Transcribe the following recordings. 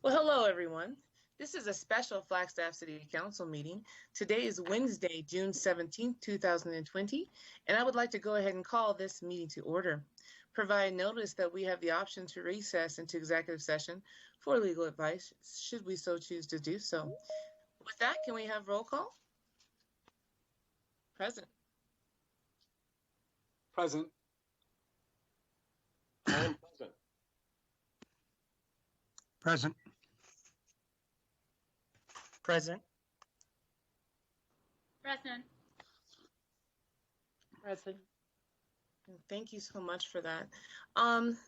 Well, hello, everyone. This is a special Flagstaff City Council meeting. Today is Wednesday, June 17th, 2020, and I would like to go ahead and call this meeting to order. Provide notice that we have the option to recess into executive session for legal advice, should we so choose to do so. With that, can we have roll call? Present. Present. I am present. Present. Present. Present. Present. Thank you so much for that.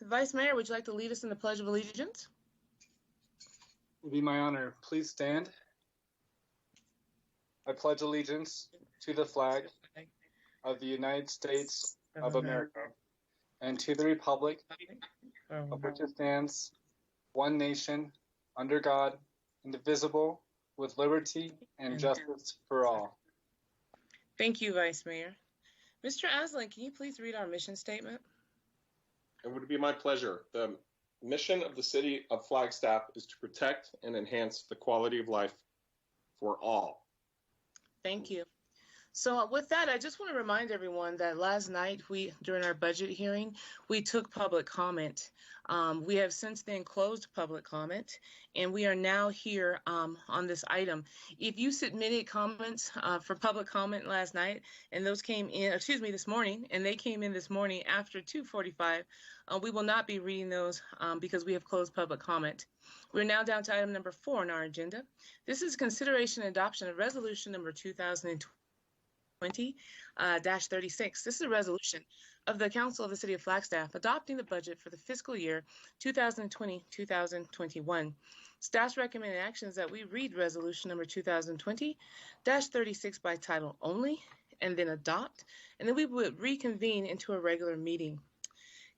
Vice Mayor, would you like to lead us in the Pledge of Allegiance? It would be my honor. Please stand. I pledge allegiance to the flag of the United States of America and to the republic of which it stands, one nation, under God, indivisible, with liberty and justice for all. Thank you, Vice Mayor. Mr. Aslan, can you please read our mission statement? It would be my pleasure. The mission of the City of Flagstaff is to protect and enhance the quality of life for all. Thank you. So with that, I just want to remind everyone that last night, during our budget hearing, we took public comment. We have since then closed public comment, and we are now here on this item. If you submitted comments for public comment last night, and those came in, this morning, and they came in this morning after 2:45, we will not be reading those because we have closed public comment. We're now down to item number 4 on our agenda. This is consideration and adoption of resolution number 2020-36. This is a resolution of the Council of the City of Flagstaff adopting the budget for the fiscal year 2020-2021. Staff's recommended action is that we read resolution number 2020-36 by title only and then adopt, and then we would reconvene into a regular meeting.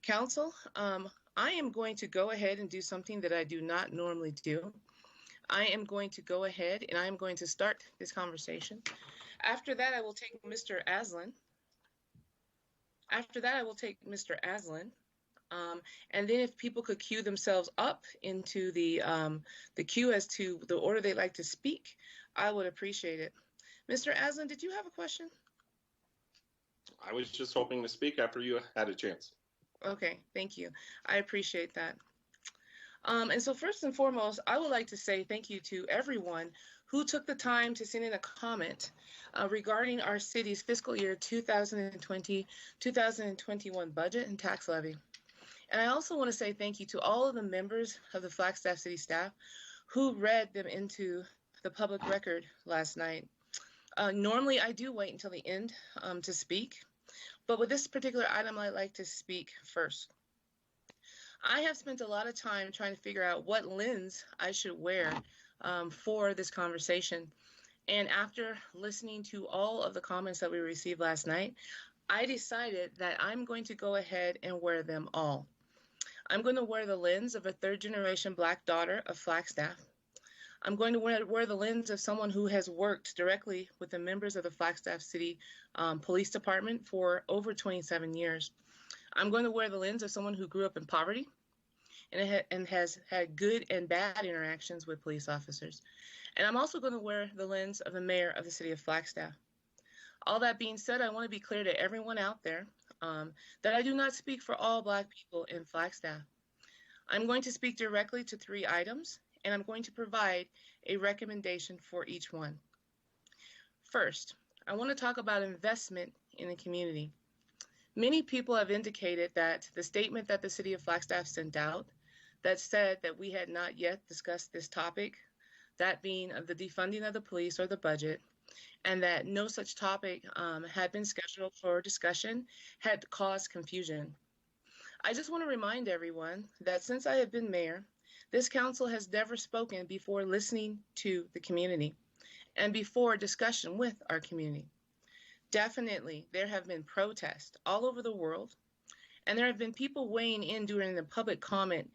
Council, I am going to go ahead and do something that I do not normally do. I am going to go ahead and I am going to start this conversation. After that, I will take Mr. Aslan. And then if people could queue themselves up into the queue as to the order they'd like to speak, I would appreciate it. Mr. Aslan, did you have a question? I was just hoping to speak after you had a chance. Okay, thank you. I appreciate that. And so first and foremost, I would like to say thank you to everyone who took the time to send in a comment regarding our city's fiscal year 2020-2021 budget and tax levy. And I also want to say thank you to all of the members of the Flagstaff City staff who read them into the public record last night. Normally, I do wait until the end to speak, but with this particular item, I'd like to speak first. I have spent a lot of time trying to figure out what lens I should wear for this conversation. And after listening to all of the comments that we received last night, I decided that I'm going to go ahead and wear them all. I'm going to wear the lens of a third-generation Black daughter of Flagstaff. I'm going to wear the lens of someone who has worked directly with the members of the Flagstaff City Police Department for over 27 years. I'm going to wear the lens of someone who grew up in poverty and has had good and bad interactions with police officers. And I'm also going to wear the lens of the mayor of the city of Flagstaff. All that being said, I want to be clear to everyone out there that I do not speak for all Black people in Flagstaff. I'm going to speak directly to 3 items, and I'm going to provide a recommendation for each one. First, I want to talk about investment in the community. Many people have indicated that the statement that the city of Flagstaff sent out that said that we had not yet discussed this topic, that being of the defunding of the police or the budget, and that no such topic had been scheduled for discussion, had caused confusion. I just want to remind everyone that since I have been mayor, this council has never spoken before listening to the community and before discussion with our community. Definitely, there have been protests all over the world, and there have been people weighing in during the public comment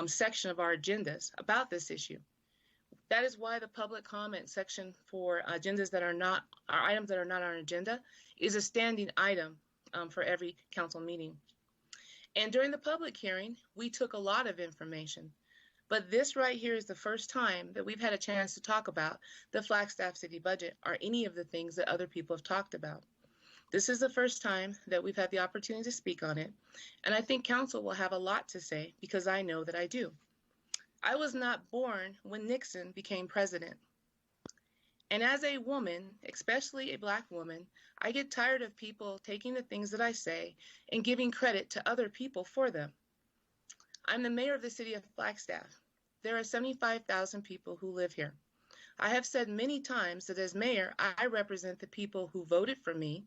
section of our agendas about this issue. That is why the public comment section for items that are not on our agenda is a standing item for every council meeting. And during the public hearing, we took a lot of information. But this right here is the first time that we've had a chance to talk about the Flagstaff city budget or any of the things that other people have talked about. This is the first time that we've had the opportunity to speak on it, and I think council will have a lot to say because I know that I do. I was not born when Nixon became president. And as a woman, especially a Black woman, I get tired of people taking the things that I say and giving credit to other people for them. I'm the mayor of the city of Flagstaff. There are 75,000 people who live here. I have said many times that as mayor, I represent the people who voted for me,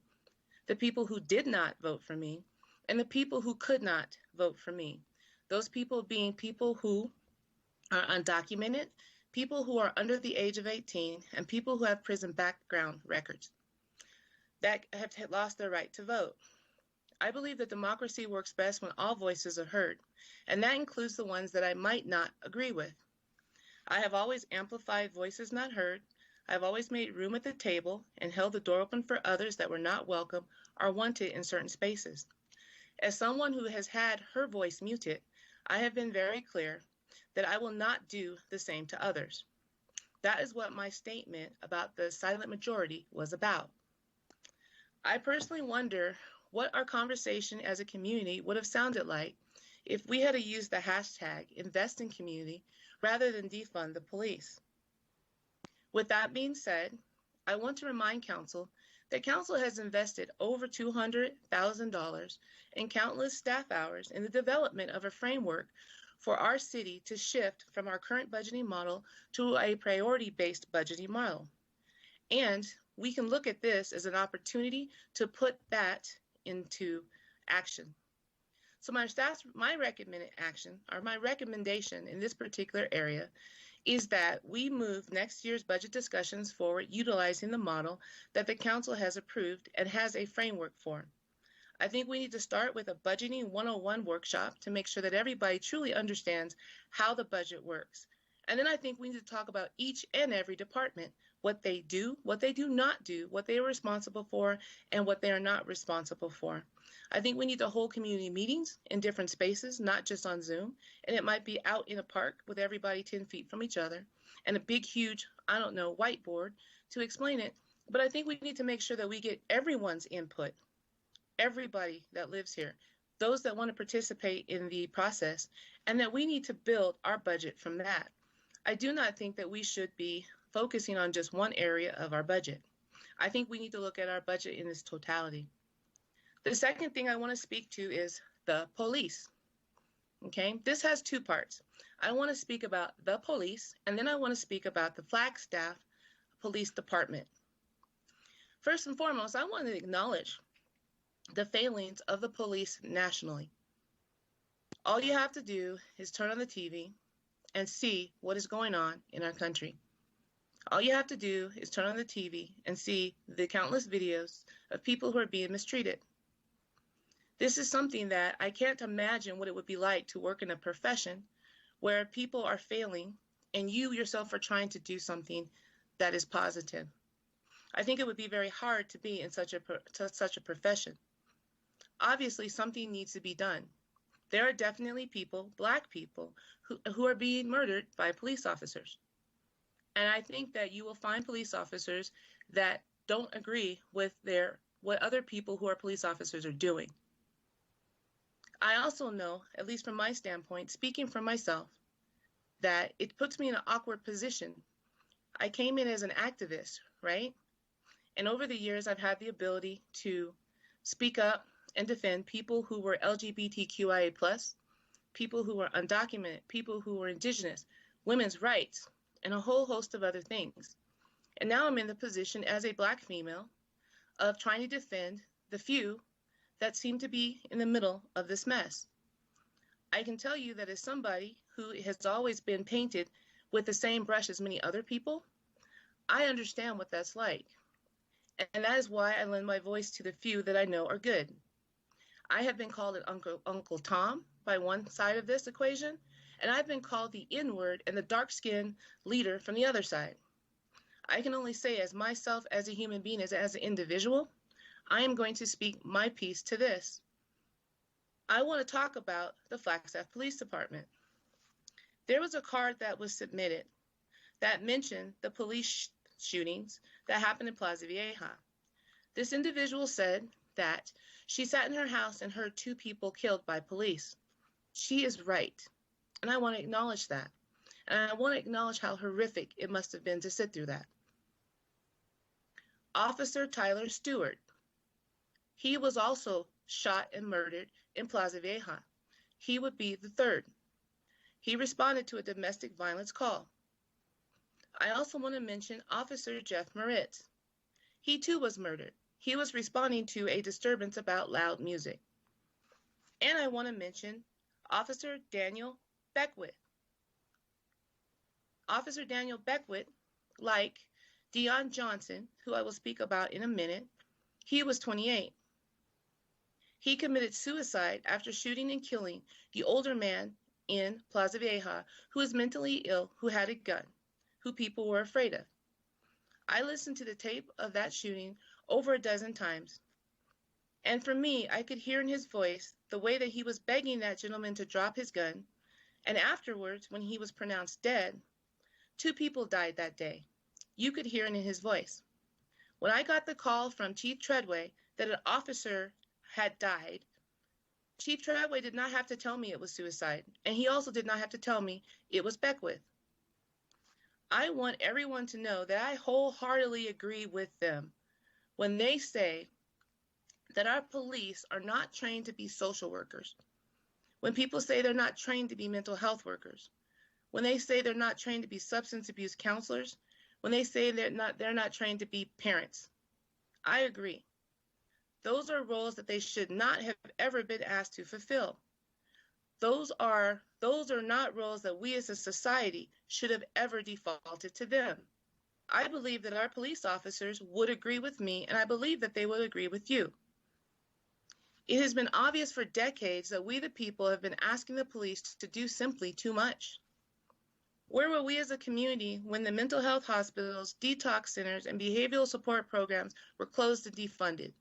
the people who did not vote for me, and the people who could not vote for me. Those people being people who are undocumented, people who are under the age of 18, and people who have prison background records that have lost their right to vote. I believe that democracy works best when all voices are heard, and that includes the ones that I might not agree with. I have always amplified voices not heard. I have always made room at the table and held the door open for others that were not welcome or wanted in certain spaces. As someone who has had her voice muted, I have been very clear that I will not do the same to others. That is what my statement about the silent majority was about. I personally wonder what our conversation as a community would have sounded like if we had to use the hashtag invest in community rather than defund the police. With that being said, I want to remind council that council has invested over $200,000 in countless staff hours in the development of a framework for our city to shift from our current budgeting model to a priority-based budgeting model. And we can look at this as an opportunity to put that into action. So my recommended action, or my recommendation in this particular area, is that we move next year's budget discussions forward utilizing the model that the council has approved and has a framework for. I think we need to start with a budgeting 101 workshop to make sure that everybody truly understands how the budget works. And then I think we need to talk about each and every department, what they do not do, what they are responsible for, and what they are not responsible for. I think we need to hold community meetings in different spaces, not just on Zoom. And it might be out in a park with everybody 10 feet from each other and a big, huge, whiteboard to explain it. But I think we need to make sure that we get everyone's input, everybody that lives here, those that want to participate in the process, and that we need to build our budget from that. I do not think that we should be focusing on just one area of our budget. I think we need to look at our budget in its totality. The second thing I want to speak to is the police. Okay, this has two parts. I want to speak about the police, and then I want to speak about the Flagstaff Police Department. First and foremost, I want to acknowledge the failings of the police nationally. All you have to do is turn on the TV and see what is going on in our country. All you have to do is turn on the TV and see the countless videos of people who are being mistreated. This is something that I can't imagine what it would be like to work in a profession where people are failing and you yourself are trying to do something that is positive. I think it would be very hard to be in such a profession. Obviously, something needs to be done. There are definitely people, Black people, who are being murdered by police officers. And I think that you will find police officers that don't agree with what other people who are police officers are doing. I also know, at least from my standpoint, speaking for myself, that it puts me in an awkward position. I came in as an activist, right? And over the years, I've had the ability to speak up and defend people who were LGBTQIA+, people who were undocumented, people who were indigenous, women's rights, and a whole host of other things. And now I'm in the position as a Black female of trying to defend the few that seem to be in the middle of this mess. I can tell you that as somebody who has always been painted with the same brush as many other people, I understand what that's like. And that is why I lend my voice to the few that I know are good. I have been called an Uncle Tom by one side of this equation, and I've been called the N-word and the dark-skinned leader from the other side. I can only say as myself, as a human being, as an individual, I am going to speak my piece to this. I want to talk about the Flagstaff Police Department. There was a card that was submitted that mentioned the police shootings that happened in Plaza Vieja. This individual said that she sat in her house and heard 2 people killed by police. She is right, and I want to acknowledge that. And I want to acknowledge how horrific it must have been to sit through that. Officer Tyler Stewart, he was also shot and murdered in Plaza Vieja. He would be the 3rd. He responded to a domestic violence call. I also want to mention Officer Jeff Moritz. He too was murdered. He was responding to a disturbance about loud music. And I want to mention Officer Daniel Beckwith. Officer Daniel Beckwith, like Dion Johnson, who I will speak about in a minute, he was 28. He committed suicide after shooting and killing the older man in Plaza Vieja who was mentally ill, who had a gun, who people were afraid of. I listened to the tape of that shooting over a dozen times. And for me, I could hear in his voice the way that he was begging that gentleman to drop his gun. And afterwards, when he was pronounced dead, 2 people died that day. You could hear it in his voice. When I got the call from Chief Treadway that an officer had died, Chief Treadway did not have to tell me it was suicide. And he also did not have to tell me it was Beckwith. I want everyone to know that I wholeheartedly agree with them when they say that our police are not trained to be social workers. When people say they're not trained to be mental health workers. When they say they're not trained to be substance abuse counselors. When they say they're not trained to be parents. I agree. Those are roles that they should not have ever been asked to fulfill. Those are not roles that we as a society should have ever defaulted to them. I believe that our police officers would agree with me, and I believe that they would agree with you. It has been obvious for decades that we the people have been asking the police to do simply too much. Where were we as a community when the mental health hospitals, detox centers, and behavioral support programs were closed and defunded?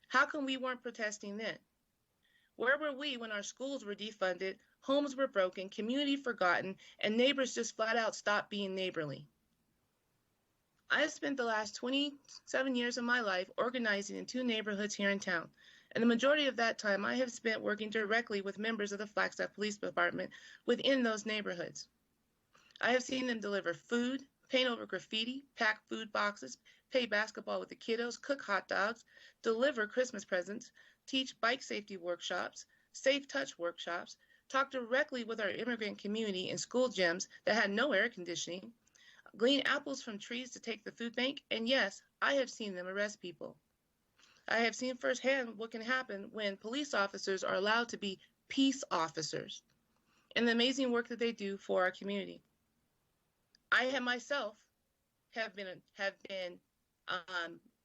How come we weren't protesting then? Where were we when our schools were defunded, homes were broken, community forgotten, and neighbors just flat out stopped being neighborly? I have spent the last 27 years of my life organizing in 2 neighborhoods here in town, and the majority of that time I have spent working directly with members of the Flagstaff Police Department within those neighborhoods. I have seen them deliver food, paint over graffiti, pack food boxes, play basketball with the kiddos, cook hot dogs, deliver Christmas presents, teach bike safety workshops, safe touch workshops, talk directly with our immigrant community in school gyms that had no air conditioning, glean apples from trees to take the food bank, and yes, I have seen them arrest people. I have seen firsthand what can happen when police officers are allowed to be peace officers and the amazing work that they do for our community. I have myself have been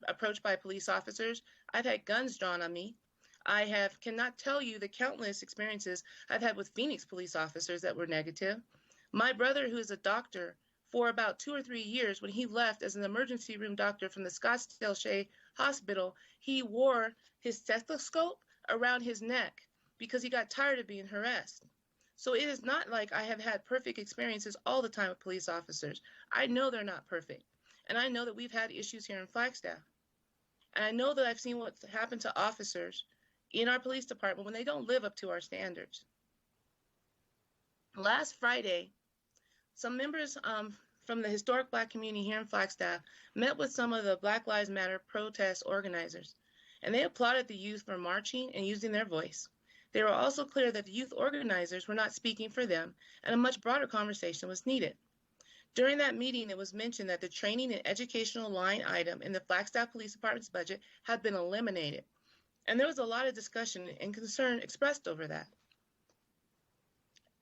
approached by police officers. I've had guns drawn on me. I cannot tell you the countless experiences I've had with Phoenix police officers that were negative. My brother, who is a doctor, for about 2 or 3 years, when he left as an emergency room doctor from the Scottsdale Shea Hospital, he wore his stethoscope around his neck because he got tired of being harassed. So it is not like I have had perfect experiences all the time with police officers. I know they're not perfect. And I know that we've had issues here in Flagstaff. And I know that I've seen what's happened to officers in our police department when they don't live up to our standards. Last Friday, some members from the historic Black community here in Flagstaff met with some of the Black Lives Matter protest organizers. And they applauded the youth for marching and using their voice. They were also clear that the youth organizers were not speaking for them, and a much broader conversation was needed. During that meeting, it was mentioned that the training and educational line item in the Flagstaff Police Department's budget had been eliminated, and there was a lot of discussion and concern expressed over that.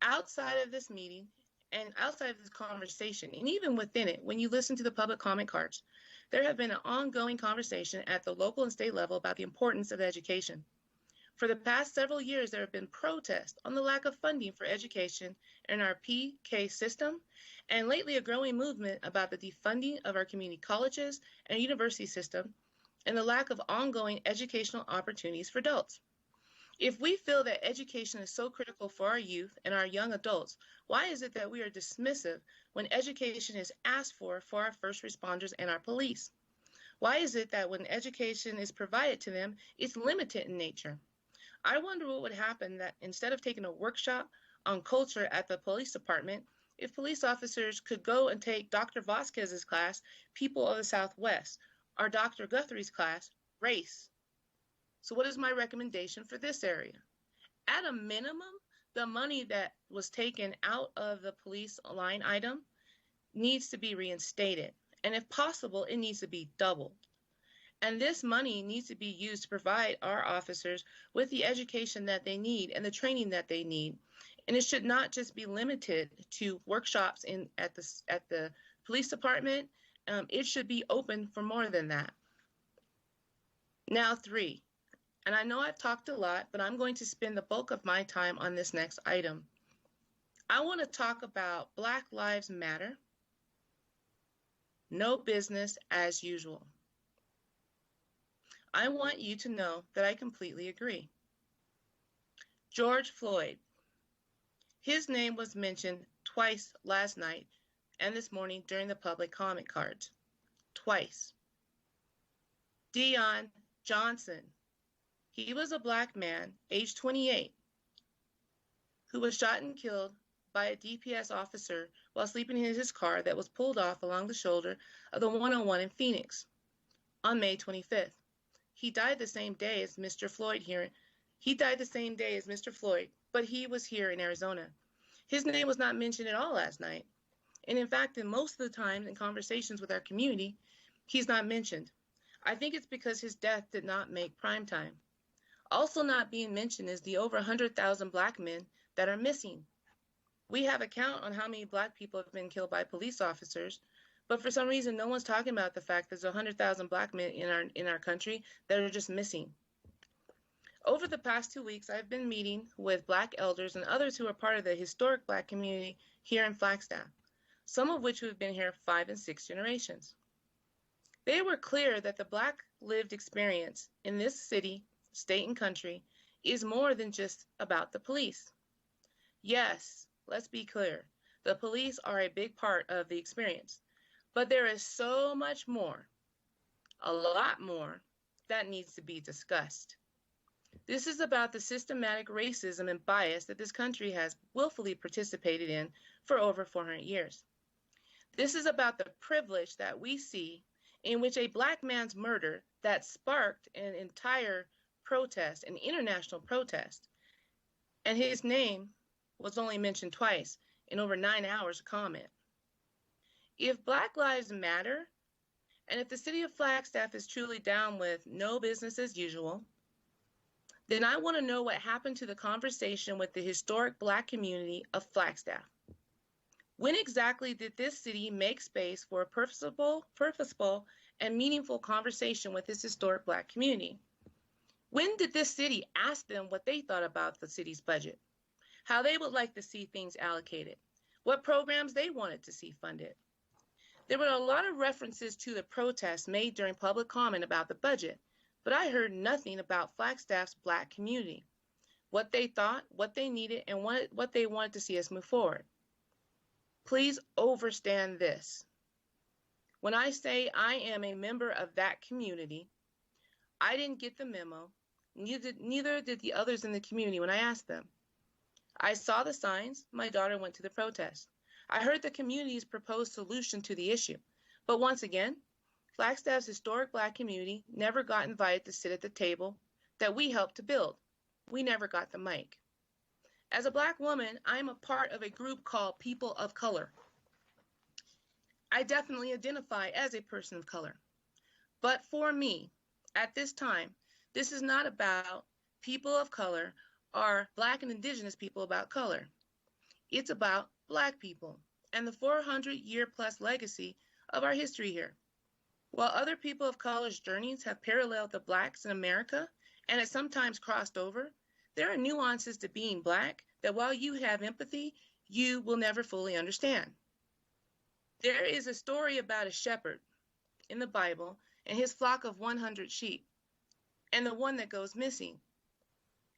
Outside of this meeting, and outside of this conversation, and even within it, when you listen to the public comment cards, there have been an ongoing conversation at the local and state level about the importance of education. For the past several years, there have been protests on the lack of funding for education in our PK system, and lately a growing movement about the defunding of our community colleges and university system and the lack of ongoing educational opportunities for adults. If we feel that education is so critical for our youth and our young adults, why is it that we are dismissive when education is asked for our first responders and our police? Why is it that when education is provided to them, it's limited in nature? I wonder what would happen that instead of taking a workshop on culture at the police department, if police officers could go and take Dr. Vasquez's class, People of the Southwest, or Dr. Guthrie's class, Race. So what is my recommendation for this area? At a minimum, the money that was taken out of the police line item needs to be reinstated. And if possible, it needs to be doubled. And this money needs to be used to provide our officers with the education that they need and the training that they need. And it should not just be limited to workshops at the police department. It should be open for more than that. Now 3, and I know I've talked a lot, but I'm going to spend the bulk of my time on this next item. I want to talk about Black Lives Matter, no business as usual. I want you to know that I completely agree. George Floyd, his name was mentioned twice last night and this morning during the public comment cards. Twice. Dion Johnson, he was a black man, age 28, who was shot and killed by a DPS officer while sleeping in his car that was pulled off along the shoulder of the 101 in Phoenix on May 25th. He died the same day as Mr. Floyd here. He died the same day as Mr. Floyd, but he was here in Arizona. His name was not mentioned at all last night. And in fact, in most of the time in conversations with our community, he's not mentioned. I think it's because his death did not make prime time. Also not being mentioned is the over 100,000 black men that are missing. We have a count on how many black people have been killed by police officers, but for some reason, no one's talking about the fact there's 100,000 black men in our country that are just missing. Over the past 2 weeks, I've been meeting with black elders and others who are part of the historic black community here in Flagstaff, some of which have been here 5 and 6 generations. They were clear that the black lived experience in this city, state, and country is more than just about the police. Yes, let's be clear. The police are a big part of the experience, but there is so much more, a lot more, that needs to be discussed. This is about the systematic racism and bias that this country has willfully participated in for over 400 years. This is about the privilege that we see in which a black man's murder that sparked an entire protest, an international protest, and his name was only mentioned twice in over 9 hours of comment. If Black Lives Matter, and if the city of Flagstaff is truly down with no business as usual, then I want to know what happened to the conversation with the historic black community of Flagstaff. When exactly did this city make space for a purposeful, and meaningful conversation with this historic black community? When did this city ask them what they thought about the city's budget, how they would like to see things allocated, what programs they wanted to see funded? There were a lot of references to the protests made during public comment about the budget, but I heard nothing about Flagstaff's black community, what they thought, what they needed, and what they wanted to see us move forward. Please understand this. When I say I am a member of that community, I didn't get the memo, neither did the others in the community when I asked them. I saw the signs, my daughter went to the protest. I heard the community's proposed solution to the issue, but once again, Flagstaff's historic black community never got invited to sit at the table that we helped to build. We never got the mic. As a black woman, I am a part of a group called People of Color. I definitely identify as a person of color. But for me, at this time, this is not about people of color or black and indigenous people about color. It's about black people and the 400-year-plus legacy of our history here. While other people of color's journeys have paralleled the blacks in America and have sometimes crossed over, there are nuances to being black that while you have empathy, you will never fully understand. There is a story about a shepherd in the Bible and his flock of 100 sheep, and the one that goes missing.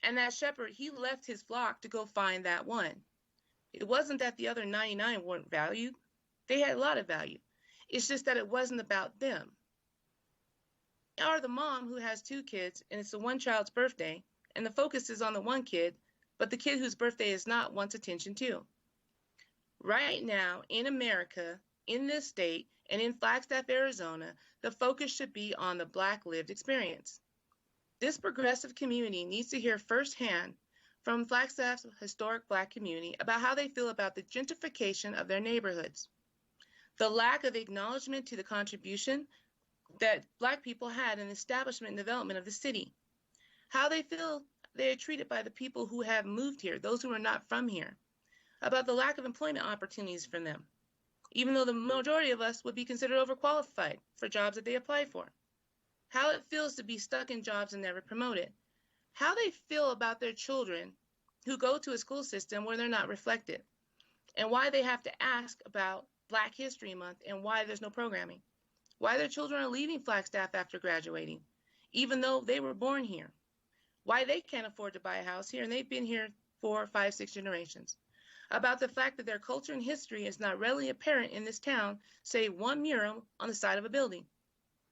And that shepherd, he left his flock to go find that one. It wasn't that the other 99 weren't valued. They had a lot of value. It's just that it wasn't about them. Or the mom who has 2 kids and it's the one child's birthday, and the focus is on the one kid, but the kid whose birthday is not wants attention too. Right now, in America, in this state, and in Flagstaff, Arizona, the focus should be on the Black lived experience. This progressive community needs to hear firsthand from Flagstaff's historic Black community about how they feel about the gentrification of their neighborhoods, the lack of acknowledgement to the contribution that Black people had in the establishment and development of the city, how they feel they are treated by the people who have moved here, those who are not from here, about the lack of employment opportunities for them, even though the majority of us would be considered overqualified for jobs that they apply for, how it feels to be stuck in jobs and never promoted, how they feel about their children who go to a school system where they're not reflected, and why they have to ask about Black History Month and why there's no programming, why their children are leaving Flagstaff after graduating, even though they were born here, why they can't afford to buy a house here and they've been here 4, 5, 6 generations, about the fact that their culture and history is not readily apparent in this town, save one mural on the side of a building,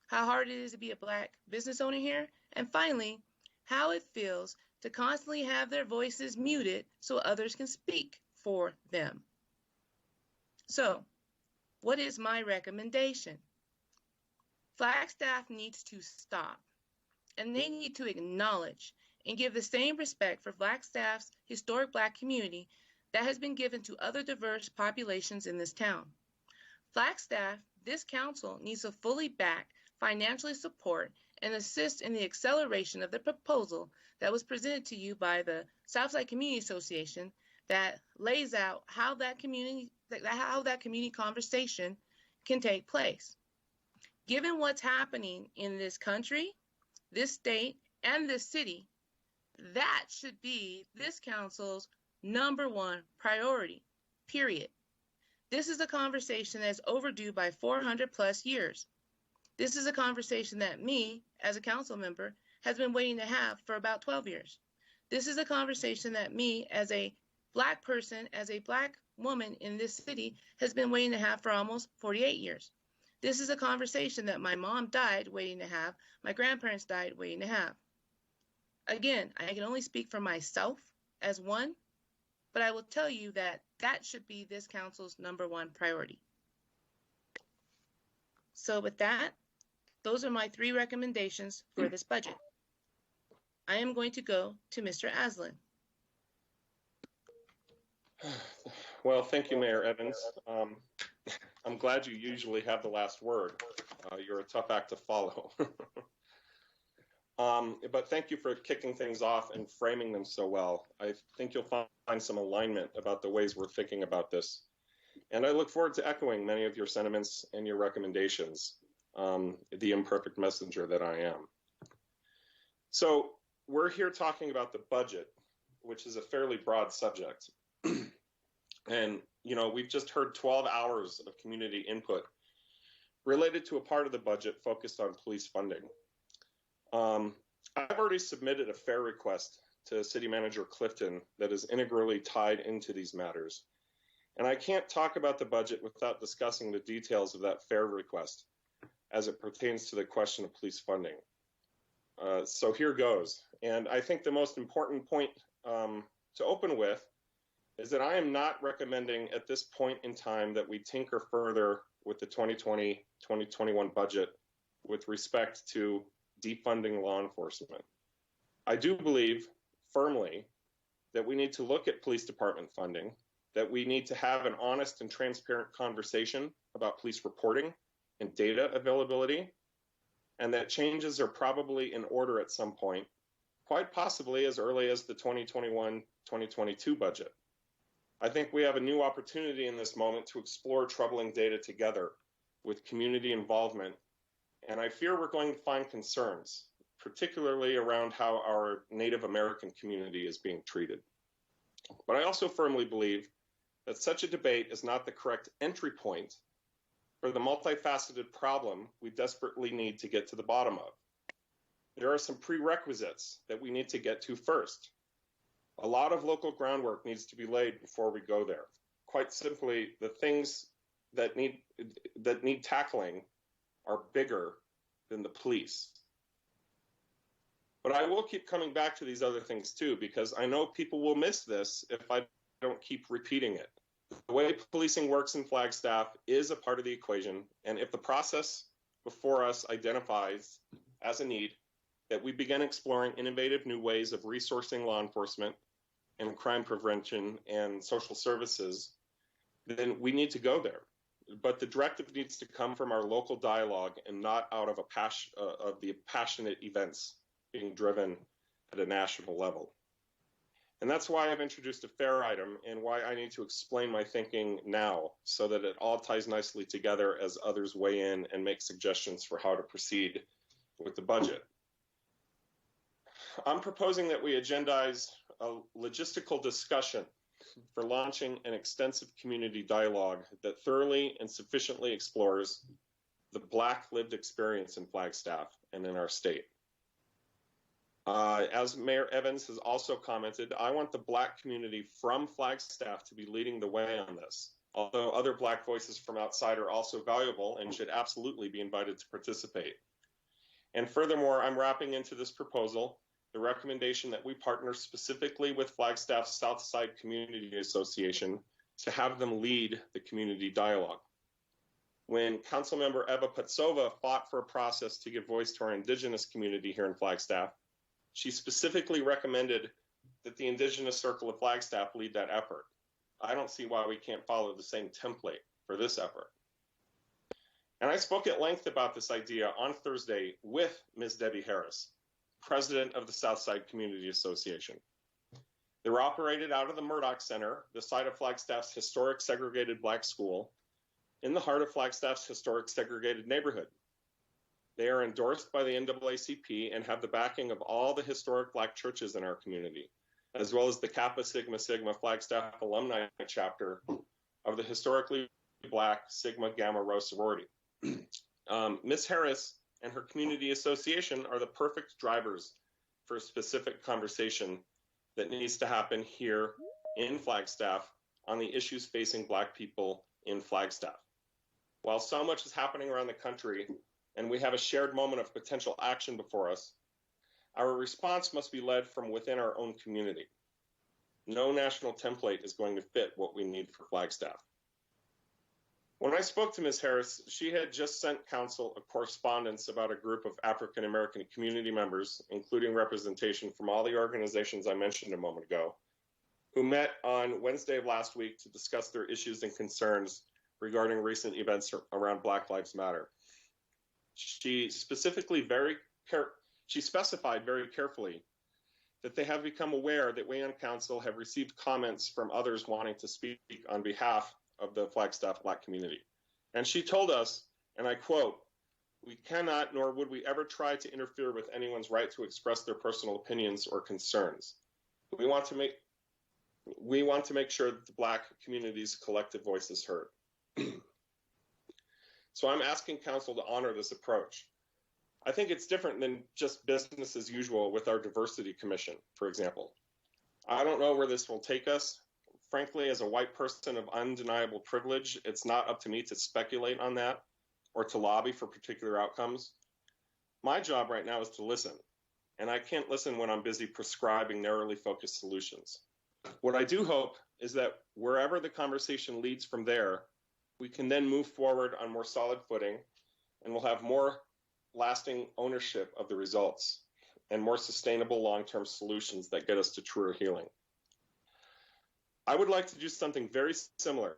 how hard it is to be a Black business owner here, and finally, how it feels to constantly have their voices muted so others can speak for them. So, what is my recommendation? Flagstaff needs to stop, and they need to acknowledge and give the same respect for Flagstaff's historic Black community that has been given to other diverse populations in this town. Flagstaff, this council needs to fully back, financially support, and assist in the acceleration of the proposal that was presented to you by the Southside Community Association that lays out how that community conversation can take place. Given what's happening in this country, this state, and this city, that should be this council's #1 priority, period. This is a conversation that's overdue by 400 plus years. This is a conversation that me, as a council member, has been waiting to have for about 12 years. This is a conversation that me, as a Black person, as a Black woman in this city, has been waiting to have for almost 48 years. This is a conversation that my mom died waiting to have, my grandparents died waiting to have. Again, I can only speak for myself as one, but I will tell you that that should be this council's #1 priority. So with that, those are my 3 recommendations for this budget. I am going to go to Mr. Aslan. Well, thank you, Mayor Evans. I'm glad you usually have the last word. You're a tough act to follow. But thank you for kicking things off and framing them so well. I think you'll find some alignment about the ways we're thinking about this. And I look forward to echoing many of your sentiments and your recommendations, the imperfect messenger that I am. So we're here talking about the budget, which is a fairly broad subject. And, you know, we've just heard 12 hours of community input related to a part of the budget focused on police funding. I've already submitted a FAIR request to City Manager Clifton that is integrally tied into these matters. And I can't talk about the budget without discussing the details of that FAIR request as it pertains to the question of police funding. So here goes. And I think the most important point to open with is that I am not recommending at this point in time that we tinker further with the 2020-2021 budget with respect to defunding law enforcement. I do believe firmly that we need to look at police department funding, that we need to have an honest and transparent conversation about police reporting and data availability, and that changes are probably in order at some point, quite possibly as early as the 2021-2022 budget. I think we have a new opportunity in this moment to explore troubling data together with community involvement, and I fear we're going to find concerns, particularly around how our Native American community is being treated. But I also firmly believe that such a debate is not the correct entry point for the multifaceted problem we desperately need to get to the bottom of. There are some prerequisites that we need to get to first. A lot of local groundwork needs to be laid before we go there. Quite simply, the things that need tackling are bigger than the police. But I will keep coming back to these other things too, because I know people will miss this if I don't keep repeating it. The way policing works in Flagstaff is a part of the equation, and if the process before us identifies as a need, that we begin exploring innovative new ways of resourcing law enforcement and crime prevention and social services, then we need to go there. But the directive needs to come from our local dialogue and not out of the passionate events being driven at a national level. And that's why I've introduced a fair item and why I need to explain my thinking now so that it all ties nicely together as others weigh in and make suggestions for how to proceed with the budget. I'm proposing that we agendize a logistical discussion for launching an extensive community dialogue that thoroughly and sufficiently explores the Black lived experience in Flagstaff and in our state. As Mayor Evans has also commented, I want the Black community from Flagstaff to be leading the way on this, although other Black voices from outside are also valuable and should absolutely be invited to participate. And furthermore, I'm wrapping into this proposal the recommendation that we partner specifically with Flagstaff Southside Community Association to have them lead the community dialogue. When Councilmember Eva Patsova fought for a process to give voice to our Indigenous community here in Flagstaff, she specifically recommended that the Indigenous Circle of Flagstaff lead that effort. I don't see why we can't follow the same template for this effort. And I spoke at length about this idea on Thursday with Ms. Debbie Harris, president of the Southside Community Association. They're operated out of the Murdoch Center, the site of Flagstaff's historic segregated Black school, in the heart of Flagstaff's historic segregated neighborhood. They are endorsed by the NAACP and have the backing of all the historic Black churches in our community, as well as the Kappa Sigma Sigma Flagstaff alumni chapter of the historically Black Sigma Gamma Rho sorority. Ms. Harris and her community association are the perfect drivers for a specific conversation that needs to happen here in Flagstaff on the issues facing Black people in Flagstaff. While so much is happening around the country and we have a shared moment of potential action before us, our response must be led from within our own community. No national template is going to fit what we need for Flagstaff. When I spoke to Ms. Harris, she had just sent council a correspondence about a group of African American community members, including representation from all the organizations I mentioned a moment ago, who met on Wednesday of last week to discuss their issues and concerns regarding recent events around Black Lives Matter. She specified very carefully that they have become aware that we on council have received comments from others wanting to speak on behalf of the Flagstaff Black community. And she told us, and I quote, "We cannot nor would we ever try to interfere with anyone's right to express their personal opinions or concerns. We want to make sure that the Black community's collective voice is heard." So I'm asking council to honor this approach. I think it's different than just business as usual with our diversity commission, for example. I don't know where this will take us. Frankly, as a white person of undeniable privilege, it's not up to me to speculate on that or to lobby for particular outcomes. My job right now is to listen, and I can't listen when I'm busy prescribing narrowly focused solutions. What I do hope is that wherever the conversation leads from there, we can then move forward on more solid footing, and we'll have more lasting ownership of the results and more sustainable long-term solutions that get us to truer healing. I would like to do something very similar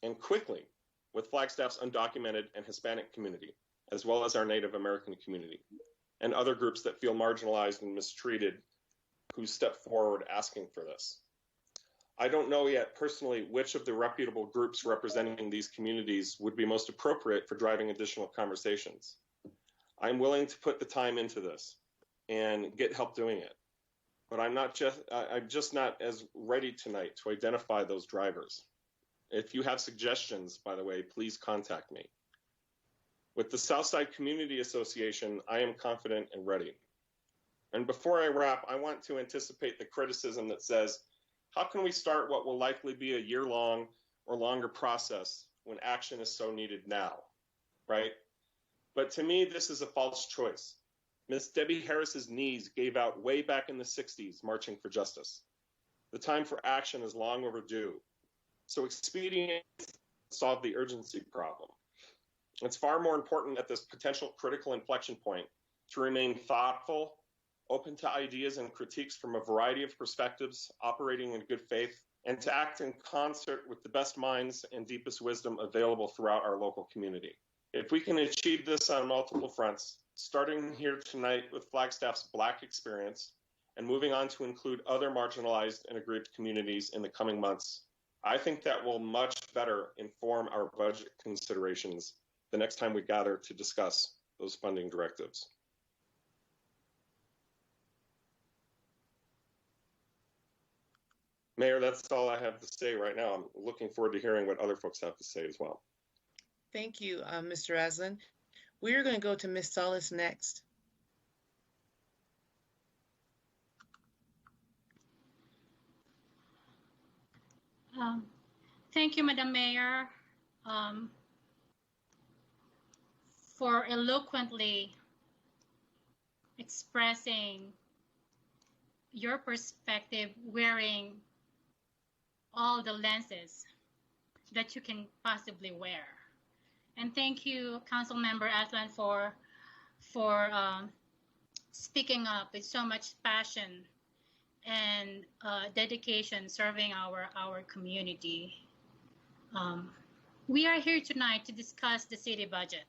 and quickly with Flagstaff's undocumented and Hispanic community, as well as our Native American community, and other groups that feel marginalized and mistreated who step forward asking for this. I don't know yet personally which of the reputable groups representing these communities would be most appropriate for driving additional conversations. I'm willing to put the time into this and get help doing it. But I'm just not as ready tonight to identify those drivers. If you have suggestions, by the way, please contact me. With the Southside Community Association, I am confident and ready. And before I wrap, I want to anticipate the criticism that says, how can we start what will likely be a year-long or longer process when action is so needed now, right? But to me, this is a false choice. Miss Debbie Harris's knees gave out way back in the 60s marching for justice. The time for action is long overdue. So expedience solve the urgency problem. It's far more important at this potential critical inflection point to remain thoughtful, open to ideas and critiques from a variety of perspectives, operating in good faith, and to act in concert with the best minds and deepest wisdom available throughout our local community. If we can achieve this on multiple fronts, starting here tonight with Flagstaff's Black experience and moving on to include other marginalized and aggrieved communities in the coming months, I think that will much better inform our budget considerations the next time we gather to discuss those funding directives. Mayor, that's all I have to say right now. I'm looking forward to hearing what other folks have to say as well. Thank you, Mr. Aslan. We're going to go to Ms. Salas next. Thank you, Madam Mayor, for eloquently expressing your perspective wearing all the lenses that you can possibly wear. And thank you, Councilmember Aslan, for speaking up with so much passion and dedication serving our community. We are here tonight to discuss the city budget.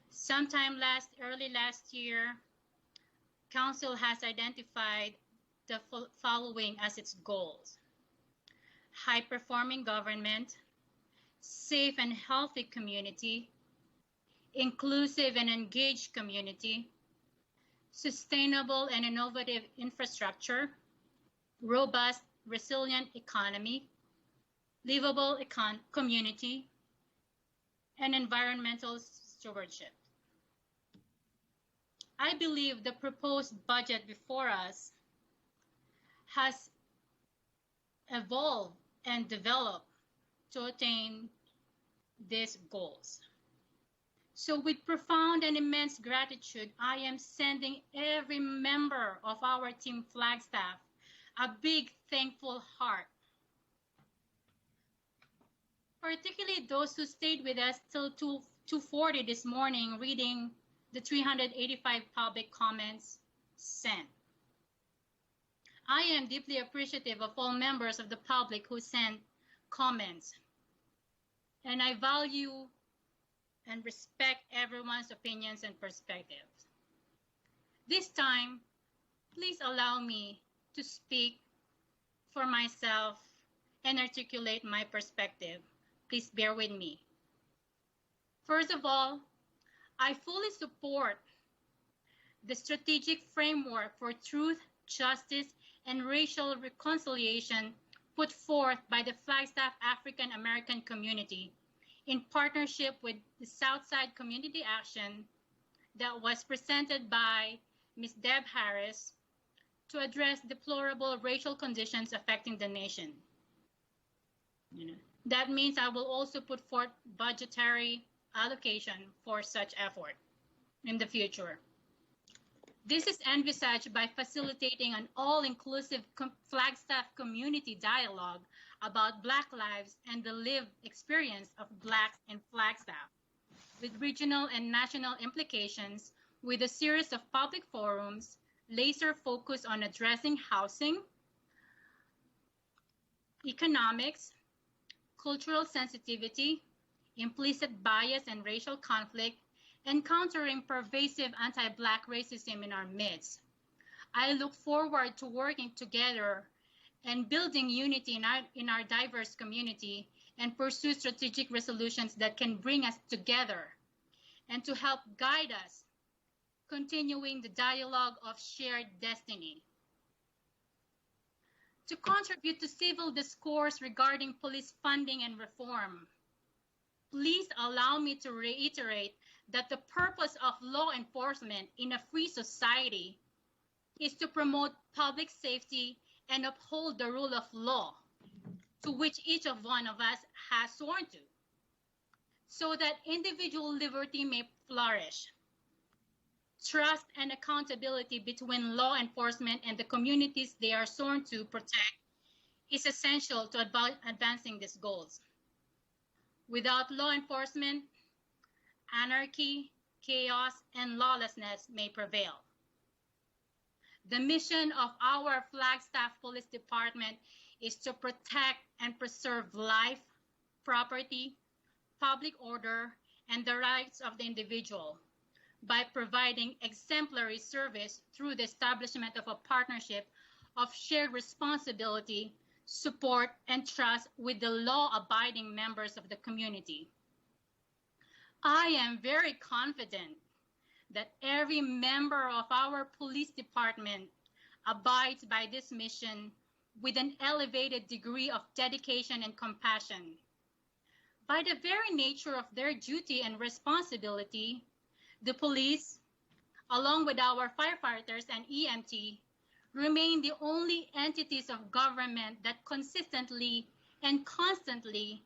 Sometime early last year, Council has identified the following as its goals: high-performing government, safe and healthy community, inclusive and engaged community, sustainable and innovative infrastructure, robust, resilient economy, livable community, and environmental stewardship. I believe the proposed budget before us has evolved and developed to attain these goals. So with profound and immense gratitude, I am sending every member of our Team Flagstaff a big thankful heart. Particularly those who stayed with us till 2:40 this morning reading the 385 public comments sent. I am deeply appreciative of all members of the public who sent comments, and I value and respect everyone's opinions and perspectives. This time, please allow me to speak for myself and articulate my perspective. Please bear with me. First of all, I fully support the strategic framework for truth, justice, and racial reconciliation put forth by the Flagstaff African American community in partnership with the Southside Community Action that was presented by Ms. Deb Harris to address deplorable racial conditions affecting the nation. That means I will also put forth budgetary allocation for such effort in the future. This is envisaged by facilitating an all-inclusive Flagstaff community dialogue about Black lives and the lived experience of Blacks in Flagstaff, with regional and national implications, with a series of public forums, laser focus on addressing housing, economics, cultural sensitivity, implicit bias and racial conflict, and countering pervasive anti-Black racism in our midst. I look forward to working together and building unity in our diverse community and pursue strategic resolutions that can bring us together and to help guide us, continuing the dialogue of shared destiny. To contribute to civil discourse regarding police funding and reform, please allow me to reiterate that the purpose of law enforcement in a free society is to promote public safety and uphold the rule of law, to which each of one of us has sworn to, so that individual liberty may flourish. Trust and accountability between law enforcement and the communities they are sworn to protect is essential to advancing these goals. Without law enforcement, anarchy, chaos, and lawlessness may prevail. The mission of our Flagstaff Police Department is to protect and preserve life, property, public order, and the rights of the individual by providing exemplary service through the establishment of a partnership of shared responsibility, support, and trust with the law-abiding members of the community. I am very confident that every member of our police department abides by this mission with an elevated degree of dedication and compassion. By the very nature of their duty and responsibility, the police, along with our firefighters and EMT, remain the only entities of government that consistently and constantly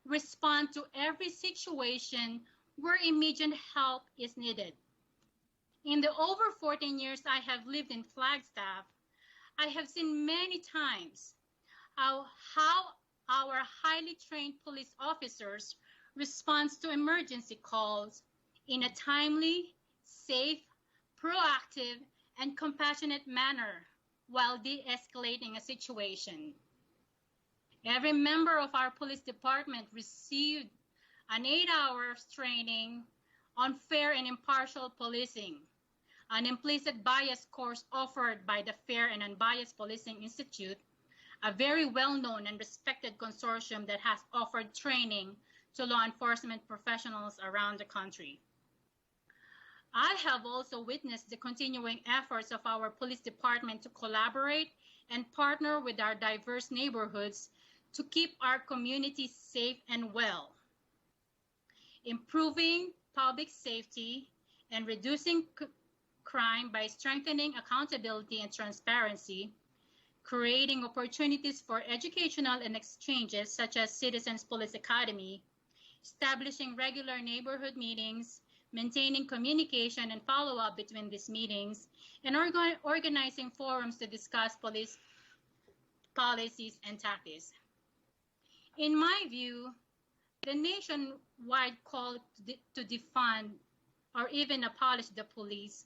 respond to every situation where immediate help is needed. In the over 14 years I have lived in Flagstaff, I have seen many times how our highly trained police officers respond to emergency calls in a timely, safe, proactive, and compassionate manner while de-escalating a situation. Every member of our police department received an 8-hour training on fair and impartial policing, an implicit bias course offered by the Fair and Unbiased Policing Institute, a very well-known and respected consortium that has offered training to law enforcement professionals around the country. I have also witnessed the continuing efforts of our police department to collaborate and partner with our diverse neighborhoods to keep our communities safe and well. Improving public safety and reducing crime by strengthening accountability and transparency, creating opportunities for educational and exchanges such as Citizens Police Academy, establishing regular neighborhood meetings, maintaining communication and follow-up between these meetings, and organizing forums to discuss police policies and tactics. In my view, the nationwide call to defund or even abolish the police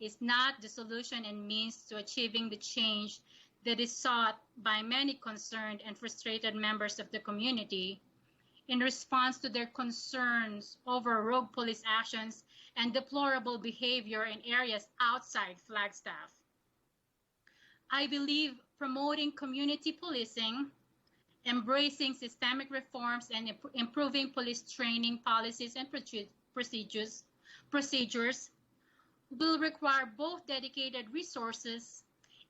is not the solution and means to achieving the change that is sought by many concerned and frustrated members of the community in response to their concerns over rogue police actions and deplorable behavior in areas outside Flagstaff. I believe promoting community policing, embracing systemic reforms, and improving police training policies and procedures will require both dedicated resources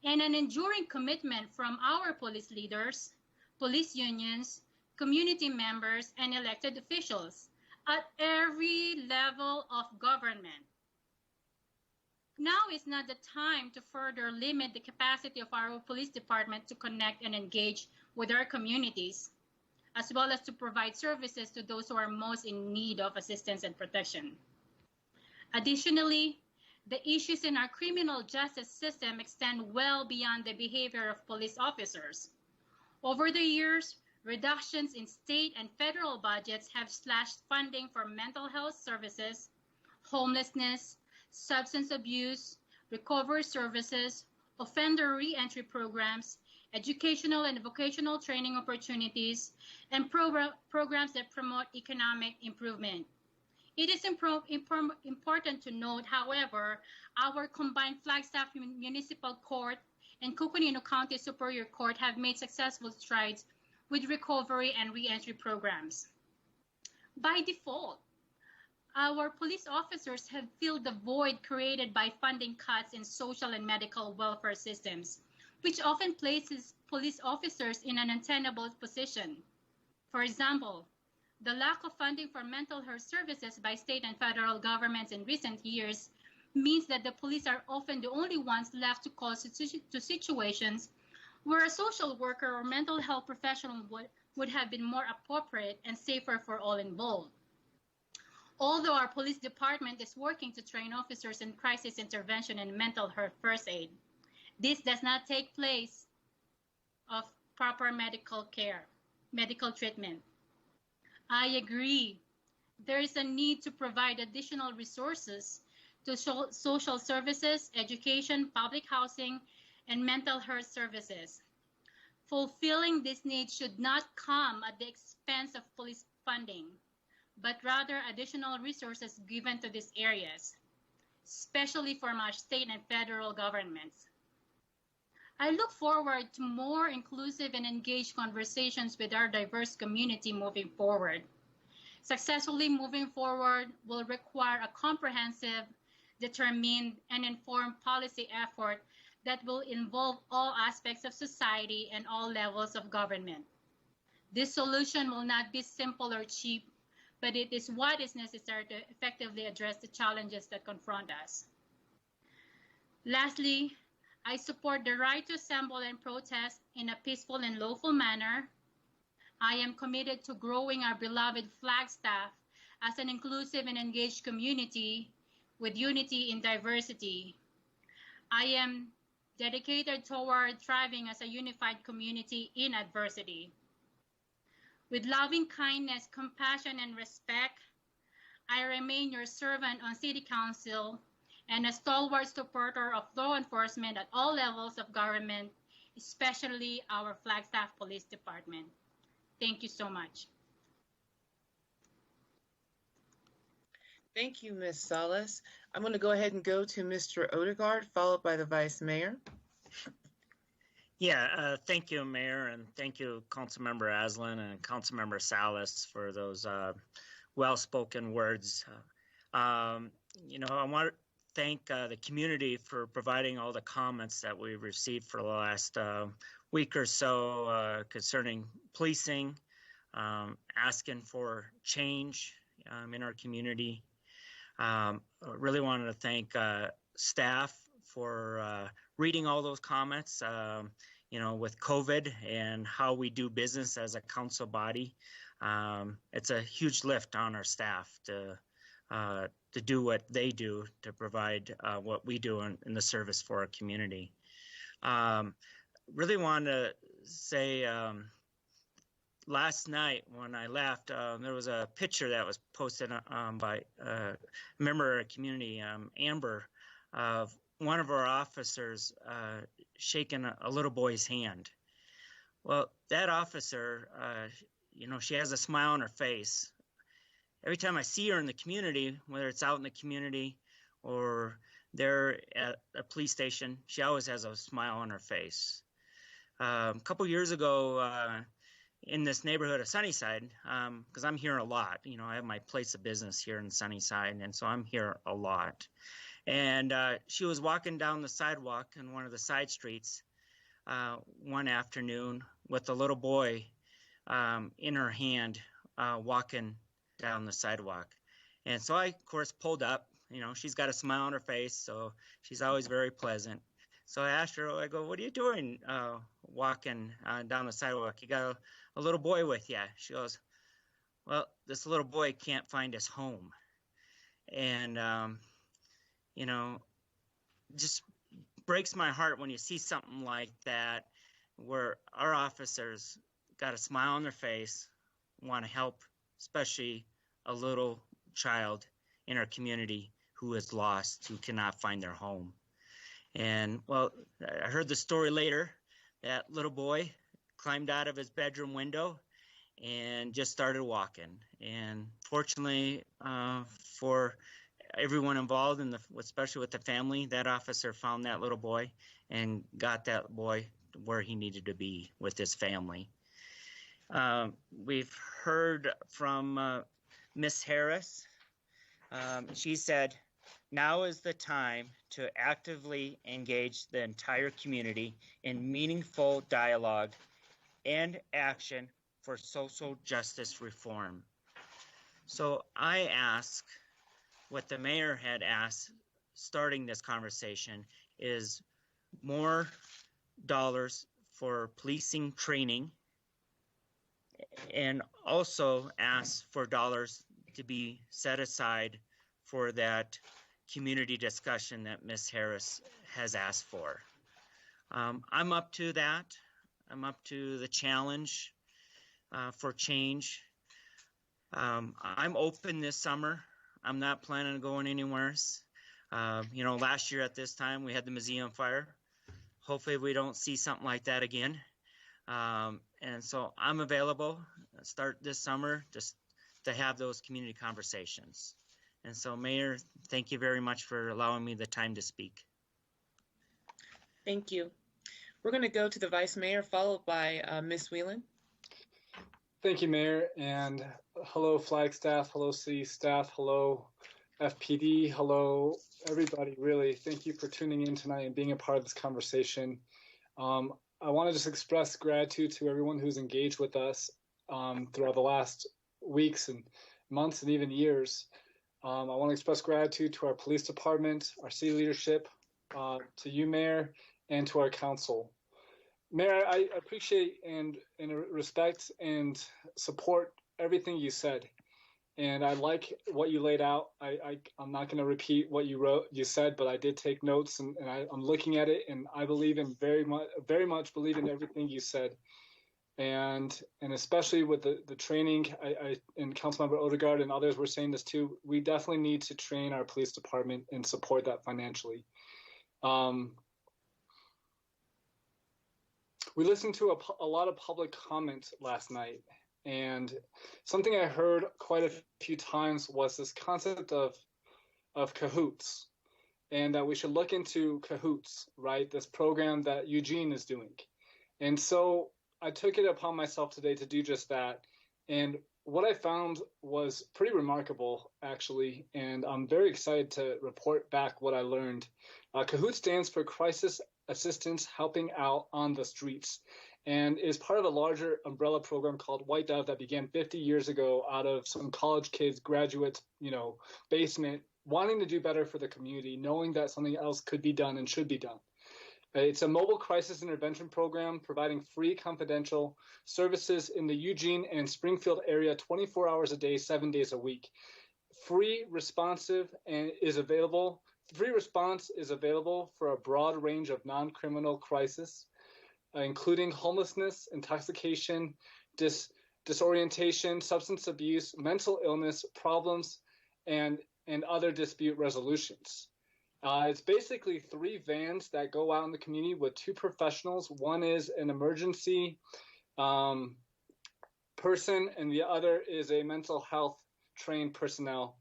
and an enduring commitment from our police leaders, police unions, community members, and elected officials at every level of government. Now is not the time to further limit the capacity of our police department to connect and engage with our communities, as well as to provide services to those who are most in need of assistance and protection. Additionally, the issues in our criminal justice system extend well beyond the behavior of police officers. Over the years, reductions in state and federal budgets have slashed funding for mental health services, homelessness, substance abuse, recovery services, offender re-entry programs, educational and vocational training opportunities, and programs that promote economic improvement. It is important to note, however, our combined Flagstaff Municipal Court and Coconino County Superior Court have made successful strides with recovery and re-entry programs. By default, our police officers have filled the void created by funding cuts in social and medical welfare systems, which often places police officers in an untenable position. For example, The lack of funding for mental health services by state and federal governments in recent years means that the police are often the only ones left to call to situations where a social worker or mental health professional would have been more appropriate and safer for all involved. Although our police department is working to train officers in crisis intervention and mental health first aid, this does not take place of proper medical treatment. I agree. There is a need to provide additional resources to social services, education, public housing, and mental health services. Fulfilling this need should not come at the expense of police funding, but rather additional resources given to these areas, especially from our state and federal governments. I look forward to more inclusive and engaged conversations with our diverse community moving forward. Successfully moving forward will require a comprehensive, determined, and informed policy effort that will involve all aspects of society and all levels of government. This solution will not be simple or cheap, but it is what is necessary to effectively address the challenges that confront us. Lastly, I support the right to assemble and protest in a peaceful and lawful manner. I am committed to growing our beloved Flagstaff as an inclusive and engaged community with unity in diversity. I am dedicated toward thriving as a unified community in adversity. With loving kindness, compassion, and respect, I remain your servant on City Council and a stalwart supporter of law enforcement at all levels of government, especially our Flagstaff Police Department. Thank you so much. Thank you, Ms. Salas. I'm going to go ahead and go to Mr. Odegaard, followed by the Vice Mayor. Yeah, thank you, Mayor, and thank you, Councilmember Aslan and Councilmember Salas, for those well-spoken words. I want to thank the community for providing all the comments that we've received for the last week or so concerning policing, asking for change in our community. I really wanted to thank staff for reading all those comments, with COVID and how we do business as a council body. It's a huge lift on our staff to do what they do to provide what we do in the service for our community. Really want to say last night when I left, there was a picture that was posted by a member of our community, Amber, of one of our officers shaking a little boy's hand. Well, that officer, she has a smile on her face. Every time I see her in the community, whether it's out in the community or there at a police station, she always has a smile on her face. A couple years ago, in this neighborhood of Sunnyside, because I'm here a lot, I have my place of business here in Sunnyside, and so I'm here a lot. And she was walking down the sidewalk in one of the side streets one afternoon with a little boy in her hand walking down the sidewalk. And so I, of course, pulled up. She's got a smile on her face, so she's always very pleasant. So I asked her, I go, what are you doing walking down the sidewalk? You got a little boy with you. She goes, well, this little boy can't find his home. And, just breaks my heart when you see something like that, where our officers got a smile on their face, want to help, especially a little child in our community who is lost, who cannot find their home. And, well, I heard the story later. That little boy climbed out of his bedroom window and just started walking. And fortunately for everyone involved, especially with the family, that officer found that little boy and got that boy where he needed to be with his family. We've heard from Miss Harris. She said, now is the time to actively engage the entire community in meaningful dialogue and action for social justice reform. So I ask what the mayor had asked starting this conversation is more dollars for policing training, and also ask for dollars to be set aside for that community discussion that Ms. Harris has asked for. I'm up to that. I'm up to the challenge for change. I'm open this summer. I'm not planning on going anywhere. Last year at this time we had the museum fire. Hopefully we don't see something like that again. And so I'm available, start this summer, just to have those community conversations. And so, Mayor, thank you very much for allowing me the time to speak. Thank you. We're going to go to the Vice Mayor, followed by Ms. Whelan. Thank you, Mayor, and hello, Flagstaff, hello, city staff, hello, FPD, hello, everybody, really. Thank you for tuning in tonight and being a part of this conversation. I want to just express gratitude to everyone who's engaged with us throughout the last weeks and months and even years. I want to express gratitude to our police department, our city leadership, to you, Mayor, and to our council. Mayor, I appreciate and respect and support everything you said. And I like what you laid out. I'm not going to repeat what you said, but I did take notes, and I'm looking at it, and I believe in very much believe in everything you said. And especially with the training, and Councilmember Odegaard and others were saying this too, we definitely need to train our police department and support that financially. We listened to a lot of public comments last night, and something I heard quite a few times was this concept of cahoots, and that we should look into cahoots, right? This program that Eugene is doing. And so I took it upon myself today to do just that. And what I found was pretty remarkable, actually, and I'm very excited to report back what I learned. Cahoot stands for Crisis Assistance Helping Out on the Streets, and is part of a larger umbrella program called White Dove that began 50 years ago out of some college kids, graduates, basement, wanting to do better for the community, knowing that something else could be done and should be done. It's a mobile crisis intervention program providing free confidential services in the Eugene and Springfield area 24 hours a day, 7 days a week. Free response is available for a broad range of non-criminal crises, including homelessness, intoxication, disorientation, substance abuse, mental illness, problems, and other dispute resolutions. It's basically 3 vans that go out in the community with 2 professionals. One is an emergency person, and the other is a mental health trained personnel.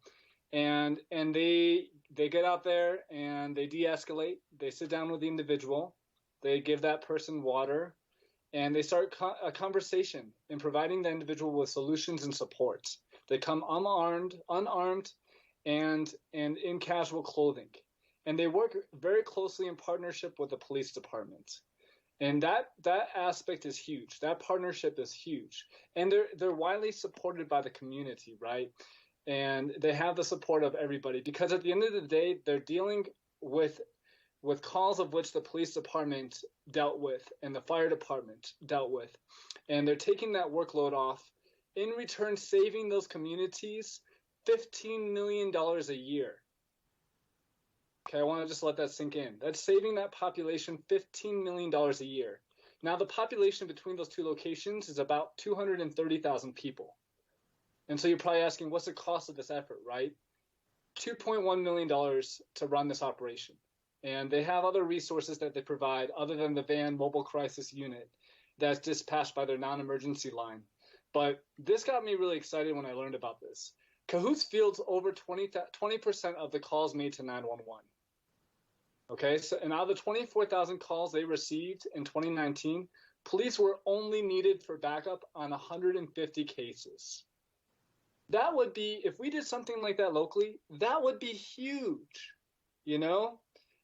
And they get out there and they de-escalate. They sit down with the individual. They give that person water, and they start a conversation in providing the individual with solutions and support. They come unarmed, and in casual clothing. And they work very closely in partnership with the police department. And that aspect is huge. That partnership is huge. And they're widely supported by the community, right? And they have the support of everybody, because at the end of the day, they're dealing with calls of which the police department dealt with and the fire department dealt with. And they're taking that workload off, in return saving those communities $15 million a year. Okay, I want to just let that sink in. That's saving that population $15 million a year. Now, the population between those 2 locations is about 230,000 people. And so you're probably asking, what's the cost of this effort, right? $2.1 million to run this operation. And they have other resources that they provide other than the van mobile crisis unit that's dispatched by their non-emergency line. But this got me really excited when I learned about this. Cahoots fields over 20% of the calls made to 911. Okay, so and out of the 24,000 calls they received in 2019, police were only needed for backup on 150 cases. That would be, if we did something like that locally, that would be huge,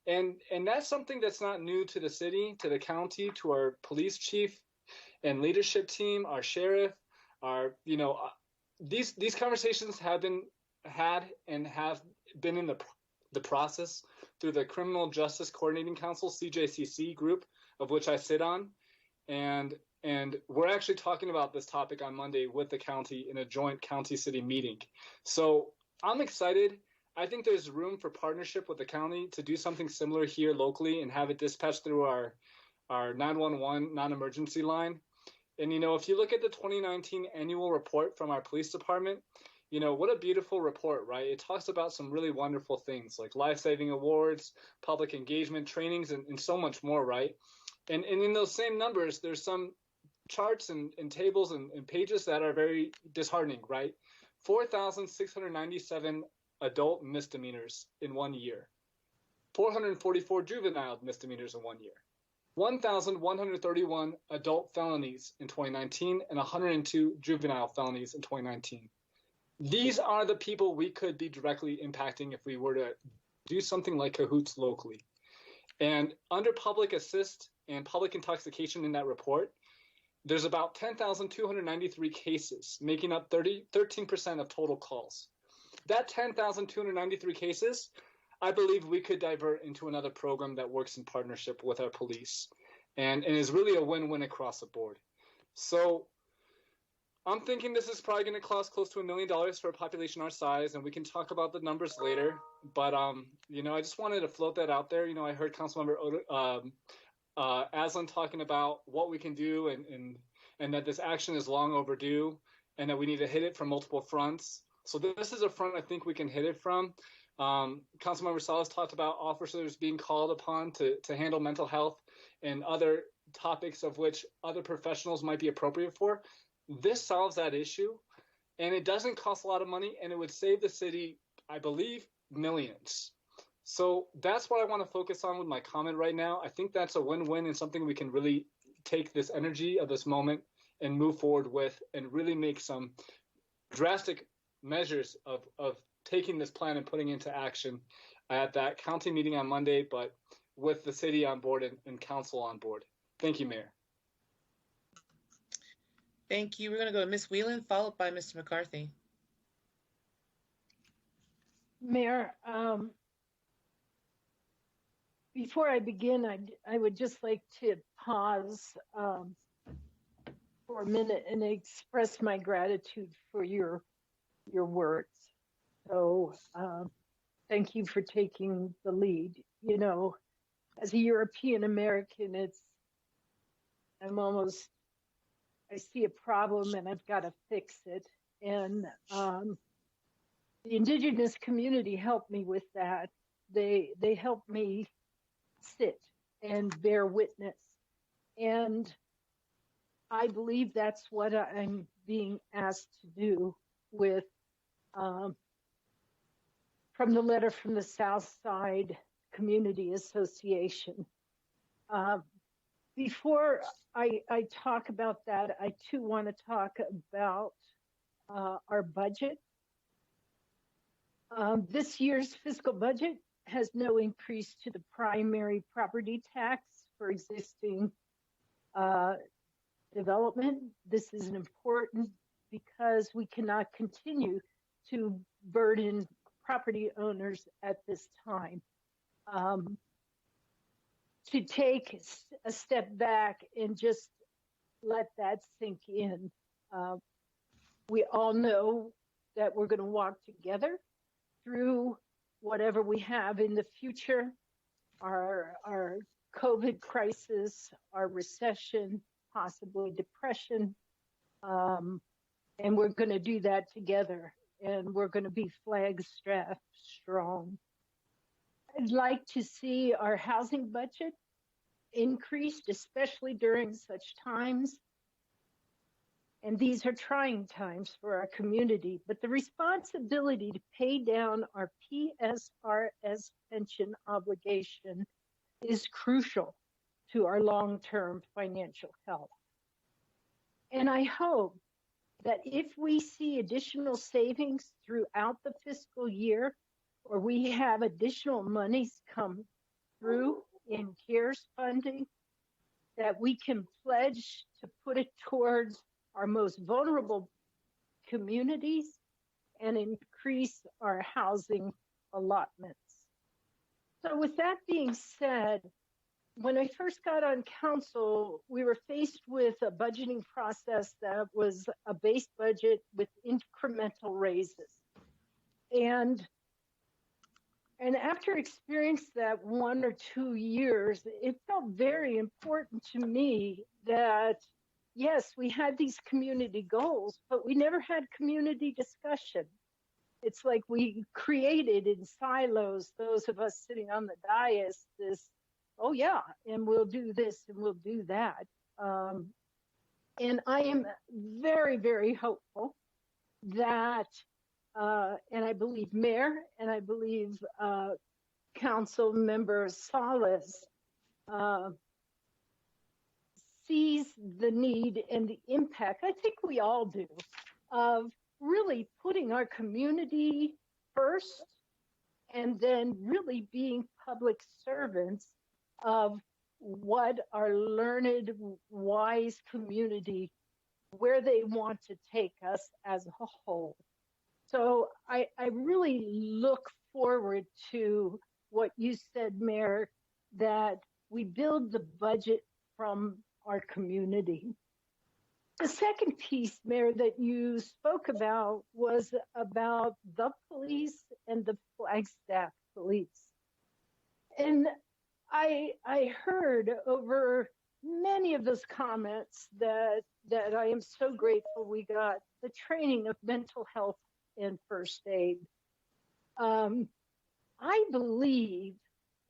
And that's something that's not new to the city, to the county, to our police chief and leadership team, our sheriff, our, these conversations have been had and have been in the process through the Criminal Justice Coordinating Council, CJCC group, of which I sit on, and we're actually talking about this topic on Monday with the county in a joint county-city meeting. So I'm excited. I think there's room for partnership with the county to do something similar here locally and have it dispatched through our 911 non-emergency line. And, if you look at the 2019 annual report from our police department, what a beautiful report, right? It talks about some really wonderful things like life-saving awards, public engagement, trainings, and so much more, right? And in those same numbers, there's some charts and tables and pages that are very disheartening, right? 4,697 adult misdemeanors in 1 year, 444 juvenile misdemeanors in 1 year, 1,131 adult felonies in 2019, and 102 juvenile felonies in 2019. These are the people we could be directly impacting if we were to do something like Cahoots locally. And under public assist and public intoxication in that report, there's about 10,293 cases, making up 13% of total calls. That 10,293 cases, I believe we could divert into another program that works in partnership with our police and is really a win-win across the board. So I'm thinking this is probably going to cost close to $1 million for a population our size, and we can talk about the numbers later. But, I just wanted to float that out there. I heard Councilmember Aslan talking about what we can do and that this action is long overdue and that we need to hit it from multiple fronts. So this is a front I think we can hit it from. Councilmember Salas talked about officers being called upon to handle mental health and other topics of which other professionals might be appropriate for. This solves that issue, and it doesn't cost a lot of money, and it would save the city, I believe, millions. So that's what I want to focus on with my comment right now. I think that's a win-win and something we can really take this energy of this moment and move forward with and really make some drastic measures of taking this plan and putting into action at that county meeting on Monday, but with the city on board and council on board. Thank you, Mayor. Thank you. We're going to go to Ms. Whelan, followed by Mr. McCarthy. Mayor, before I begin, I would just like to pause for a minute and express my gratitude for your words. So thank you for taking the lead. As a European American, I see a problem and I've got to fix it. And the indigenous community helped me with that. They helped me sit and bear witness. And I believe that's what I'm being asked to do with from the letter from the South Side Community Association. Before I talk about that, I too want to talk about our budget. This year's fiscal budget has no increase to the primary property tax for existing development. This is important because we cannot continue to burden property owners at this time. To take a step back and just let that sink in. We all know that we're going to walk together through whatever we have in the future, our COVID crisis, our recession, possibly depression, and we're going to do that together, and we're going to be Flagstaff strong. I'd like to see our housing budget increased, especially during such times. And these are trying times for our community, but the responsibility to pay down our PSRS pension obligation is crucial to our long-term financial health. And I hope that if we see additional savings throughout the fiscal year, or we have additional monies come through in CARES funding, that we can pledge to put it towards our most vulnerable communities and increase our housing allotments. So with that being said, when I first got on council, we were faced with a budgeting process that was a base budget with incremental raises. And after experiencing that 1 or 2 years, it felt very important to me that, yes, we had these community goals, but we never had community discussion. It's like we created in silos, those of us sitting on the dais, this, oh yeah, and we'll do this and we'll do that. And I am very, very hopeful that, and I believe Mayor and I believe Council Member Salas sees the need and the impact, I think we all do, of really putting our community first and then really being public servants of what our learned, wise community, where they want to take us as a whole. So I really look forward to what you said, Mayor, that we build the budget from our community. The second piece, Mayor, that you spoke about was about the police and the Flagstaff police. And I heard over many of those comments that I am so grateful we got the training of mental health and first aid. I believe,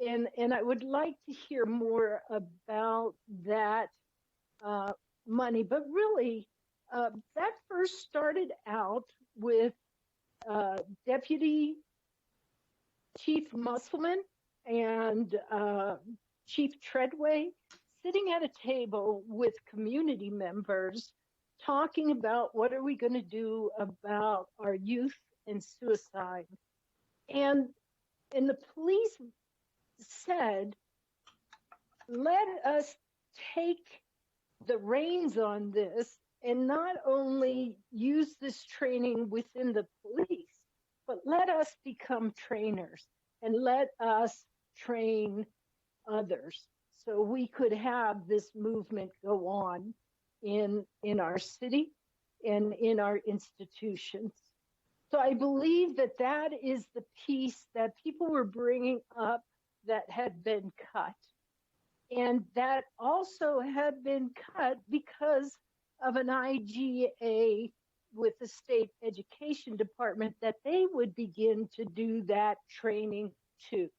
and I would like to hear more about that money, but really that first started out with Deputy Chief Musselman and Chief Treadway sitting at a table with community members talking about what are we going to do about our youth and suicide. And the police said, let us take the reins on this and not only use this training within the police, but let us become trainers and let us train others so we could have this movement go on in our city and in our institutions. So I believe that that is the piece that people were bringing up that had been cut. And that also had been cut because of an IGA with the state education department that they would begin to do that training too.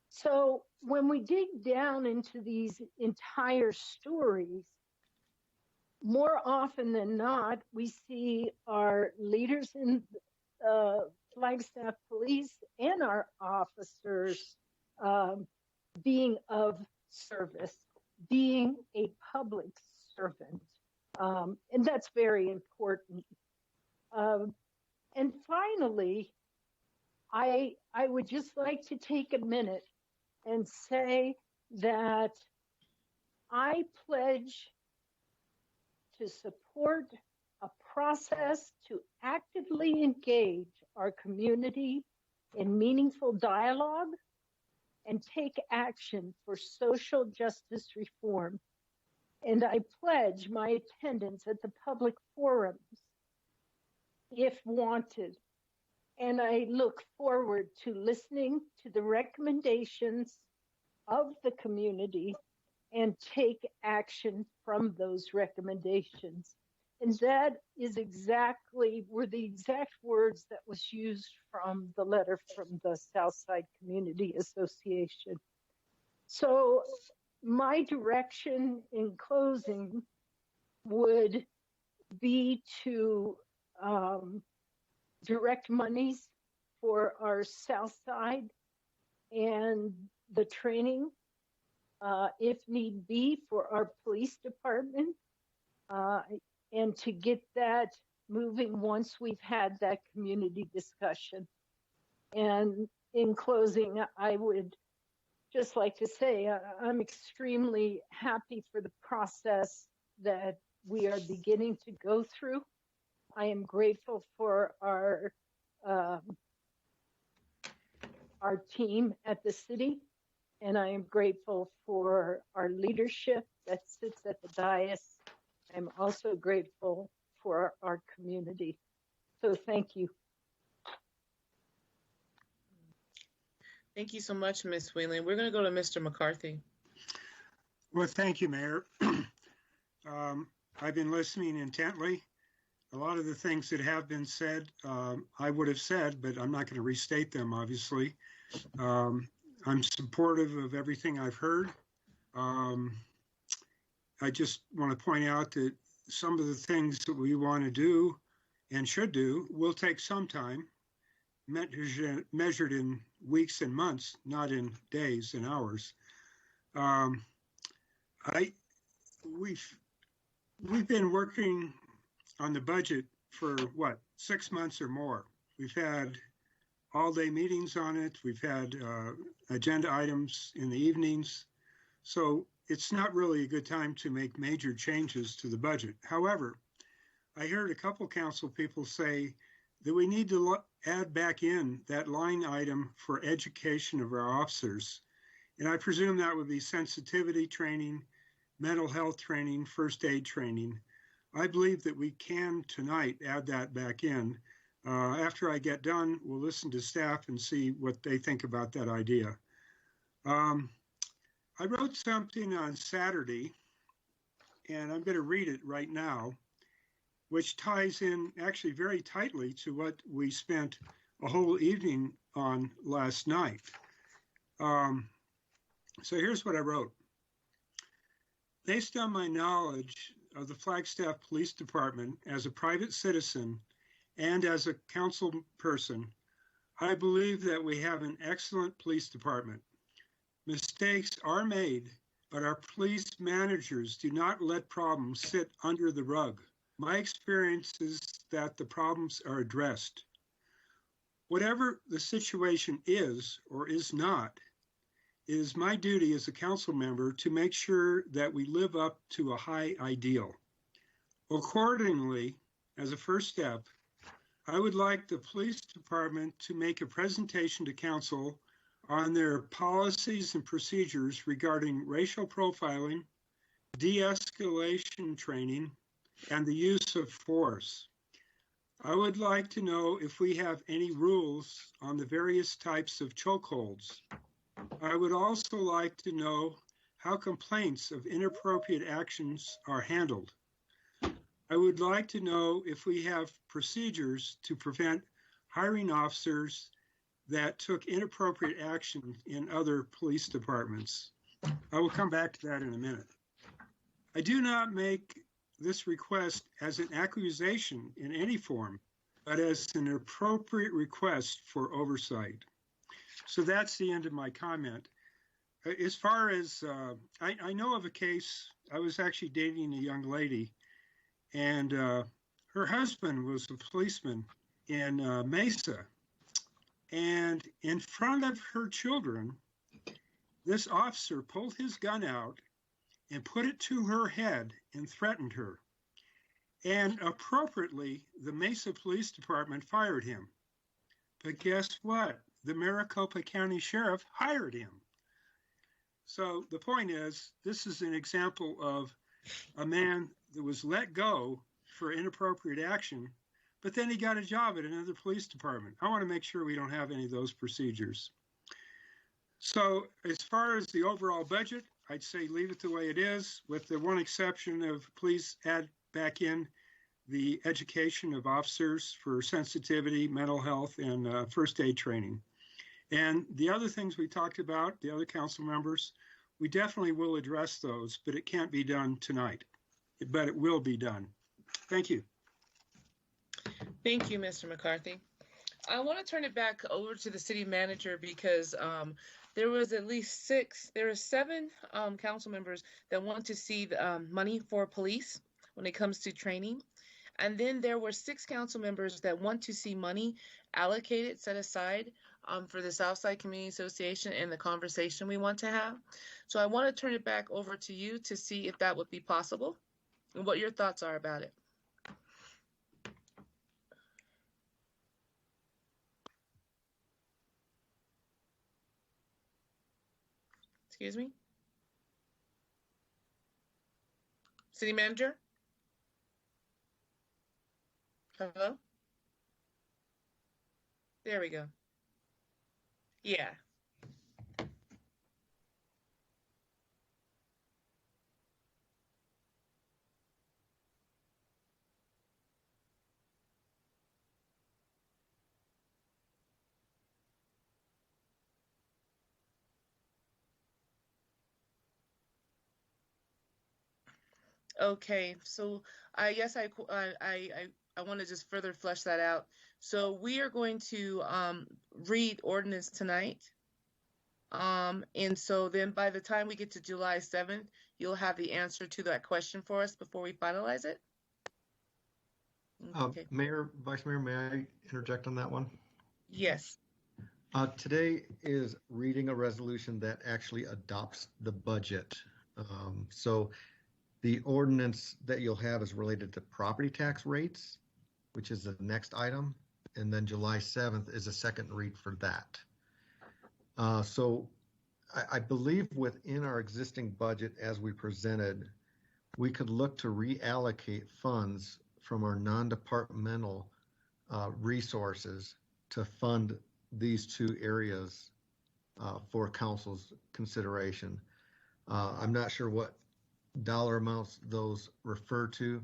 So when we dig down into these entire stories, more often than not, we see our leaders in Flagstaff Police and our officers being of service, being a public servant. And that's very important. And finally, I would just like to take a minute and say that I pledge to support a process to actively engage our community in meaningful dialogue and take action for social justice reform. And I pledge my attendance at the public forums if wanted. And I look forward to listening to the recommendations of the community and take action from those recommendations. And that is were the exact words that was used from the letter from the Southside Community Association. So my direction in closing would be to direct monies for our Southside and the training, if need be, for our police department, and to get that moving once we've had that community discussion. And in closing, I would just like to say I'm extremely happy for the process that we are beginning to go through. I am grateful for our team at the city, and I am grateful for our leadership that sits at the dais. I'm also grateful for our community. So thank you. Thank you so much, Ms. Whelan. We're going to go to Mr. McCarthy. Well, thank you, Mayor. I've been listening intently. A lot of the things that have been said, I would have said, but I'm not going to restate them, obviously. I'm supportive of everything I've heard. I just want to point out that some of the things that we want to do and should do will take some time, measured in weeks and months, not in days and hours. We've been working on the budget for what, 6 months or more. We've had all-day meetings on it. We've had agenda items in the evenings. So it's not really a good time to make major changes to the budget. However, I heard a couple council people say that we need to add back in that line item for education of our officers. And I presume that would be sensitivity training, mental health training, first aid training. I believe that we can tonight add that back in. After I get done, we'll listen to staff and see what they think about that idea. I wrote something on Saturday, and I'm going to read it right now, which ties in actually very tightly to what we spent a whole evening on last night. So here's what I wrote. Based on my knowledge of the Flagstaff Police Department as a private citizen and as a council person, I believe that we have an excellent police department. Mistakes are made, but our police managers do not let problems sit under the rug. My experience is that the problems are addressed. Whatever the situation is or is not, it is my duty as a council member to make sure that we live up to a high ideal. Accordingly, as a first step, I would like the police department to make a presentation to council on their policies and procedures regarding racial profiling, de-escalation training, and the use of force. I would like to know if we have any rules on the various types of chokeholds. I would also like to know how complaints of inappropriate actions are handled. I would like to know if we have procedures to prevent hiring officers that took inappropriate action in other police departments. I will come back to that in a minute. I do not make this request as an accusation in any form, but as an appropriate request for oversight. So that's the end of my comment. As far as, I know of a case, I was actually dating a young lady, and her husband was a policeman in Mesa. And in front of her children, this officer pulled his gun out and put it to her head and threatened her. And appropriately, the Mesa Police Department fired him. But guess what? The Maricopa County Sheriff hired him. So the point is, this is an example of a man that was let go for inappropriate action, but then he got a job at another police department. I want to make sure we don't have any of those procedures. So as far as the overall budget, I'd say leave it the way it is, with the one exception of please add back in the education of officers for sensitivity, mental health, and first aid training. And the other things we talked about, the other council members, we definitely will address those, but it can't be done tonight. But it will be done. Thank you. Thank you, Mr. McCarthy. I want to turn it back over to the city manager because there was at least seven council members that want to see the, money for police when it comes to training. And then there were 6 council members that want to see money allocated, set aside for the Southside Community Association and the conversation we want to have. So I want to turn it back over to you to see if that would be possible and what your thoughts are about it. Excuse me? City Manager? Hello? There we go. Yeah. Okay, so I guess I want to just further flesh that out. So we are going to read ordinance tonight. And so then by the time we get to July 7th, you'll have the answer to that question for us before we finalize it. Okay. Mayor, Vice Mayor, may I interject on that one? Yes. Today is reading a resolution that actually adopts the budget. So the ordinance that you'll have is related to property tax rates, which is the next item. And then July 7th is a second read for that. So I believe within our existing budget as we presented, we could look to reallocate funds from our non-departmental resources to fund these two areas for council's consideration. I'm not sure what dollar amounts those refer to,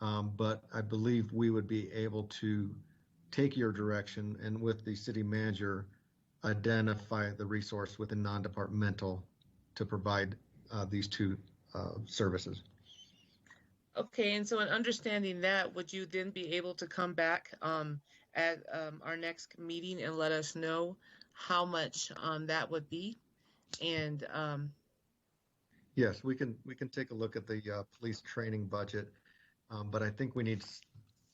but I believe we would be able to take your direction and with the city manager identify the resource within non-departmental to provide these two services. Okay, and so in understanding that, would you then be able to come back at our next meeting and let us know how much that would be? And yes, we can take a look at the police training budget, but I think we need,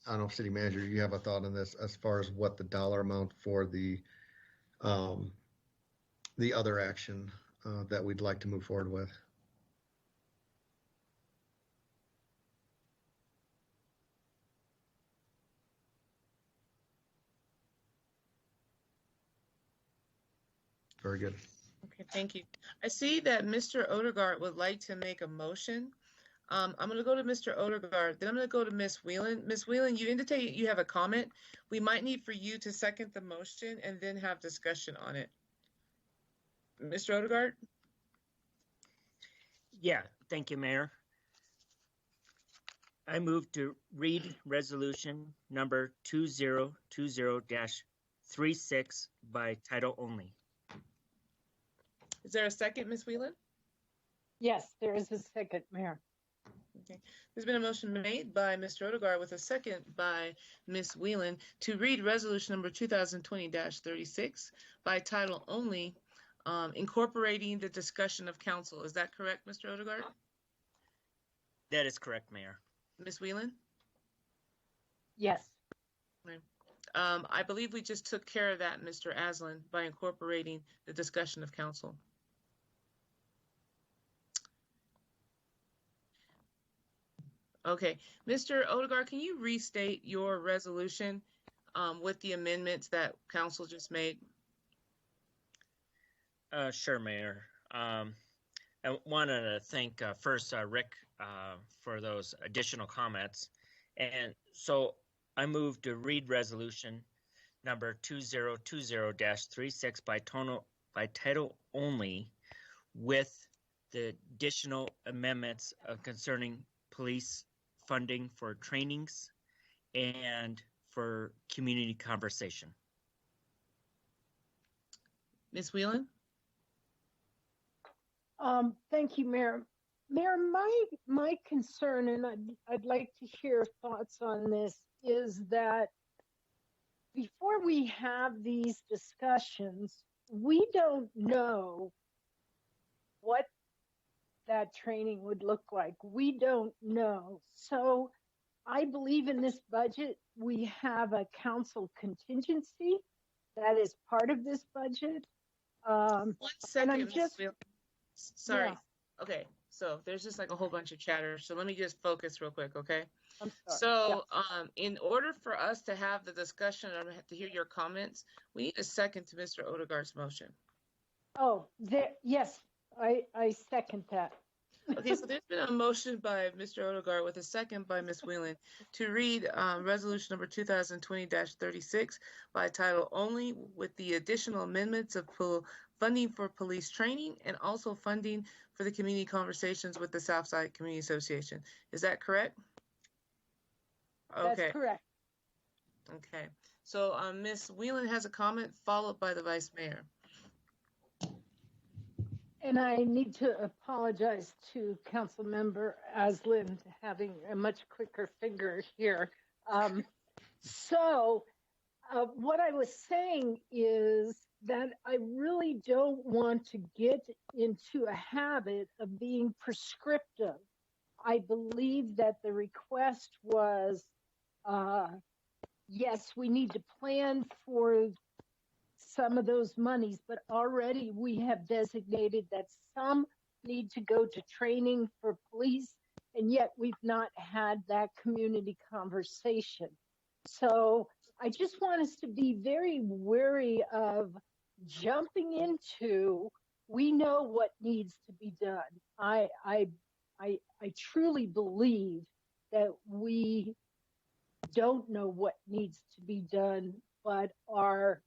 I don't know if city manager, you have a thought on this as far as what the dollar amount for the other action that we'd like to move forward with. Very good. okay, thank you. I see that Mr. Odegaard would like to make a motion. I'm going to go to Mr. Odegaard, then I'm going to go to Ms. Whelan. Ms. Whelan, you indicate you have a comment. We might need for you to second the motion and then have discussion on it. Mr. Odegaard? Yeah, thank you, Mayor. I move to read resolution number 2020-36 by title only. Is there a second, Ms. Whelan? Yes, there is a second, Mayor. Okay. There's been a motion made by Mr. Odegaard with a second by Ms. Whelan to read resolution number 2020-36 by title only, incorporating the discussion of council. Is that correct, Mr. Odegaard? That is correct, Mayor. Ms. Whelan? Yes. Okay. I believe we just took care of that, Mr. Aslan, by incorporating the discussion of council. Okay, Mr. Odegaard, can you restate your resolution with the amendments that council just made? Sure, Mayor. I wanted to thank first Rick for those additional comments. And so I move to read resolution number 2020-36 by title only with the additional amendments concerning police funding for trainings and for community conversation. Ms. Whelan? Thank you, Mayor. Mayor, my concern, and I'd like to hear thoughts on this, is that before we have these discussions, we don't know what that training would look like. We don't know. So I believe in this budget, we have a council contingency that is part of this budget. 1 second, and I'm just, sorry. Yeah. Okay, so there's just like a whole bunch of chatter. So let me just focus real quick, okay? I'm sorry. So in order for us to have the discussion or to hear your comments, we need a second to Mr. Odegaard's motion. Oh, yes. I second that. Okay, so there's been a motion by Mr. Odegaard with a second by Ms. Whelan to read resolution number 2020-36 by title only, with the additional amendments of funding for police training and also funding for the community conversations with the Southside Community Association. Is that correct? Okay. That's correct. Okay. So Ms. Whelan has a comment, followed by the Vice Mayor. And I need to apologize to Councilmember Aslan having a much quicker finger here. What I was saying is that I really don't want to get into a habit of being prescriptive. I believe that the request was, yes, we need to plan for some of those monies, but already we have designated that some need to go to training for police, and yet we've not had that community conversation. So I just want us to be very wary of jumping into, we know what needs to be done. I truly believe that we don't know what needs to be done, but our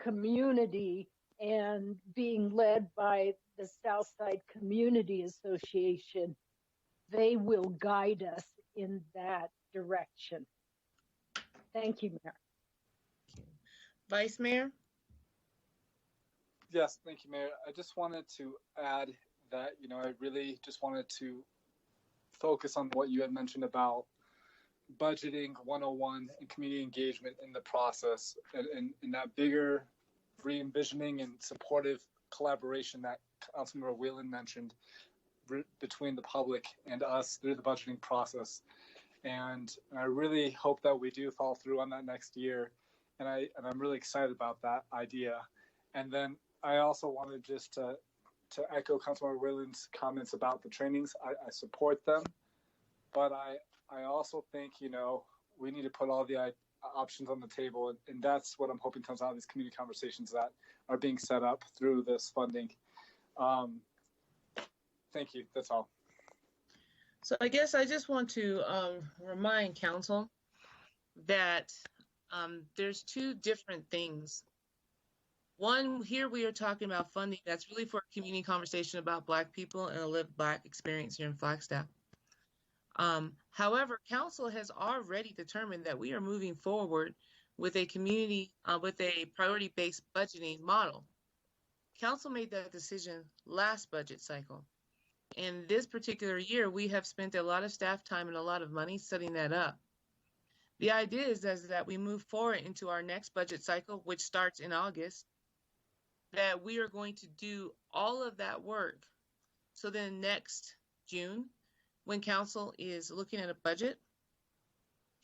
community and being led by the Southside Community Association, they will guide us in that direction. Thank you, Mayor. Vice Mayor? Yes, thank you, Mayor. I just wanted to add that, I really just wanted to focus on what you had mentioned about budgeting 101 and community engagement in the process, and that bigger re-envisioning and supportive collaboration that Councilmember Whelan mentioned between the public and us through the budgeting process. And I really hope that we do follow through on that next year. And I'm really excited about that idea. And then I also wanted just to echo Councilmember Whelan's comments about the trainings. I support them, but I also think, we need to put all the options on the table. And that's what I'm hoping comes out of these community conversations that are being set up through this funding. Thank you. That's all. So I guess I just want to remind council that there's two different things. One, here we are talking about funding that's really for a community conversation about Black people and a lived Black experience here in Flagstaff. However, council has already determined that we are moving forward with a community, with a priority-based budgeting model. Council made that decision last budget cycle. And this particular year, we have spent a lot of staff time and a lot of money setting that up. The idea is that we move forward into our next budget cycle, which starts in August, that we are going to do all of that work. So then next June, when council is looking at a budget,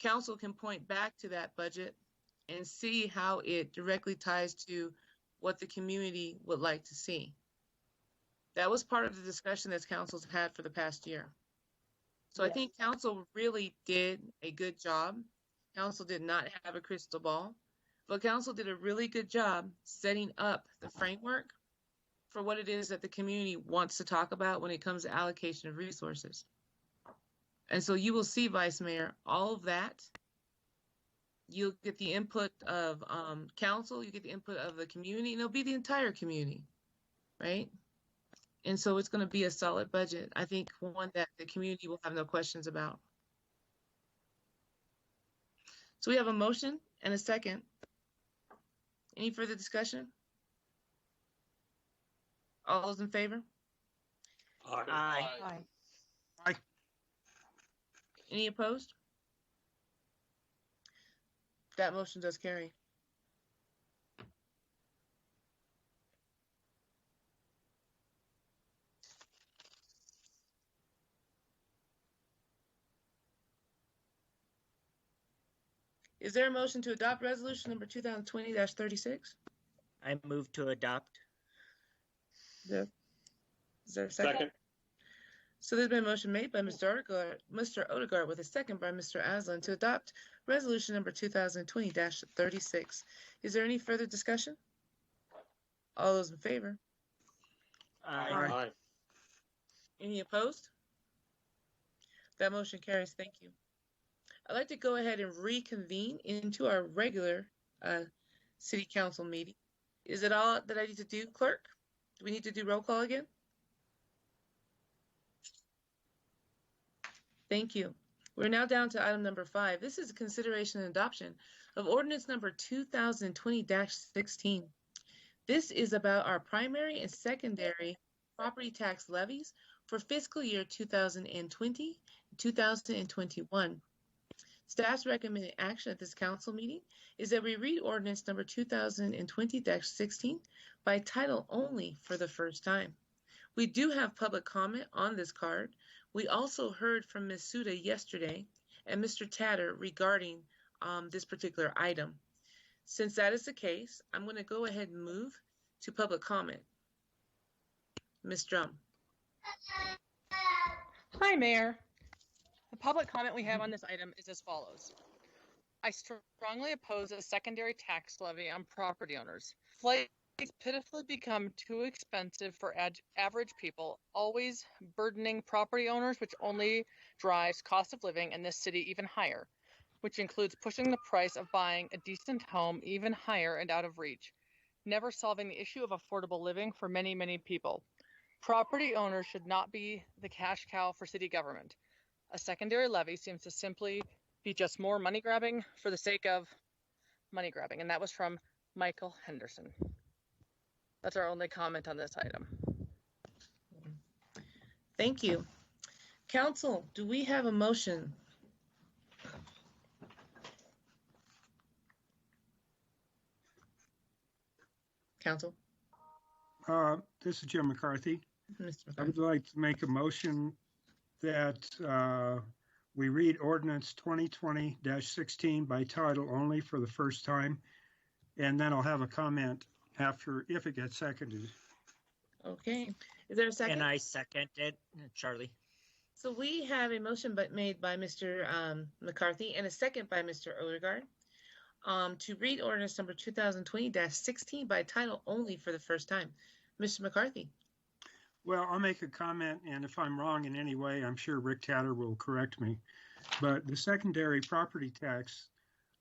council can point back to that budget and see how it directly ties to what the community would like to see. That was part of the discussion that council's had for the past year. So yes. I think council really did a good job. Council did not have a crystal ball, but council did a really good job setting up the framework for what it is that the community wants to talk about when it comes to allocation of resources. And so you will see, Vice Mayor, all of that. You'll get the input of council, you get the input of the community, and it'll be the entire community, right? And so it's going to be a solid budget. I think one that the community will have no questions about. So we have a motion and a second. Any further discussion? All those in favor? Aye. Aye. Aye. Any opposed? That motion does carry. Is there a motion to adopt resolution number 2020-36? I move to adopt. Is there a second? So there's been a motion made by Mr. Odegaard with a second by Mr. Aslan to adopt resolution number 2020-36. Is there any further discussion? All those in favor? Aye. Any opposed? That motion carries. Thank you. I'd like to go ahead and reconvene into our regular city council meeting. Is it all that I need to do, clerk? Do we need to do roll call again? Thank you. We're now down to item number 5. This is a consideration and adoption of ordinance number 2020-16. This is about our primary and secondary property tax levies for fiscal year 2020, 2021. Staff's recommended action at this council meeting is that we read ordinance number 2020-16 by title only for the first time. We do have public comment on this card. We also heard from Ms. Suda yesterday and Mr. Tatter regarding this particular item. Since that is the case, I'm going to go ahead and move to public comment. Ms. Drum. Hi, Mayor. The public comment we have on this item is as follows. I strongly oppose a secondary tax levy on property owners. Flights pitifully become too expensive for average people, always burdening property owners, which only drives cost of living in this city even higher, which includes pushing the price of buying a decent home even higher and out of reach, never solving the issue of affordable living for many, many people. Property owners should not be the cash cow for city government. A secondary levy seems to simply be just more money grabbing for the sake of money grabbing. And that was from Michael Henderson. That's our only comment on this item. Thank you. Council, do we have a motion? Council? This is Jim McCarthy. Mr. I McCarthy. would like to make a motion that we read ordinance 2020-16 by title only for the first time, and then I'll have a comment after if it gets seconded. Okay. Is there a second? And I second it, Charlie. So we have a motion made by Mr. McCarthy and a second by Mr. Odegaard to read ordinance number 2020-16 by title only for the first time. Mr. McCarthy. Well, I'll make a comment, and if I'm wrong in any way, I'm sure Rick Tatter will correct me. But the secondary property tax,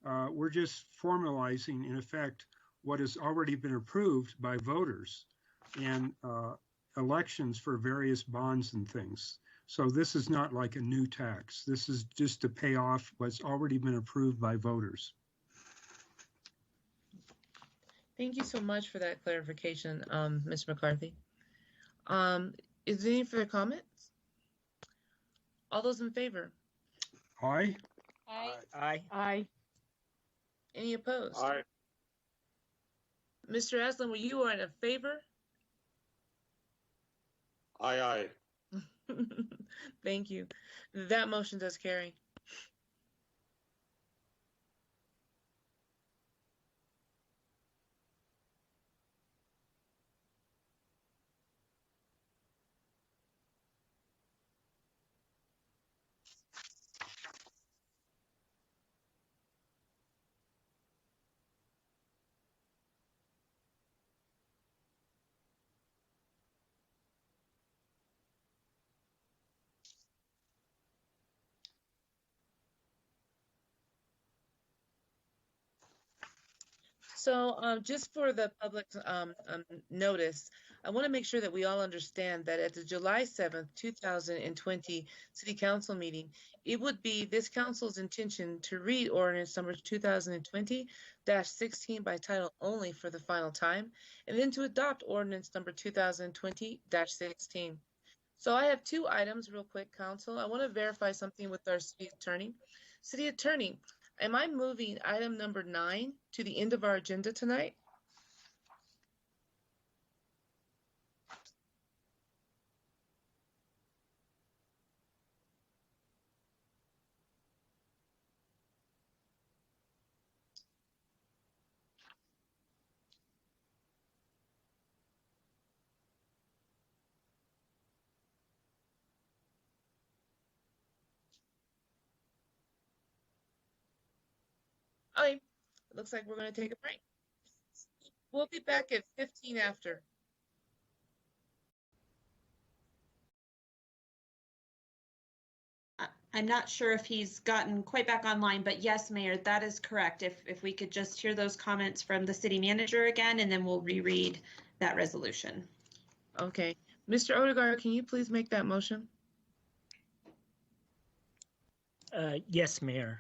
we're just formalizing, in effect, what has already been approved by voters in elections for various bonds and things. So this is not like a new tax. This is just to pay off what's already been approved by voters. Thank you so much for that clarification, Mr. McCarthy. Is there any further comments? All those in favor? Aye. Aye. Aye. Aye. Any opposed? Aye. Mr. Aslan, were you in favor? Aye. Thank you. That motion does carry. So just for the public notice, I want to make sure that we all understand that at the July 7th, 2020 City Council meeting, it would be this council's intention to read ordinance number 2020-16 by title only for the final time, and then to adopt ordinance number 2020-16. So I have two items real quick, Council. I want to verify something with our city attorney. City attorney, am I moving item number 9 to the end of our agenda tonight? Okay, it looks like we're going to take a break. We'll be back at 15 after. I'm not sure if he's gotten quite back online, but yes, Mayor, that is correct. If we could just hear those comments from the city manager again, and then we'll reread that resolution. Okay. Mr. Odegaard, can you please make that motion? Yes, Mayor.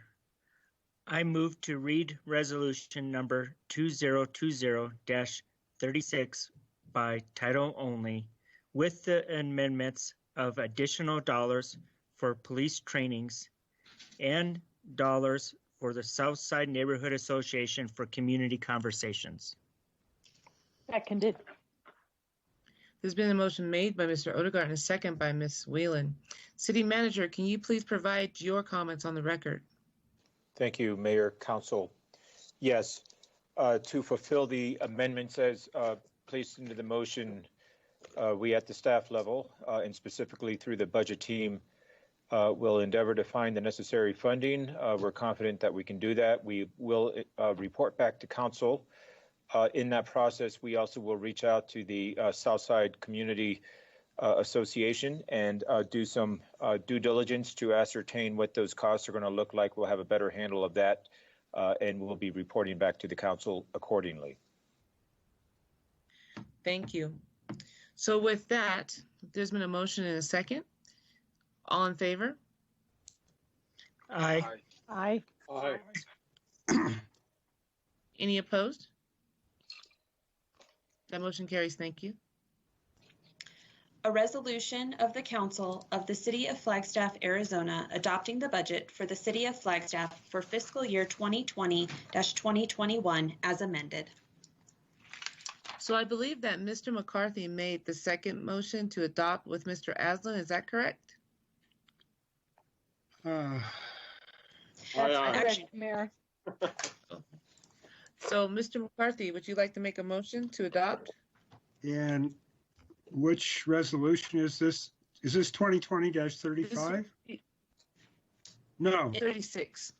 I move to read resolution number 2020-36 by title only, with the amendments of additional dollars for police trainings and dollars for the Southside Neighborhood Association for community conversations. Seconded. There's been a motion made by Mr. Odegaard and a second by Ms. Whelan. City Manager, can you please provide your comments on the record? Thank you, Mayor, Council. Yes, to fulfill the amendments as placed into the motion, we at the staff level, and specifically through the budget team, will endeavor to find the necessary funding. We're confident that we can do that. We will report back to Council. In that process, we also will reach out to the Southside Community Association and do some due diligence to ascertain what those costs are going to look like. We'll have a better handle of that, and we'll be reporting back to the Council accordingly. Thank you. So with that, there's been a motion and a second. All in favor? Aye. Aye. Aye. Any opposed? That motion carries. Thank you. A resolution of the Council of the City of Flagstaff, Arizona, adopting the budget for the City of Flagstaff for fiscal year 2020-2021 as amended. So I believe that Mr. McCarthy made the second motion to adopt with Mr. Aslan. Is that correct? That's Aye. correct, Mayor. So Mr. McCarthy, would you like to make a motion to adopt? And which resolution is this? Is this 2020-35? No, 36.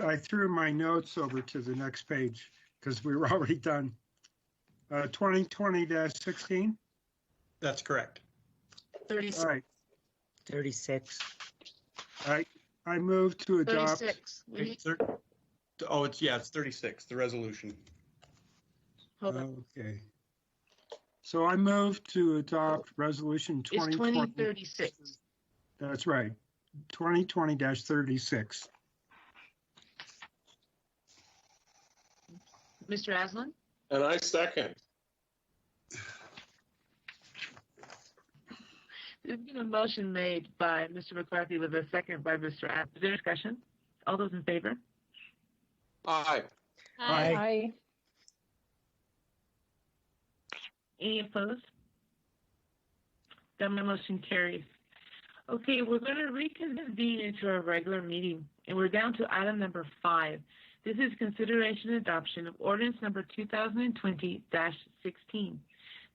I threw my notes over to the next page because we were already done. 2020-16? That's correct. 36. All right. 36. I move to adopt. 36. Oh, it's 36, the resolution. Hold on. Okay. So I move to adopt resolution It's 2020. 2036. That's right. 2020-36. Mr. Aslan? And I second. There's been a motion made by Mr. McCarthy with a second by Mr. Aslan. Is there discussion? All those in favor? Aye. Aye. Aye. Any opposed? That motion carries. Okay, we're going to reconvene into our regular meeting, and we're down to item number 5. This is consideration and adoption of ordinance number 2020-16.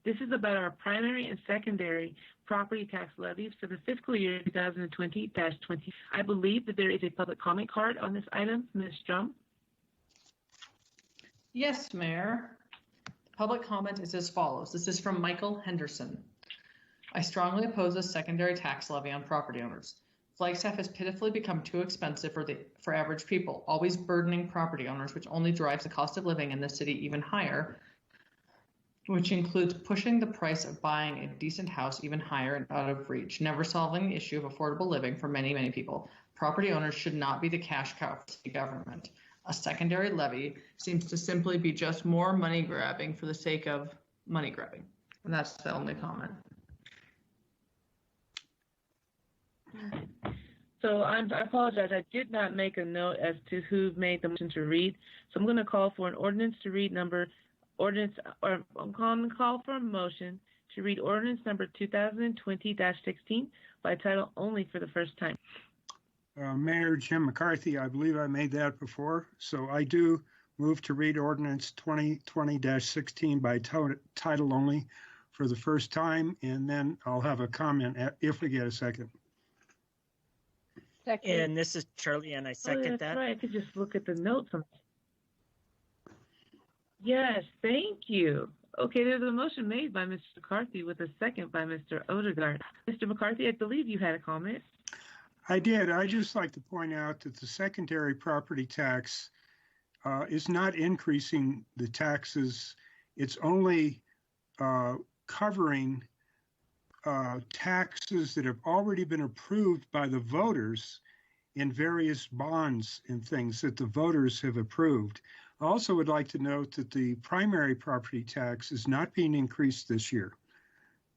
This is about our primary and secondary property tax levies for the fiscal year 2020-20. I believe that there is a public comment card on this item. Ms. Strum? Yes, Mayor. Public comment is as follows. This is from Michael Henderson. I strongly oppose a secondary tax levy on property owners. Flagstaff has pitifully become too expensive for average people, always burdening property owners, which only drives the cost of living in the city even higher, which includes pushing the price of buying a decent house even higher and out of reach, never solving the issue of affordable living for many, many people. Property owners should not be the cash cow for city government. A secondary levy seems to simply be just more money grabbing for the sake of money grabbing. And that's the only comment. So I apologize. I did not make a note as to who made the motion to read. So I'm going to call for an ordinance to read I'm going to call for a motion to read ordinance number 2020-16 by title only for the first time. Mayor Jim McCarthy, I believe I made that before. So I do move to read ordinance 2020-16 by title only for the first time, and then I'll have a comment if we get a second. Second. And this is Charlie, and I second that. Right. I could just look at the notes. Yes, thank you. Okay, there's a motion made by Mr. McCarthy with a second by Mr. Odegaard. Mr. McCarthy, I believe you had a comment. I did. I'd just like to point out that the secondary property tax is not increasing the taxes. It's only covering taxes that have already been approved by the voters in various bonds and things that the voters have approved. I also would like to note that the primary property tax is not being increased this year.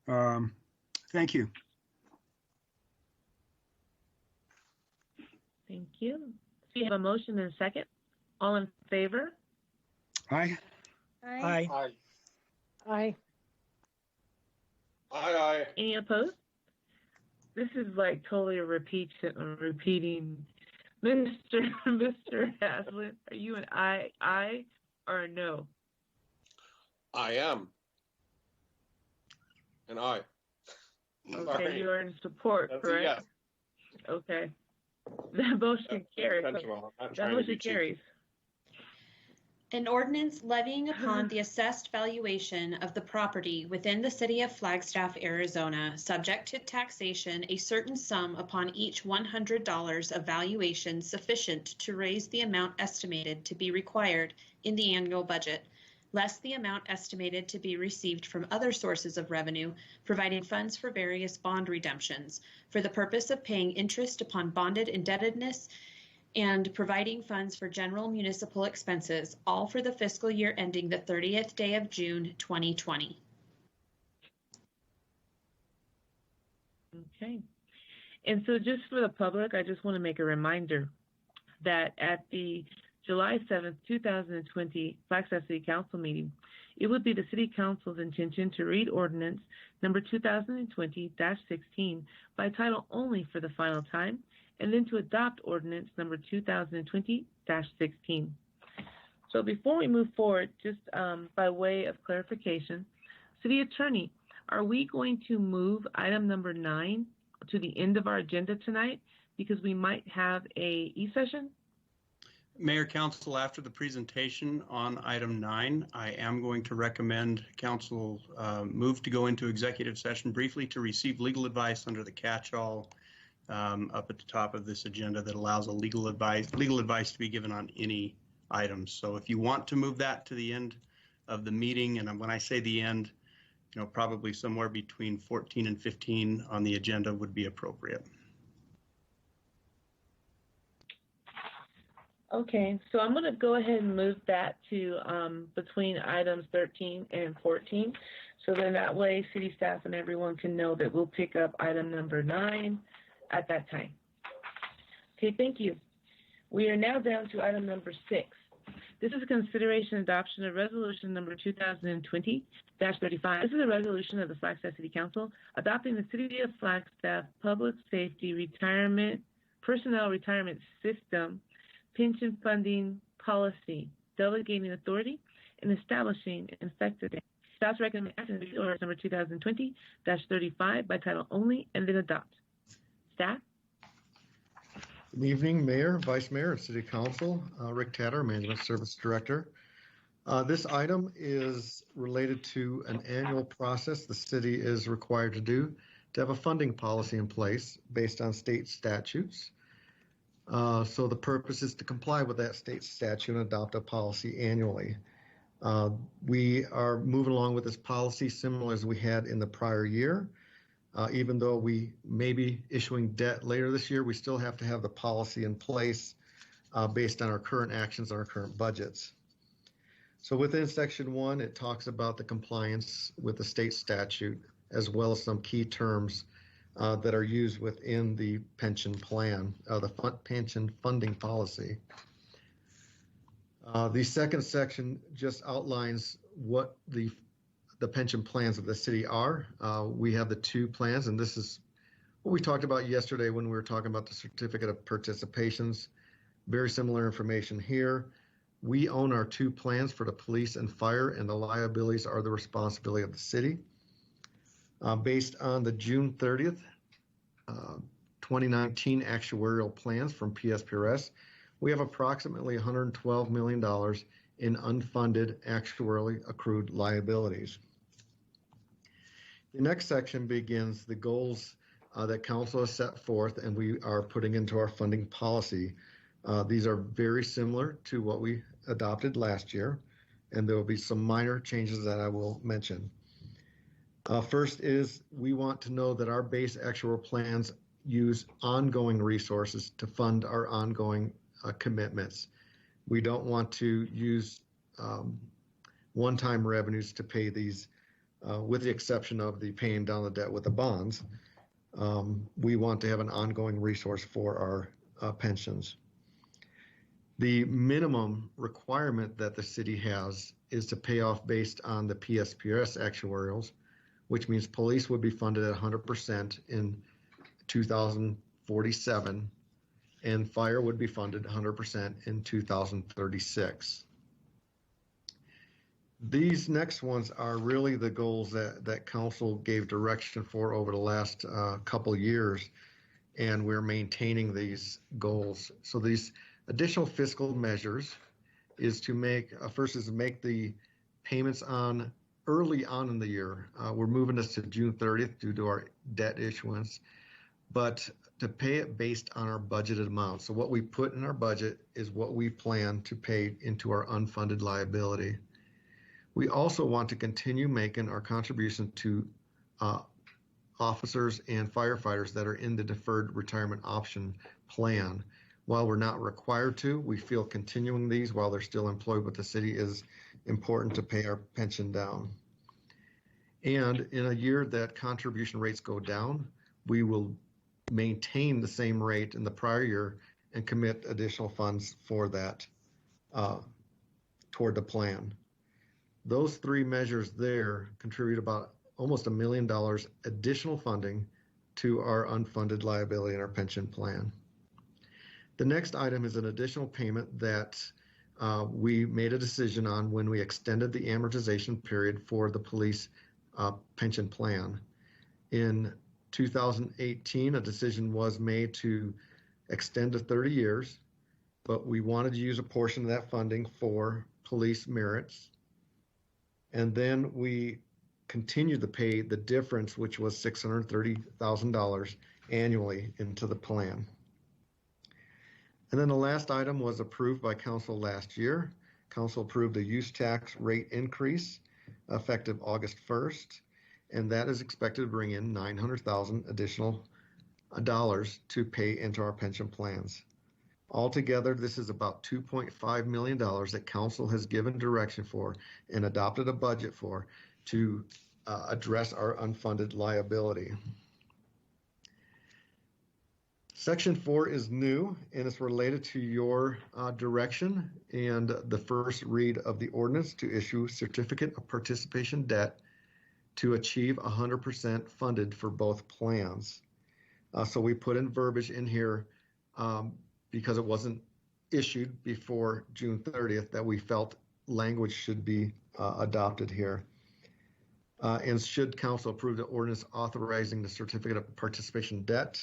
Thank you. Thank you. So you have a motion and a second. All in favor? Aye. Aye. Aye. Aye. Aye. Any opposed? This is like totally a repeating. Mr. Haslett, are you an aye or a no? I am. And aye. Okay, Sorry. you are in support, That's correct? a yes. Okay. That motion carries. Intentional. I'm not That trying to be motion cheeky. carries. An ordinance levying upon the assessed valuation of the property within the city of Flagstaff, Arizona, subject to taxation, a certain sum upon each $100 of valuation sufficient to raise the amount estimated to be required in the annual budget, less the amount estimated to be received from other sources of revenue, providing funds for various bond redemptions, for the purpose of paying interest upon bonded indebtedness, and providing funds for general municipal expenses, all for the fiscal year ending the 30th day of June, 2020. Okay. And so just for the public, I just want to make a reminder that at the July 7th, 2020 Flagstaff City Council meeting, it would be the City Council's intention to read ordinance number 2020-16 by title only for the final time, and then to adopt ordinance number 2020-16. So before we move forward, just by way of clarification, City Attorney, are we going to move item number 9 to the end of our agenda tonight because we might have a e-session? Mayor, Council, after the presentation on item 9, I am going to recommend Council move to go into executive session briefly to receive legal advice under the catch-all up at the top of this agenda that allows legal advice to be given on any items. So if you want to move that to the end of the meeting, and when I say the end, probably somewhere between 14 and 15 on the agenda would be appropriate. Okay, so I'm going to go ahead and move that to between items 13 and 14. So then that way city staff and everyone can know that we'll pick up item number 9 at that time. Okay, thank you. We are now down to item number 6. This is a consideration and adoption of resolution number 2020-35. This is a resolution of the Flagstaff City Council adopting the City of Flagstaff Public Safety Personnel Retirement System pension funding policy, delegating authority, and establishing an effective date. Staff's recommendation is ordinance number 2020-35 by title only and then adopt. Staff? Good evening, Mayor, Vice Mayor, and City Council. Rick Tatter, Management Service Director. This item is related to an annual process the city is required to do to have a funding policy in place based on state statutes. So the purpose is to comply with that state statute and adopt a policy annually. We are moving along with this policy similar as we had in the prior year. Even though we may be issuing debt later this year, we still have to have the policy in place based on our current actions and our current budgets. So within section 1, it talks about the compliance with the state statute, as well as some key terms that are used within the pension plan, the pension funding policy. The second section just outlines what the pension plans of the city are. We have the 2 plans, and this is what we talked about yesterday when we were talking about the certificate of participations. Very similar information here. We own our 2 plans for the police and fire, and the liabilities are the responsibility of the city. Based on the June 30th, 2019 actuarial plans from PSPRS, we have approximately $112 million in unfunded actuarially accrued liabilities. The next section begins the goals that council has set forth and we are putting into our funding policy. These are very similar to what we adopted last year, and there will be some minor changes that I will mention. First is we want to know that our base actual plans use ongoing resources to fund our ongoing commitments. We don't want to use one-time revenues to pay these, with the exception of the paying down the debt with the bonds. We want to have an ongoing resource for our pensions. The minimum requirement that the city has is to pay off based on the PSPRS actuarials, which means police would be funded at 100% in 2047, and fire would be funded 100% in 2036. These next ones are really the goals that council gave direction for over the last couple years, and we're maintaining these goals. So these additional fiscal measures is to make, first is to make the payments on early on in the year. We're moving this to June 30th due to our debt issuance, but to pay it based on our budgeted amount. So what we put in our budget is what we plan to pay into our unfunded liability. We also want to continue making our contribution to officers and firefighters that are in the deferred retirement option plan. While we're not required to, we feel continuing these while they're still employed with the city is important to pay our pension down. And in a year that contribution rates go down, we will maintain the same rate in the prior year and commit additional funds for that toward the plan. Those three measures there contribute about almost $1 million additional funding to our unfunded liability in our pension plan. The next item is an additional payment that we made a decision on when we extended the amortization period for the police pension plan. In 2018, a decision was made to extend to 30 years, but we wanted to use a portion of that funding for police merits. And then we continued to pay the difference, which was $630,000 annually into the plan. And then the last item was approved by council last year. Council approved a use tax rate increase effective August 1st, and that is expected to bring in $900,000 additional dollars to pay into our pension plans. Altogether, this is about $2.5 million that council has given direction for and adopted a budget for to address our unfunded liability. Section 4 is new and it's related to your direction and the first read of the ordinance to issue certificate of participation debt to achieve 100% funded for both plans. So we put in verbiage in here because it wasn't issued before June 30th that we felt language should be adopted here. And should council approve the ordinance authorizing the certificate of participation debt,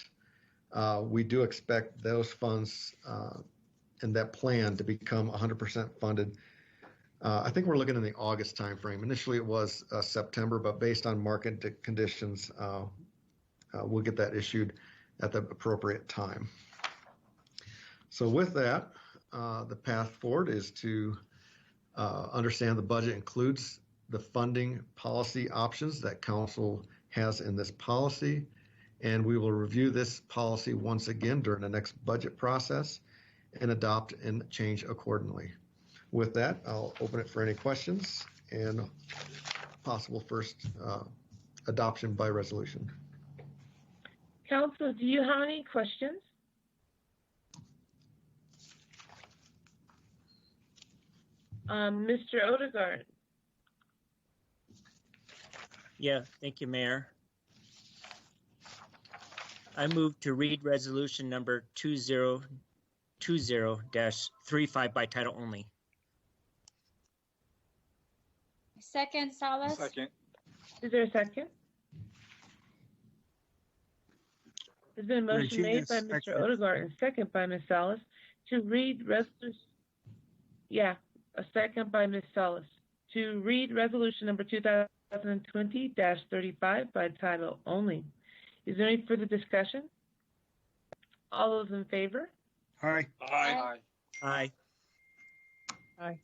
we do expect those funds and that plan to become 100% funded. I think we're looking in the August timeframe. Initially it was September, but based on market conditions, we'll get that issued at the appropriate time. So with that, the path forward is to understand the budget includes the funding policy options that council has in this policy. And we will review this policy once again during the next budget process and adopt and change accordingly. With that, I'll open it for any questions and possible first adoption by resolution. Council, do you have any questions? Mr. Odegaard. Yeah, thank you, Mayor. I move to read resolution number 2020-35 by title only. Second, Salas. Second. Is there a second? There's been a motion made by Mr. Odegaard and second by Ms. Salas to read resolution. Yeah, a second by Ms. Salas to read resolution number 2020-35 by title only. Is there any further discussion? All those in favor? Aye. Aye. Aye. Aye.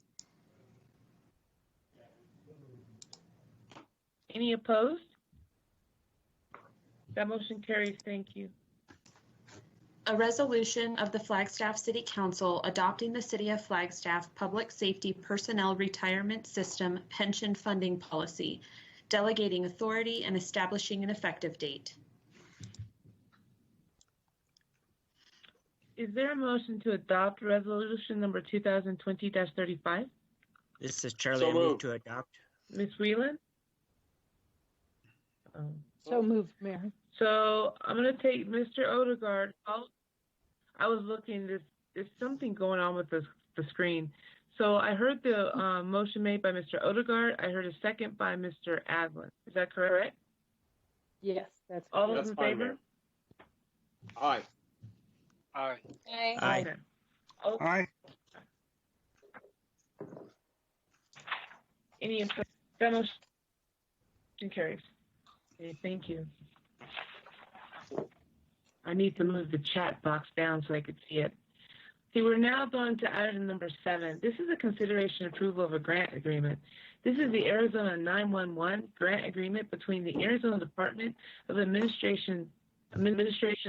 Any opposed? That motion carries. Thank you. A resolution of the Flagstaff City Council adopting the City of Flagstaff Public Safety Personnel Retirement System Pension Funding Policy, delegating authority and establishing an effective date. Is there a motion to adopt resolution number 2020-35? This is Charlie. So I move moved. to adopt. Ms. Whelan? So moved, Mayor. So I'm going to take Mr. Odegaard out. I was looking, there's something going on with the screen. So I heard the motion made by Mr. Odegaard. I heard a second by Mr. Aglin. Is that correct? Yes, that's All correct. those in fine, favor? Mayor. Aye. Aye. Aye. Aye. Okay. Oh, Aye. any opposed? That motion carries. Okay, thank you. I need to move the chat box down so I could see it. See, we're now going to item number 7. This is a consideration approval of a grant agreement. This is the Arizona 911 grant agreement between the Arizona Department of Administration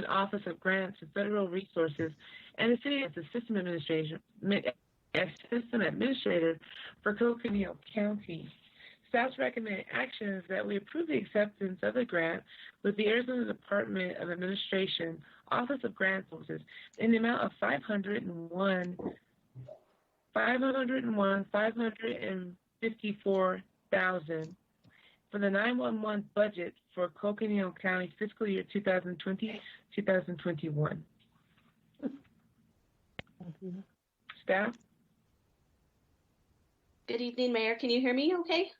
Office of Grants and Federal Resources and the city as the system administrator for Coconino County. Staff's recommended action is that we approve the acceptance of the grant with the Arizona Department of Administration Office of Grant Services in the amount of $554,000 for the 911 budget for Coconino County fiscal year 2020-2021. Staff? Good evening, Mayor. Can you hear me okay?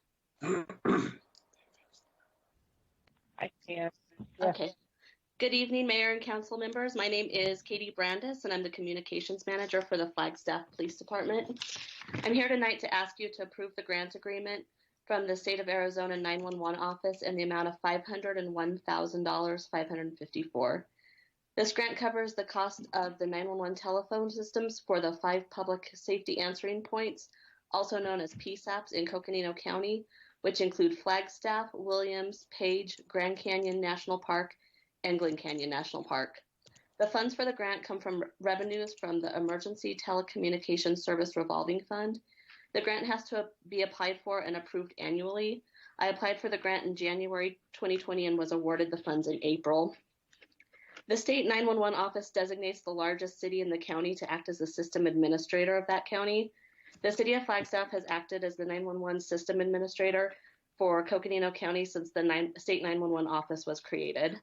I can. Okay. Good evening, Mayor and Council members. My name is Katie Brandis, and I'm the Communications Manager for the Flagstaff Police Department. I'm here tonight to ask you to approve the grant agreement from the State of Arizona 911 Office in the amount of $501,554. This grant covers the cost of the 911 telephone systems for the 5 public safety answering points, also known as PSAPs, in Coconino County, which include Flagstaff, Williams, Page, Grand Canyon National Park, and Glen Canyon National Park. The funds for the grant come from revenues from the Emergency Telecommunications Service Revolving Fund. The grant has to be applied for and approved annually. I applied for the grant in January 2020 and was awarded the funds in April. The State 911 Office designates the largest city in the county to act as the system administrator of that county. The City of Flagstaff has acted as the 911 system administrator for Coconino County since the State 911 Office was created.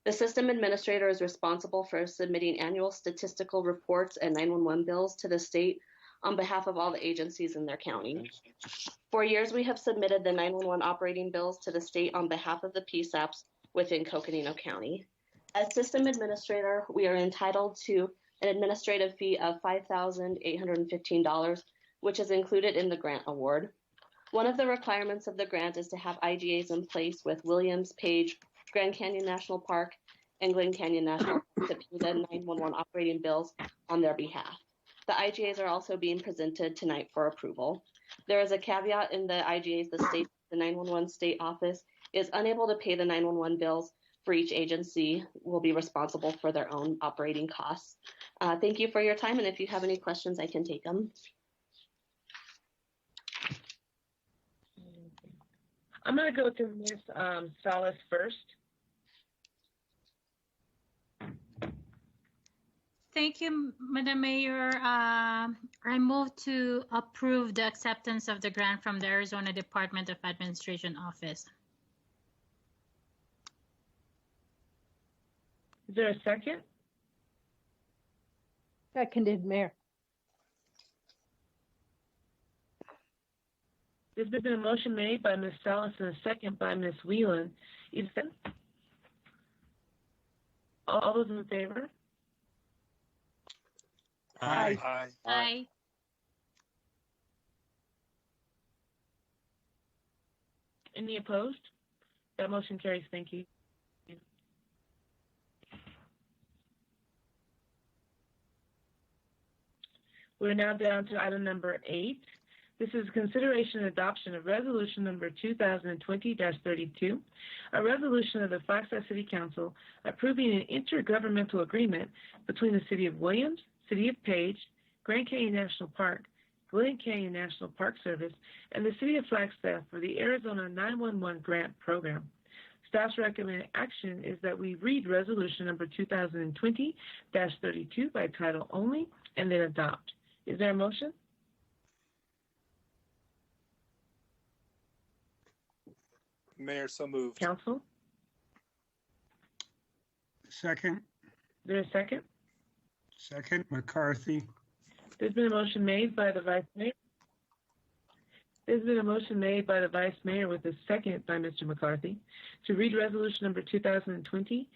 The system administrator is responsible for submitting annual statistical reports and 911 bills to the state on behalf of all the agencies in their county. For years, we have submitted the 911 operating bills to the state on behalf of the PSAPs within Coconino County. As system administrator, we are entitled to an administrative fee of $5,815, which is included in the grant award. One of the requirements of the grant is to have IGAs in place with Williams, Page, Grand Canyon National Park, and Glen Canyon National Park to pay the 911 operating bills on their behalf. The IGAs are also being presented tonight for approval. There is a caveat in the IGAs. The 911 state office is unable to pay the 911 bills for each agency will be responsible for their own operating costs. Thank you for your time, and if you have any questions, I can take them. I'm going to go to Ms. Salas first. Thank you, Madam Mayor. I move to approve the acceptance of the grant from the Arizona Department of Administration Office. Is there a second? Seconded, Mayor. There's been a motion made by Ms. Salas and a second by Ms. Whelan. Is that all those in favor? Aye. Aye. Aye. Any opposed? That motion carries. Thank you. We're now down to item number 8. This is consideration and adoption of resolution number 2020-32, a resolution of the Flagstaff City Council approving an intergovernmental agreement between the City of Williams, City of Page, Grand Canyon National Park, Glen Canyon National Park Service, and the City of Flagstaff for the Arizona 911 Grant Program. Staff's recommended action is that we read resolution number 2020-32 by title only and then adopt. Is there a motion? Mayor, so moved. Council? Second. Is there a second? Second, McCarthy. There's been a motion made by the Vice Mayor. There's been a motion made by the Vice Mayor with a second by Mr. McCarthy to read resolution number 2020-32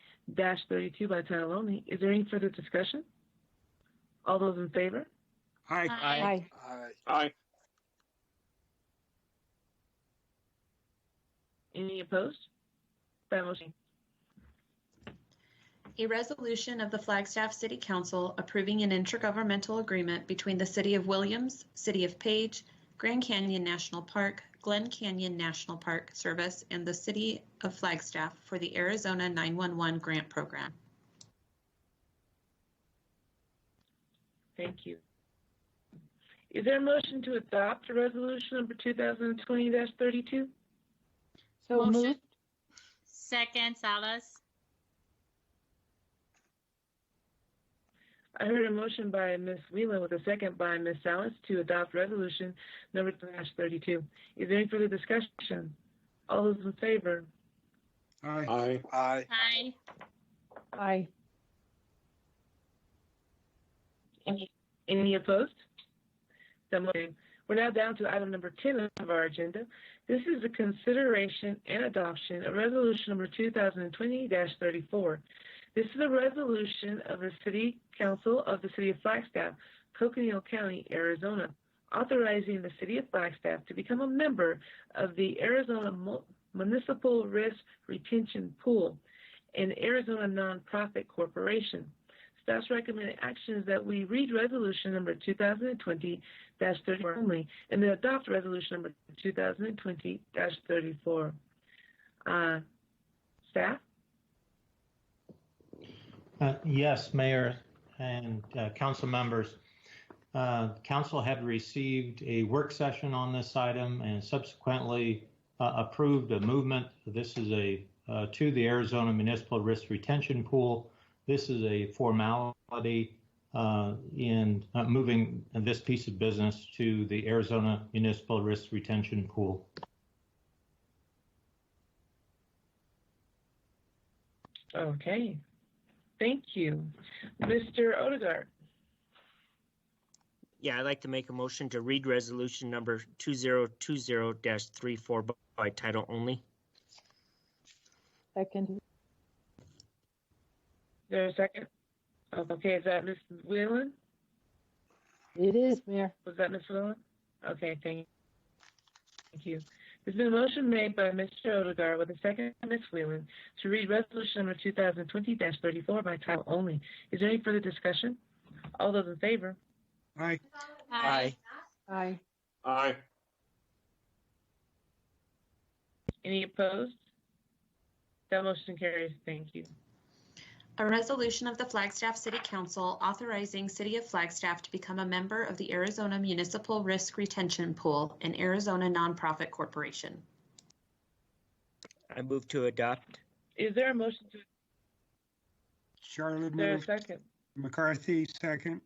by title only. Is there any further discussion? All those in favor? Aye. Aye. Aye. Any opposed? That motion. A resolution of the Flagstaff City Council approving an intergovernmental agreement between the City of Williams, City of Page, Grand Canyon National Park, Glen Canyon National Park Service, and the City of Flagstaff for the Arizona 911 Grant Program. Thank you. Is there a motion to adopt resolution number 2020-32? So Motion. moved. Second, Salas. I heard a motion by Ms. Whelan with a second by Ms. Salas to adopt resolution number 32. Is there any further discussion? All those in favor? Aye. Aye. Aye. Aye. Aye. Any opposed? That motion. We're now down to item number 10 of our agenda. This is the consideration and adoption of resolution number 2020-34. This is a resolution of the City Council of the City of Flagstaff, Coconino County, Arizona, authorizing the City of Flagstaff to become a member of the Arizona Municipal Risk Retention Pool, an Arizona nonprofit corporation. Staff's recommended action is that we read resolution number 2020-34 only and then adopt resolution number 2020-34. Staff? Yes, Mayor and council members. Council had received a work session on this item and subsequently approved a movement. This is to the Arizona Municipal Risk Retention Pool. This is a formality in moving this piece of business to the Arizona Municipal Risk Retention Pool. Okay. Thank you. Mr. Odegaard. Yeah, I'd like to make a motion to read resolution number 2020-34 by title only. Second. Is there a second? Okay, is that Ms. Whelan? It is, Mayor. Was that Ms. Whelan? Okay, thank you. There's been a motion made by Mr. Odegaard with a second by Ms. Whelan to read resolution number 2020-34 by title only. Is there any further discussion? All those in favor? Aye. Aye. Aye. Aye. Any opposed? That motion carries. Thank you. A resolution of the Flagstaff City Council authorizing City of Flagstaff to become a member of the Arizona Municipal Risk Retention Pool, an Arizona nonprofit corporation. I move to adopt. Is there a motion to? Charlotte Is there a moved. second? McCarthy, second.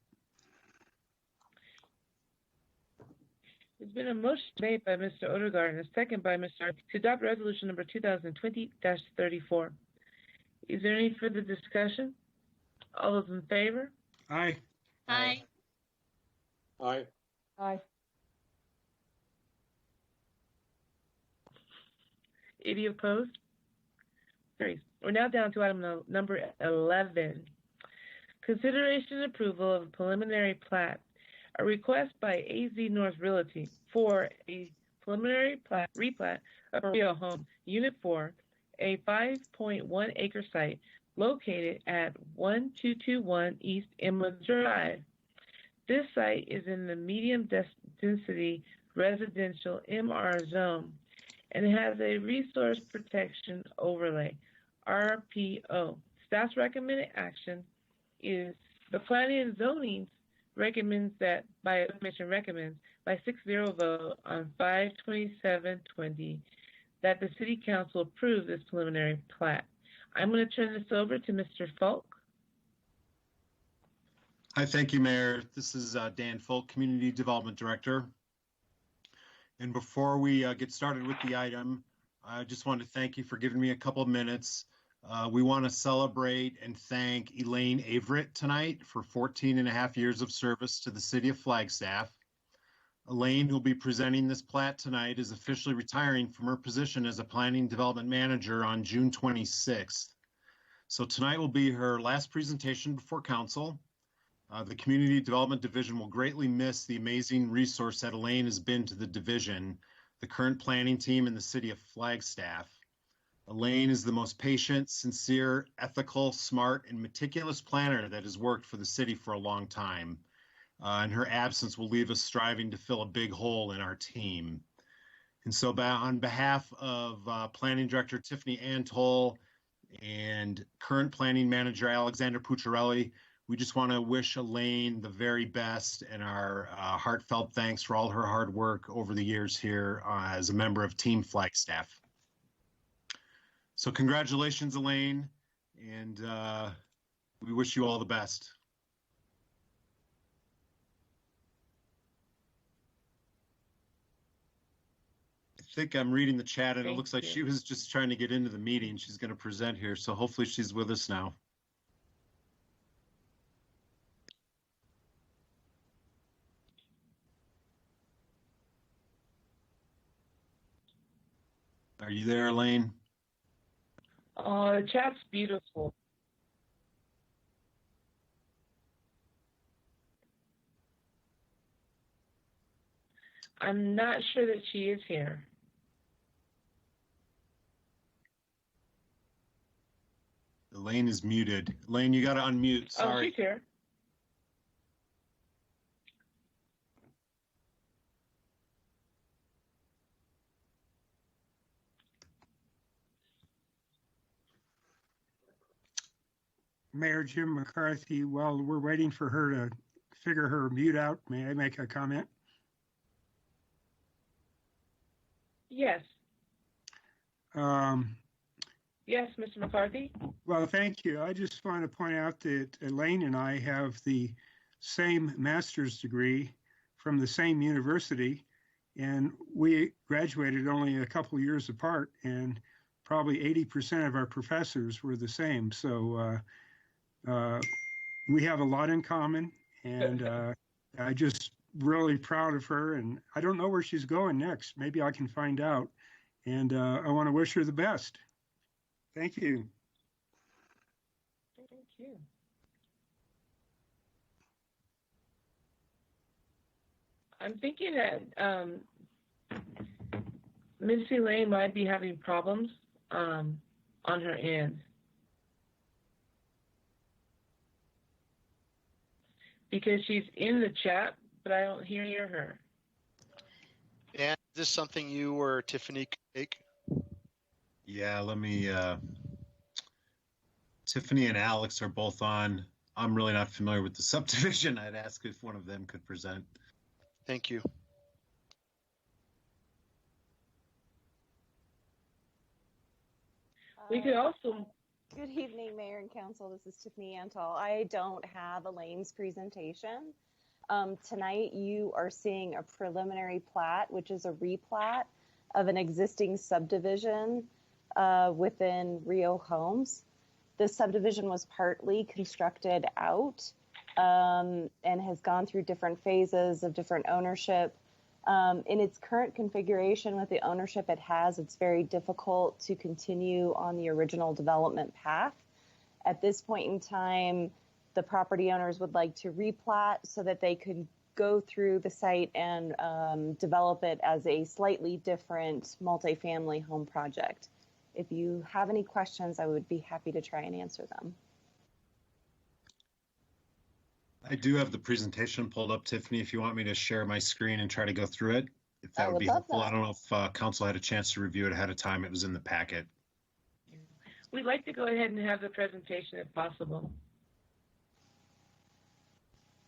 There's been a motion made by Mr. Odegaard and a second by Mr. to adopt resolution number 2020-34. Is there any further discussion? All those in favor? Aye. Aye. Aye. Aye. Any opposed? Carries. We're now down to item number 11. Consideration and approval of a preliminary plat. A request by AZ North Realty for a preliminary replat of Rio Home, Unit 4, a 5.1 acre site located at 1221 East Emma Drive. This site is in the medium density residential MR zone and has a resource protection overlay, RPO. Staff's recommended action is the planning and zoning recommends by 6-0 vote on 5/27/20 that the City Council approve this preliminary plat. I'm going to turn this over to Mr. Falk. Hi, thank you, Mayor. This is Dan Folk, Community Development Director. And before we get started with the item, I just want to thank you for giving me a couple of minutes. We want to celebrate and thank Elaine Averett tonight for 14 and a half years of service to the City of Flagstaff. Elaine, who'll be presenting this plat tonight, is officially retiring from her position as a Planning Development Manager on June 26th. So tonight will be her last presentation before Council. The Community Development Division will greatly miss the amazing resource that Elaine has been to the division, the current planning team, and the City of Flagstaff. Elaine is the most patient, sincere, ethical, smart, and meticulous planner that has worked for the city for a long time. And her absence will leave us striving to fill a big hole in our team. And so on behalf of Planning Director Tiffany Antol and current Planning Manager Alexander Pucciarelli, we just want to wish Elaine the very best and our heartfelt thanks for all her hard work over the years here as a member of Team Flagstaff. So congratulations, Elaine, and we wish you all the best. I think I'm reading the chat, and it looks like she was just trying to get into the meeting. She's going to present here, so hopefully she's with us now. Are you there, Elaine? The chat's beautiful. I'm not sure that she is here. Elaine is muted. Elaine, you got to unmute. Sorry. Oh, she's here. Mayor Jim McCarthy, while we're waiting for her to figure her mute out, may I make a comment? Yes. Yes, Mr. McCarthy. Well, thank you. I just want to point out that Elaine and I have the same master's degree from the same university, and we graduated only a couple years apart, and probably 80% of our professors were the same. So we have a lot in common, and I just really proud of her, and I don't know where she's going next. Maybe I can find out, and I want to wish her the best. Thank you. Thank you. I'm thinking that Ms. Elaine might be having problems on her end. Because she's in the chat, but I don't hear her. And is this something you or Tiffany could take? Yeah, let me, Tiffany and Alex are both on. I'm really not familiar with the subdivision. I'd ask if one of them could present. Thank you. We could also... Good evening, Mayor and Council. This is Tiffany Antol. I don't have Elaine's presentation. Tonight, you are seeing a preliminary plat, which is a replat of an existing subdivision within Rio Homes. This subdivision was partly constructed out and has gone through different phases of different ownership. In its current configuration with the ownership it has, it's very difficult to continue on the original development path. At this point in time, the property owners would like to replat so that they could go through the site and develop it as a slightly different multifamily home project. If you have any questions, I would be happy to try and answer them. I do have the presentation pulled up, Tiffany, if you want me to share my screen and try to go through it, if that I would would be love helpful. that. I don't know if council had a chance to review it ahead of time. It was in the packet. We'd like to go ahead and have the presentation if possible.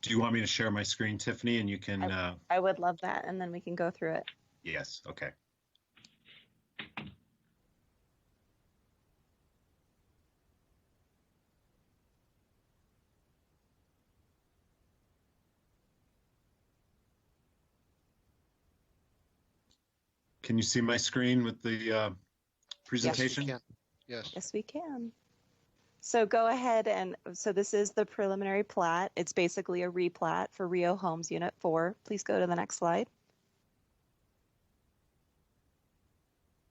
Do you want me to share my screen, Tiffany, and you can... I would love that, and then we can go through it. Yes, okay. Can you see my screen with the presentation? Yes, we can. Yes. Yes, we can. So go ahead and, so this is the preliminary plat. It's basically a replat for Rio Homes Unit 4. Please go to the next slide.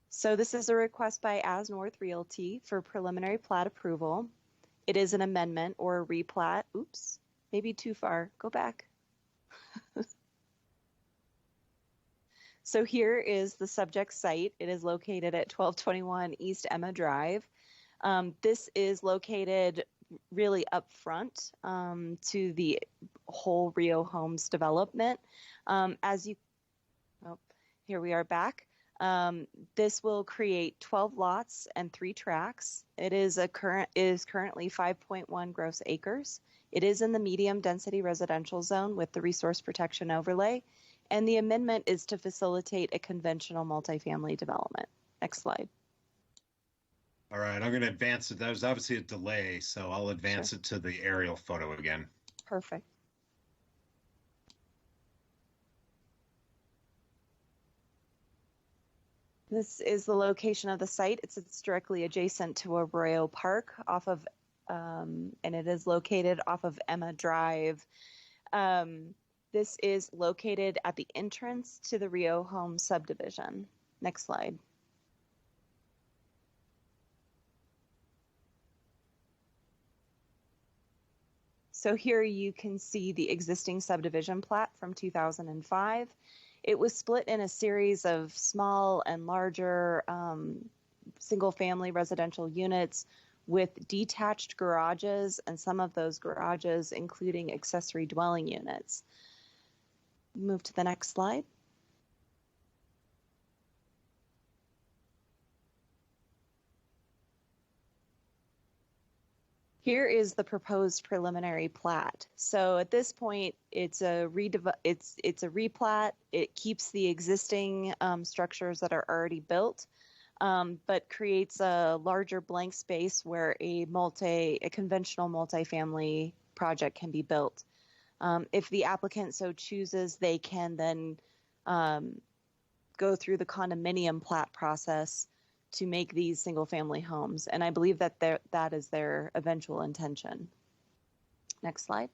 So this is a request by As North Realty for preliminary plat approval. It is an amendment or a replat. Oops, maybe too far. Go back. So here is the subject site. It is located at 1221 East Emma Drive. This is located really up front to the whole Rio Homes development. Here we are back. This will create 12 lots and 3 tracks. It is currently 5.1 gross acres. It is in the medium density residential zone with the resource protection overlay. And the amendment is to facilitate a conventional multifamily development. Next slide. All right, I'm going to advance it. That was obviously a delay, so I'll advance it to the aerial photo again. Perfect. This is the location of the site. It's directly adjacent to Arroyo Park off of, and it is located off of Emma Drive. This is located at the entrance to the Rio Home subdivision. Next slide. So here you can see the existing subdivision plat from 2005. It was split in a series of small and larger single-family residential units with detached garages, and some of those garages including accessory dwelling units. Move to the next slide. Here is the proposed preliminary plat. So at this point, it's a replat. It keeps the existing structures that are already built, but creates a larger blank space where a conventional multifamily project can be built. If the applicant so chooses, they can then go through the condominium plat process to make these single-family homes. And I believe that that is their eventual intention. Next slide.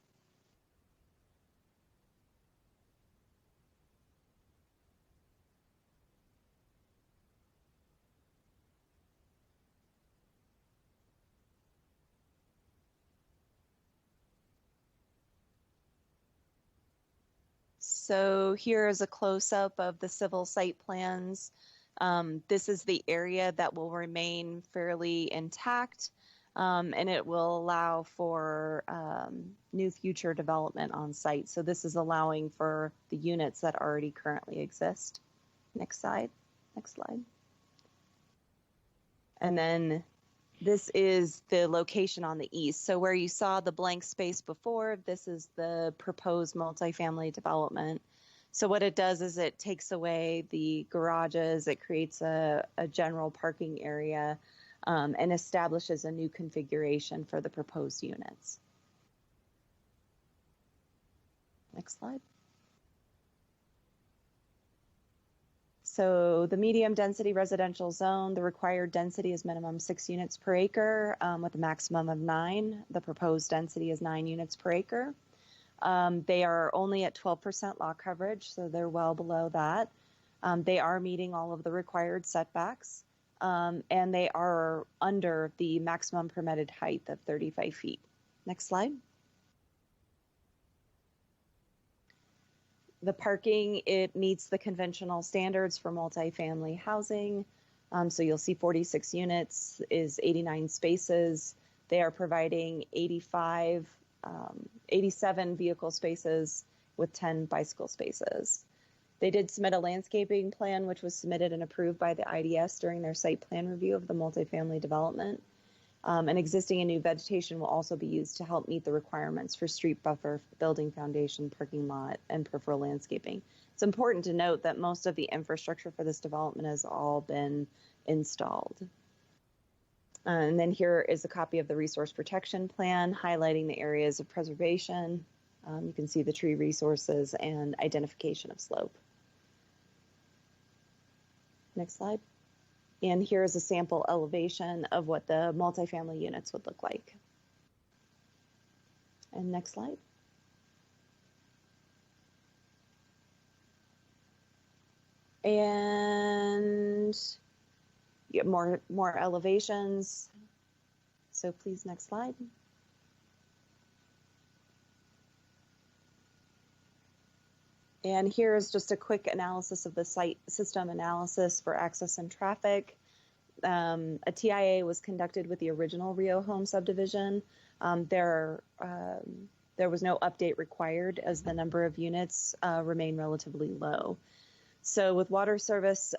So here is a close-up of the civil site plans. This is the area that will remain fairly intact, and it will allow for new future development on site. So this is allowing for the units that already currently exist. Next slide. Next slide. And then this is the location on the east. So where you saw the blank space before, this is the proposed multifamily development. So what it does is it takes away the garages, it creates a general parking area, and establishes a new configuration for the proposed units. Next slide. So the medium density residential zone, the required density is minimum 6 units per acre with a maximum of 9. The proposed density is 9 units per acre. They are only at 12% lot coverage, so they're well below that. They are meeting all of the required setbacks, and they are under the maximum permitted height of 35 feet. Next slide. The parking, it meets the conventional standards for multifamily housing. So you'll see 46 units is 89 spaces. They are providing 85 87 vehicle spaces with 10 bicycle spaces. They did submit a landscaping plan, which was submitted and approved by the IDS during their site plan review of the multifamily development. And existing and new vegetation will also be used to help meet the requirements for street buffer, building foundation, parking lot, and peripheral landscaping. It's important to note that most of the infrastructure for this development has all been installed. And then here is a copy of the resource protection plan highlighting the areas of preservation. You can see the tree resources and identification of slope. Next slide. And here is a sample elevation of what the multifamily units would look like. And next slide. And you get more elevations. So please, next slide. And here is just a quick analysis of the site system analysis for access and traffic. A TIA was conducted with the original Rio Home subdivision. There was no update required as the number of units remain relatively low. So with water service,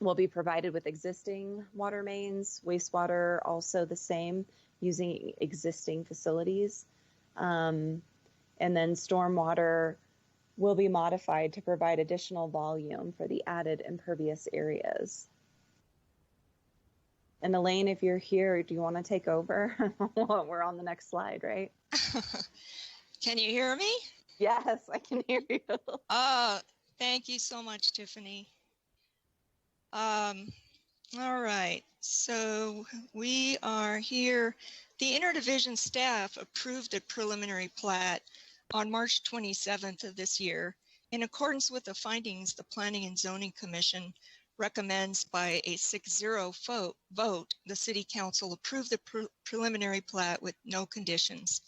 will be provided with existing water mains, wastewater also the same, using existing facilities. And then stormwater will be modified to provide additional volume for the added impervious areas. And Elaine, if you're here, do you want to take over? We're on the next slide, right? Can you hear me? Yes, I can hear you. Thank you so much, Tiffany. All right, so we are here. The interdivision staff approved a preliminary plat on March 27th of this year. In accordance with the findings, the Planning and Zoning Commission recommends by a 6-0 vote, the City Council approve the preliminary plat with no conditions.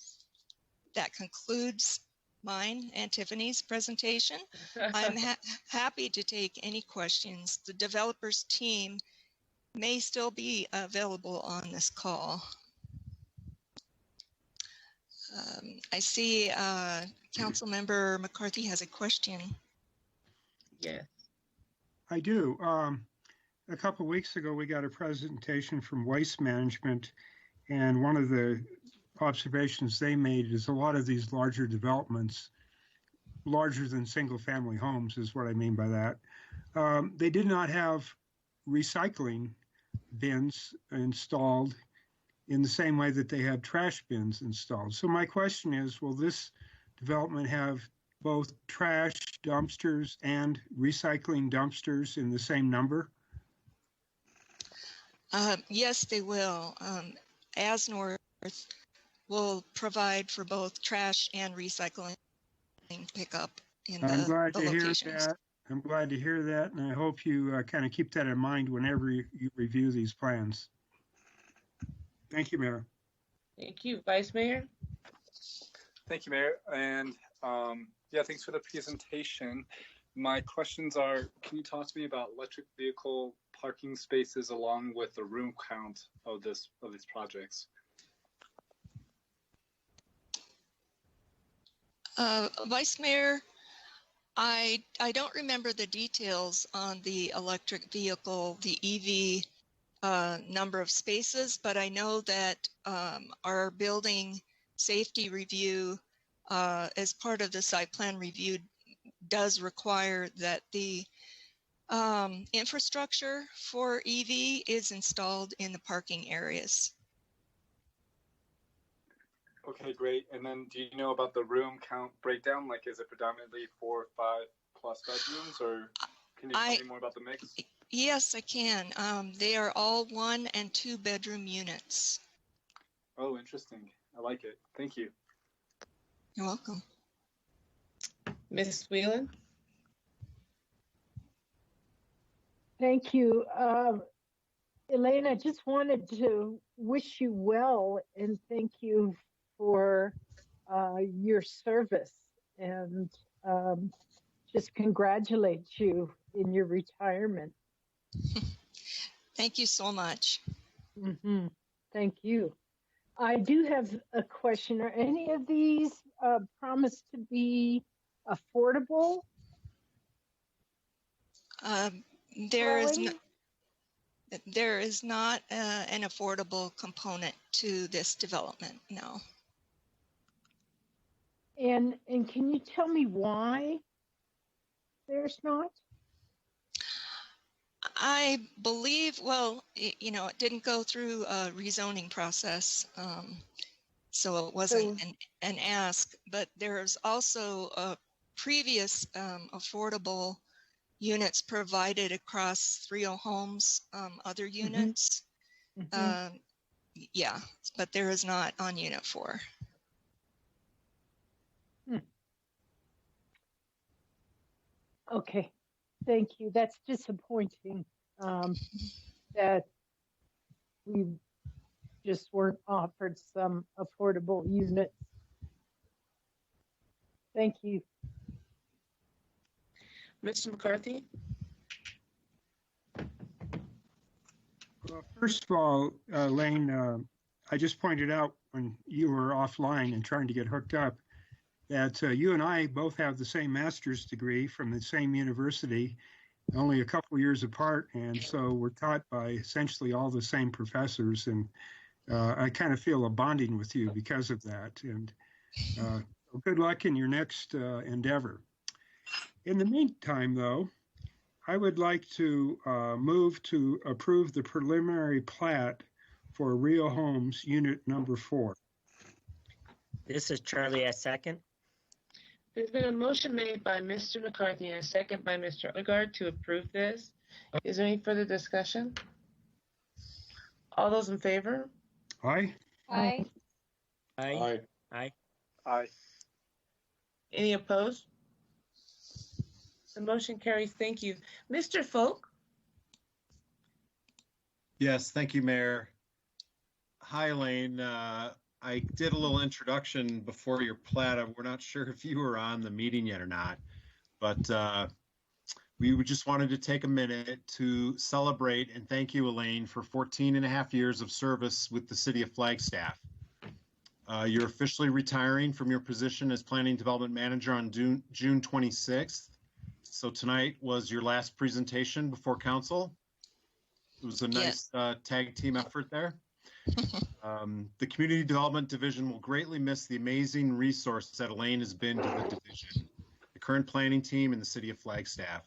That concludes mine and Tiffany's presentation. I'm happy to take any questions. The developers team may still be available on this call. I see Councilmember McCarthy has a question. Yes. I do. A couple of weeks ago, we got a presentation from Waste Management, and one of the observations they made is a lot of these larger developments, larger than single-family homes is what I mean by that. They did not have recycling bins installed in the same way that they have trash bins installed. So my question is, will this development have both trash dumpsters and recycling dumpsters in the same number? Yes, they will. As North will provide for both trash and recycling pickup in the locations. I'm glad to hear that, and I hope you kind of keep that in mind whenever you review these plans. Thank you, Mayor. Thank you, Vice Mayor. Thank you, Mayor. And yeah, thanks for the presentation. My questions are, can you talk to me about electric vehicle parking spaces along with the room count of these projects? Vice Mayor, I don't remember the details on the electric vehicle, the EV number of spaces, but I know that our building safety review as part of the site plan review does require that the infrastructure for EV is installed in the parking areas. Okay, great. And then do you know about the room count breakdown? Like, is it predominantly 4 or 5+ bedrooms, or can you tell me more about the mix? Yes, I can. They are all 1 and 2 bedroom units. Oh, interesting. I like it. Thank you. You're welcome. Ms. Whelan? Thank you. Elaine, I just wanted to wish you well and thank you for your service, and just congratulate you in your retirement. Thank you so much. Thank you. I do have a question. Are any of these promised to be affordable? There is not an affordable component to this development, no. And can you tell me why there's not? I believe, well, it didn't go through a rezoning process, so it wasn't an ask, but there's also a previous affordable units provided across 3.0 homes, other units. Yeah, but there is not on unit 4. Okay, thank you. That's disappointing that we just weren't offered some affordable units. Thank you. Mr. McCarthy? Well, first of all, Lane, I just pointed out when you were offline and trying to get hooked up that you and I both have the same master's degree from the same university, only a couple years apart, and so we're taught by essentially all the same professors, and I kind of feel a bonding with you because of that, and good luck in your next endeavor. In the meantime, though, I would like to move to approve the preliminary plat for Rio Homes Unit Number 4. This is Charlie, I second. There's been a motion made by Mr. McCarthy and a second by Mr. Odegaard to approve this. Is there any further discussion? All those in favor? Aye. Aye. Aye. Aye. Aye. Any opposed? The motion carries. Thank you. Mr. Folk? Yes, thank you, Mayor. Hi, Elaine. I did a little introduction before your plat. We're not sure if you were on the meeting yet or not, but we just wanted to take a minute to celebrate and thank you, Elaine, for 14 and a half years of service with the City of Flagstaff. You're officially retiring from your position as Planning Development Manager on June 26th. So tonight was your last presentation before Council. It was a nice tag team effort there. The Community Development Division will greatly miss the amazing resource that Elaine has been to the division, the current planning team, and the City of Flagstaff.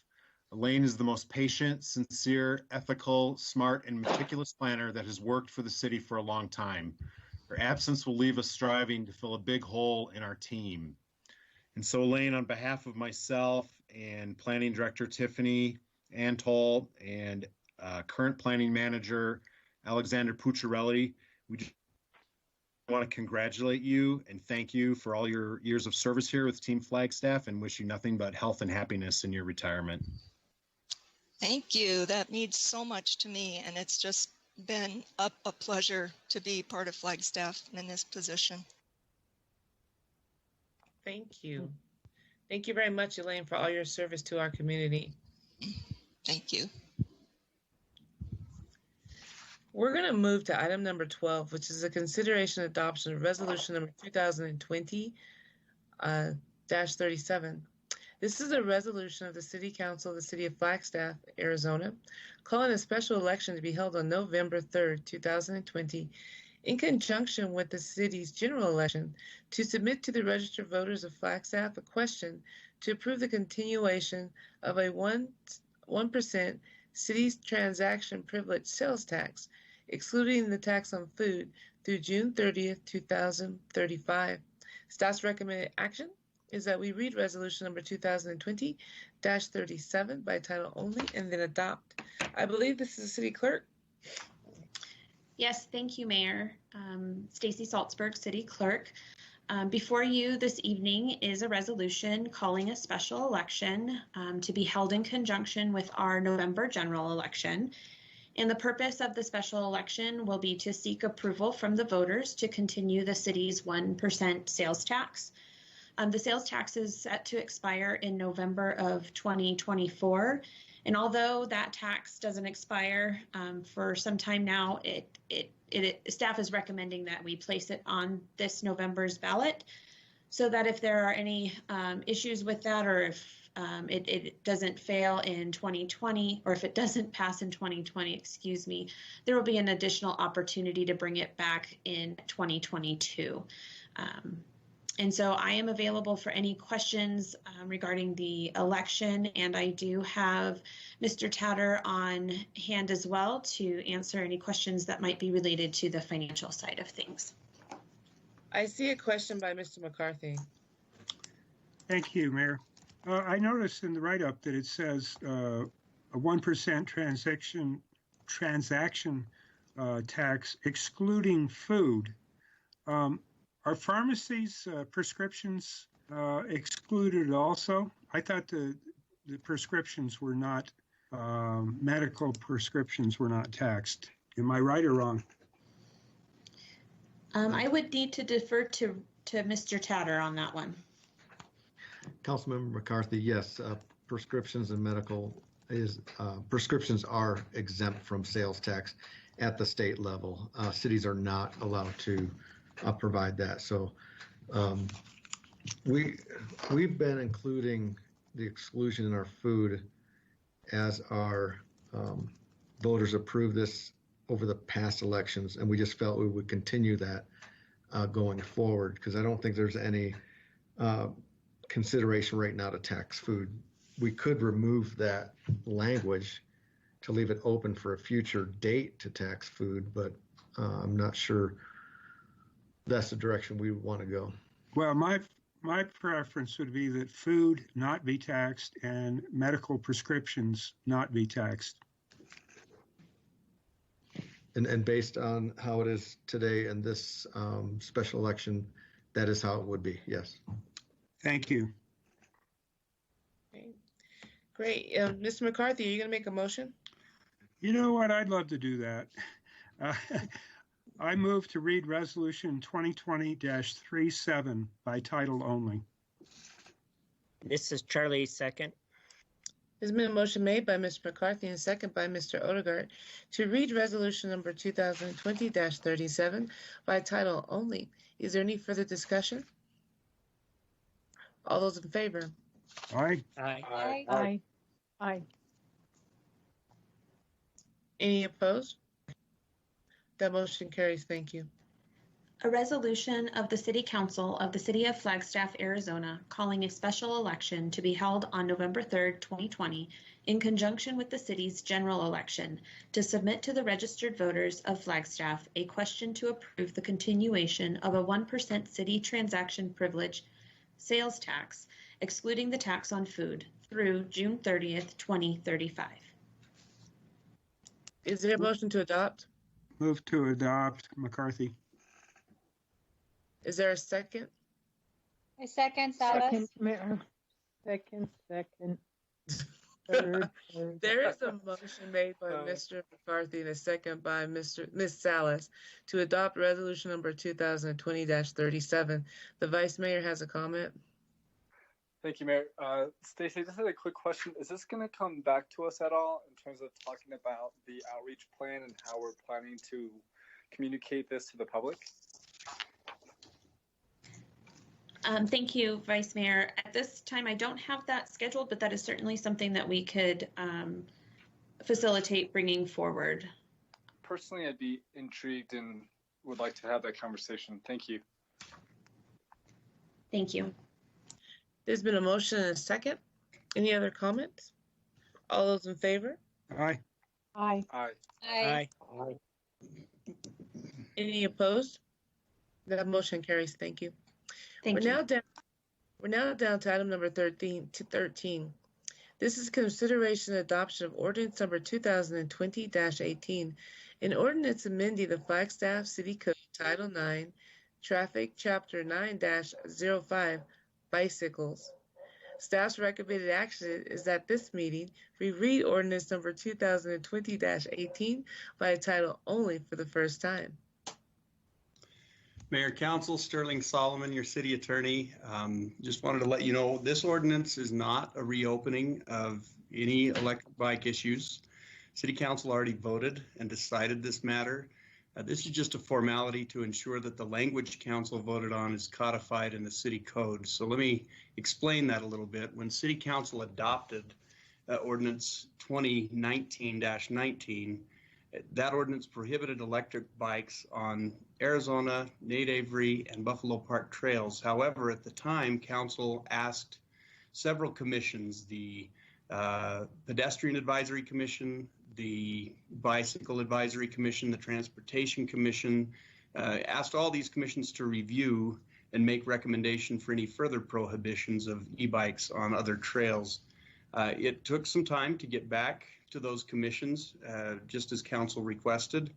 Elaine is the most patient, sincere, ethical, smart, and meticulous planner that has worked for the city for a long time. Her absence will leave us striving to fill a big hole in our team. And so, Elaine, on behalf of myself and Planning Director Tiffany Antol and current Planning Manager Alexander Pucciarelli, we just want to congratulate you and thank you for all your years of service here with Team Flagstaff and wish you nothing but health and happiness in your retirement. Thank you. That means so much to me, and it's just been a pleasure to be part of Flagstaff in this position. Thank you. Thank you very much, Elaine, for all your service to our community. Thank you. We're going to move to item number 12, which is a consideration adoption of resolution number 2020-37. This is a resolution of the City Council of the City of Flagstaff, Arizona, calling a special election to be held on November 3rd, 2020, in conjunction with the city's general election, to submit to the registered voters of Flagstaff a question to approve the continuation of a 1% city's transaction privilege sales tax, excluding the tax on food, through June 30th, 2035. Staff's recommended action is that we read resolution number 2020-37 by title only and then adopt. I believe this is the city clerk. Yes, thank you, Mayor. Stacy Salzberg, City Clerk. Before you this evening is a resolution calling a special election to be held in conjunction with our November general election. And the purpose of the special election will be to seek approval from the voters to continue the city's 1% sales tax The sales tax is set to expire in November of 2024. And although that tax doesn't expire for some time now, staff is recommending that we place it on this November's ballot so that if there are any issues with that, or if it doesn't fail in 2020, or if it doesn't pass in 2020, excuse me, there will be an additional opportunity to bring it back in 2022. And so I am available for any questions regarding the election, and I do have Mr. Tatter on hand as well to answer any questions that might be related to the financial side of things. I see a question by Mr. McCarthy. Thank you, Mayor. I noticed in the write-up that it says a 1% transaction tax excluding food. Are pharmacies' prescriptions excluded also? I thought the prescriptions were not, medical prescriptions were not taxed. Am I right or wrong? I would need to defer to Mr. Tatter on that one. Councilmember McCarthy, yes, prescriptions and medical prescriptions are exempt from sales tax at the state level. Cities are not allowed to provide that. So we've been including the exclusion in our food as our voters approved this over the past elections, and we just felt we would continue that going forward, because I don't think there's any consideration right now to tax food. We could remove that language to leave it open for a future date to tax food, but I'm not sure that's the direction we want to go. Well, my preference would be that food not be taxed and medical prescriptions not be taxed. And based on how it is today in this special election, that is how it would be, yes. Thank you. Okay. Great. Mr. McCarthy, are you going to make a motion? You know what? I'd love to do that. I move to read Resolution 2020-37 by title only. This is Charlie, second. There's been a motion made by Mr. McCarthy and a second by Mr. Odegaard to read Resolution number 2020-37 by title only. Is there any further discussion? All those in favor? Aye. Aye. Aye. Aye. Aye. Any opposed? That motion carries. Thank you. A resolution of the City Council of the City of Flagstaff, Arizona, calling a special election to be held on November 3rd, 2020, in conjunction with the city's general election, to submit to the registered voters of Flagstaff a question to approve the continuation of a 1% city transaction privilege sales tax, excluding the tax on food, through June 30th, 2035. Is there a motion to adopt? Move to adopt, McCarthy. Is there a second? I second, Salas. Second, Mayor. Second. Third. There is a motion made by Mr. McCarthy and a second by Ms. Salas to adopt resolution number 2020-37. The Vice Mayor has a comment. Thank you, Mayor. Stacey, just had a quick question. Is this going to come back to us at all in terms of talking about the outreach plan and how we're planning to communicate this to the public? Thank you, Vice Mayor. At this time, I don't have that scheduled, but that is certainly something that we could facilitate bringing forward. Personally, I'd be intrigued and would like to have that conversation. Thank you. Thank you. There's been a motion and a second. Any other comments? All those in favor? Aye. Aye. Aye. Aye. Aye. Any opposed? That motion carries. Thank you. Thank you. We're now down to item number 13. This is consideration and adoption of ordinance number 2020-18, an ordinance amending the Flagstaff City Code Title 9, Traffic Chapter 9-05, Bicycles. Staff's recommended action is that this meeting we read ordinance number 2020-18 by title only for the first time. Mayor Council, Sterling Solomon, your city attorney. Just wanted to let you know this ordinance is not a reopening of any electric bike issues. City Council already voted and decided this matter. This is just a formality to ensure that the language Council voted on is codified in the city code. So let me explain that a little bit. When City Council adopted Ordinance 2019-19, that ordinance prohibited electric bikes on Arizona, Nate Avery, and Buffalo Park trails. However, at the time, Council asked several commissions, the Pedestrian Advisory Commission, the Bicycle Advisory Commission, the Transportation Commission, asked all these commissions to review and make recommendation for any further prohibitions of e-bikes on other trails. It took some time to get back to those commissions, just as Council requested,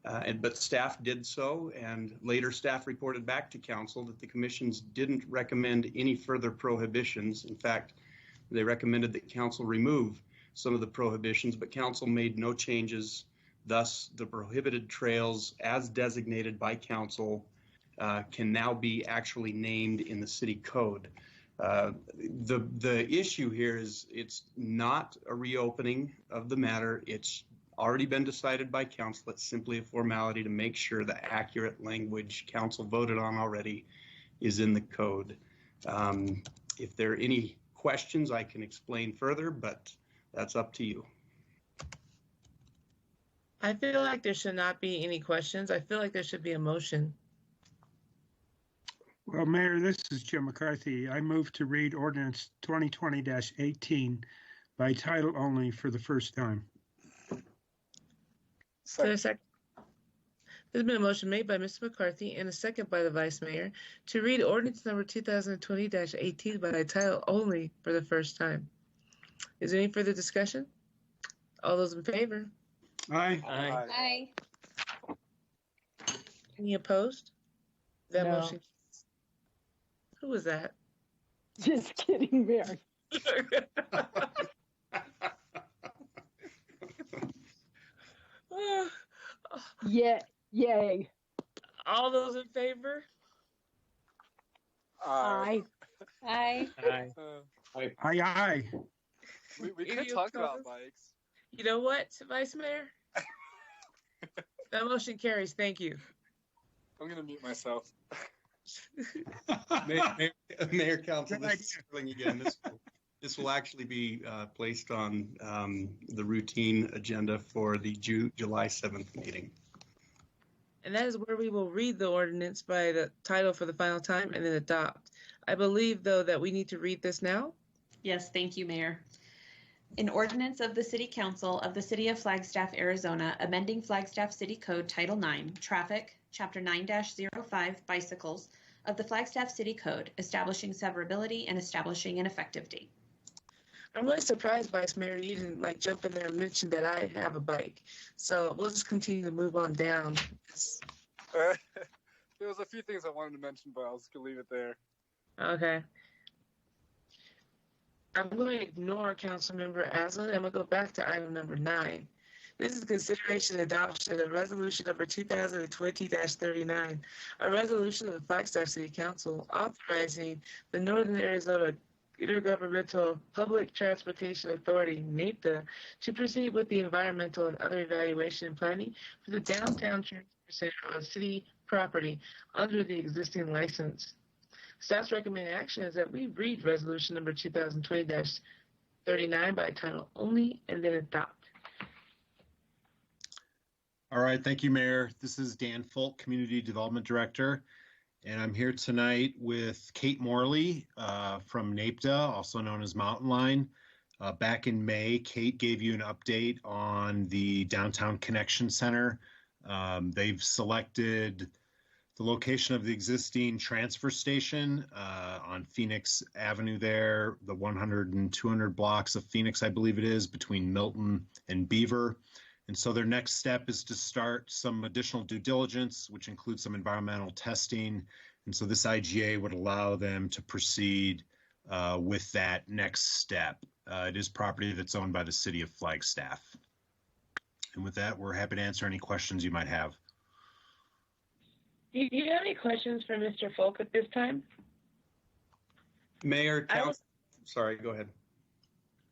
but staff did so, and later staff reported back to Council that the commissions didn't recommend any further prohibitions. In fact, they recommended that Council remove some of the prohibitions, but Council made no changes. Thus, the prohibited trails as designated by Council can now be actually named in the city code. The issue here is it's not a reopening of the matter. It's already been decided by Council. It's simply a formality to make sure the accurate language Council voted on already is in the code. If there are any questions, I can explain further, but that's up to you. I feel like there should not be any questions. I feel like there should be a motion. Well, Mayor, this is Jim McCarthy. I move to read Ordinance 2020-18 by title only for the first time. There's been a motion made by Mr. McCarthy and a second by the Vice Mayor to read Ordinance number 2020-18 by title only for the first time. Is there any further discussion? All those in favor? Aye. Aye. Any opposed? That No. motion. Who was that? Just kidding, Mary. Yeah, yay. All those in favor? Aye. Aye. Aye. Aye. We could talk about bikes. You know what, Vice Mayor? That motion carries. Thank you. I'm going to mute myself. Mayor Council, this is Sterling again. This will actually be placed on the routine agenda for the July 7th meeting. And that is where we will read the ordinance by the title for the final time and then adopt. I believe, though, that we need to read this now. Yes, thank you, Mayor. An ordinance of the City Council of the City of Flagstaff, Arizona, amending Flagstaff City Code Title 9, Traffic, Chapter 9-05, Bicycles of the Flagstaff City Code, establishing severability and establishing an effective date. I'm really surprised, Vice Mayor, you didn't jump in there and mention that I have a bike. So we'll just continue to move on down. There was a few things I wanted to mention, but I was going to leave it there. Okay. I'm going to ignore Councilmember Aslan. I'm going to go back to item number 9. This is consideration and adoption of resolution number 2020-39, a resolution of the Flagstaff City Council authorizing the Northern Arizona Intergovernmental Public Transportation Authority, NAPTA, to proceed with the environmental and other evaluation and planning for the downtown transfer center on city property under the existing license. Staff's recommended action is that we read resolution number 2020-39 by title only and then adopt. All right, thank you, Mayor. This is Dan Folk, Community Development Director, and I'm here tonight with Kate Morley from NAPTA, also known as Mountain Line. Back in May, Kate gave you an update on the Downtown Connection Center. They've selected the location of the existing transfer station on Phoenix Avenue there, the 100 and 200 blocks of Phoenix, I believe it is, between Milton and Beaver. And so their next step is to start some additional due diligence, which includes some environmental testing. And so this IGA would allow them to proceed with that next step. It is property that's owned by the city of Flagstaff. And with that, we're happy to answer any questions you might have. Do you have any questions for Mr. Folk at this time? Mayor, sorry, go ahead.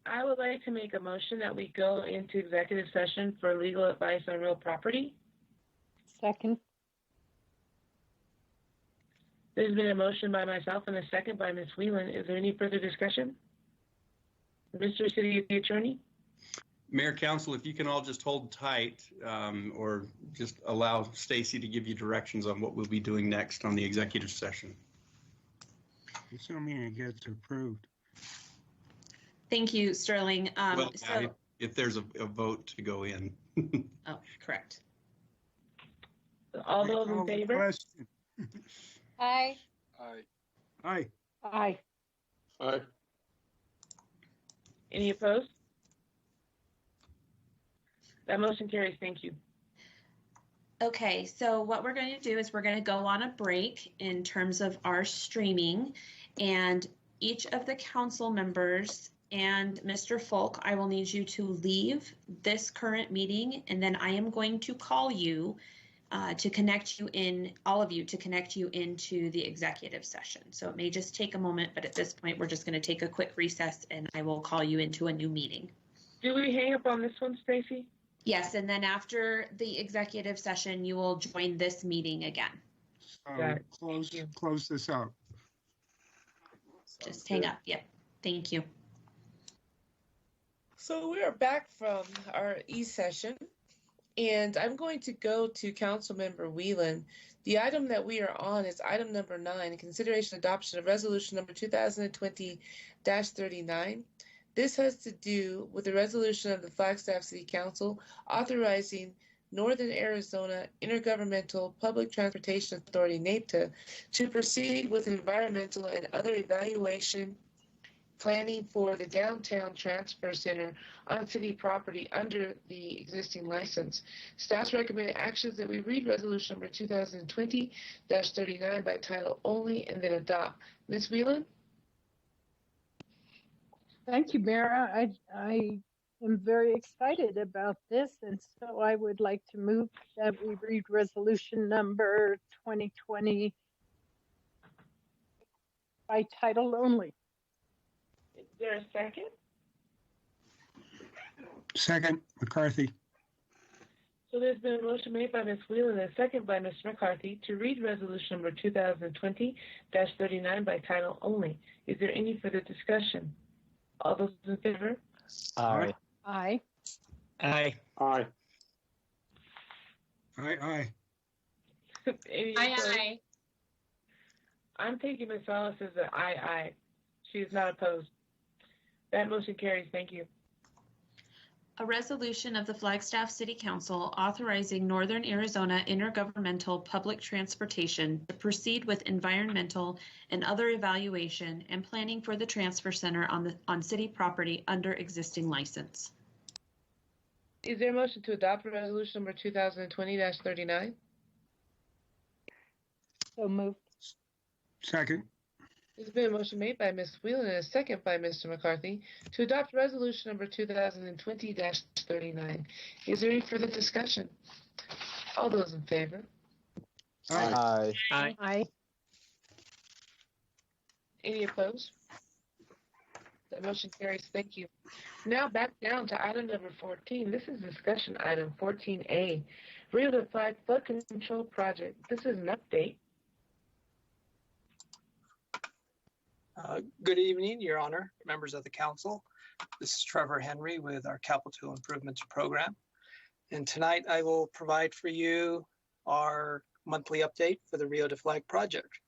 I would like to make a motion that we go into executive session for legal advice on real property. Second. There's been a motion by myself and a second by Ms. Whelan. Is there any further discussion? Mr. City Attorney? Mayor, Council, if you can all just hold tight or just allow Stacy to give you directions on what we'll be doing next on the executive session. Assuming it gets approved. Thank you, Sterling. If there's a vote to go in. Oh, correct. All those in favor? Aye. Aye. Aye. Aye. Aye. Any opposed? That motion carries. Thank you. Okay, so what we're going to do is we're going to go on a break in terms of our streaming, and each of the council members and Mr. Folk, I will need you to leave this current meeting, and then I am going to call you to connect you in, all of you, to connect you into the executive session. So it may just take a moment, but at this point, we're just going to take a quick recess, and I will call you into a new meeting. Do we hang up on this one, Stacy? Yes, and then after the executive session, you will join this meeting again. Close this out. Just hang up. Yep. Thank you. So we are back from our e-session, and I'm going to go to Councilmember Whelan. The item that we are on is item number 9, consideration adoption of resolution number 2020-39. This has to do with the resolution of the Flagstaff City Council authorizing Northern Arizona Intergovernmental Public Transportation Authority, NAPTA, to proceed with environmental and other evaluation planning for the downtown transfer center on city property under the existing license. Staff's recommended actions that we read resolution number 2020-39 by title only and then adopt. Ms. Whelan? Thank you, Mara. I am very excited about this, and so I would like to move that we read resolution number 2020 by title only. Is there a second? Second, McCarthy. So there's been a motion made by Ms. Whelan and a second by Mr. McCarthy to read resolution number 2020-39 by title only. Is there any further discussion? All those in favor? Aye. Aye. Aye. Aye. Aye. Aye. Aye. I'm taking Ms. Wallace as an aye. She is not opposed. That motion carries. Thank you. A resolution of the Flagstaff City Council authorizing Northern Arizona Intergovernmental Public Transportation to proceed with environmental and other evaluation and planning for the transfer center on city property under existing license. Is there a motion to adopt resolution number 2020-39? So moved. Second. There's been a motion made by Ms. Whelan and a second by Mr. McCarthy to adopt resolution number 2020-39. Is there any further discussion? All those in favor? Aye. Aye. Aye. Any opposed? That motion carries. Thank you. Now back down to item number 14. This is discussion item 14A. Rio de Flag Flood Control Project. This is an update. Good evening, Your Honor, members of the council. This is Trevor Henry with our Capital Improvements Program. And tonight I will provide for you our monthly update for the Rio de Flag project.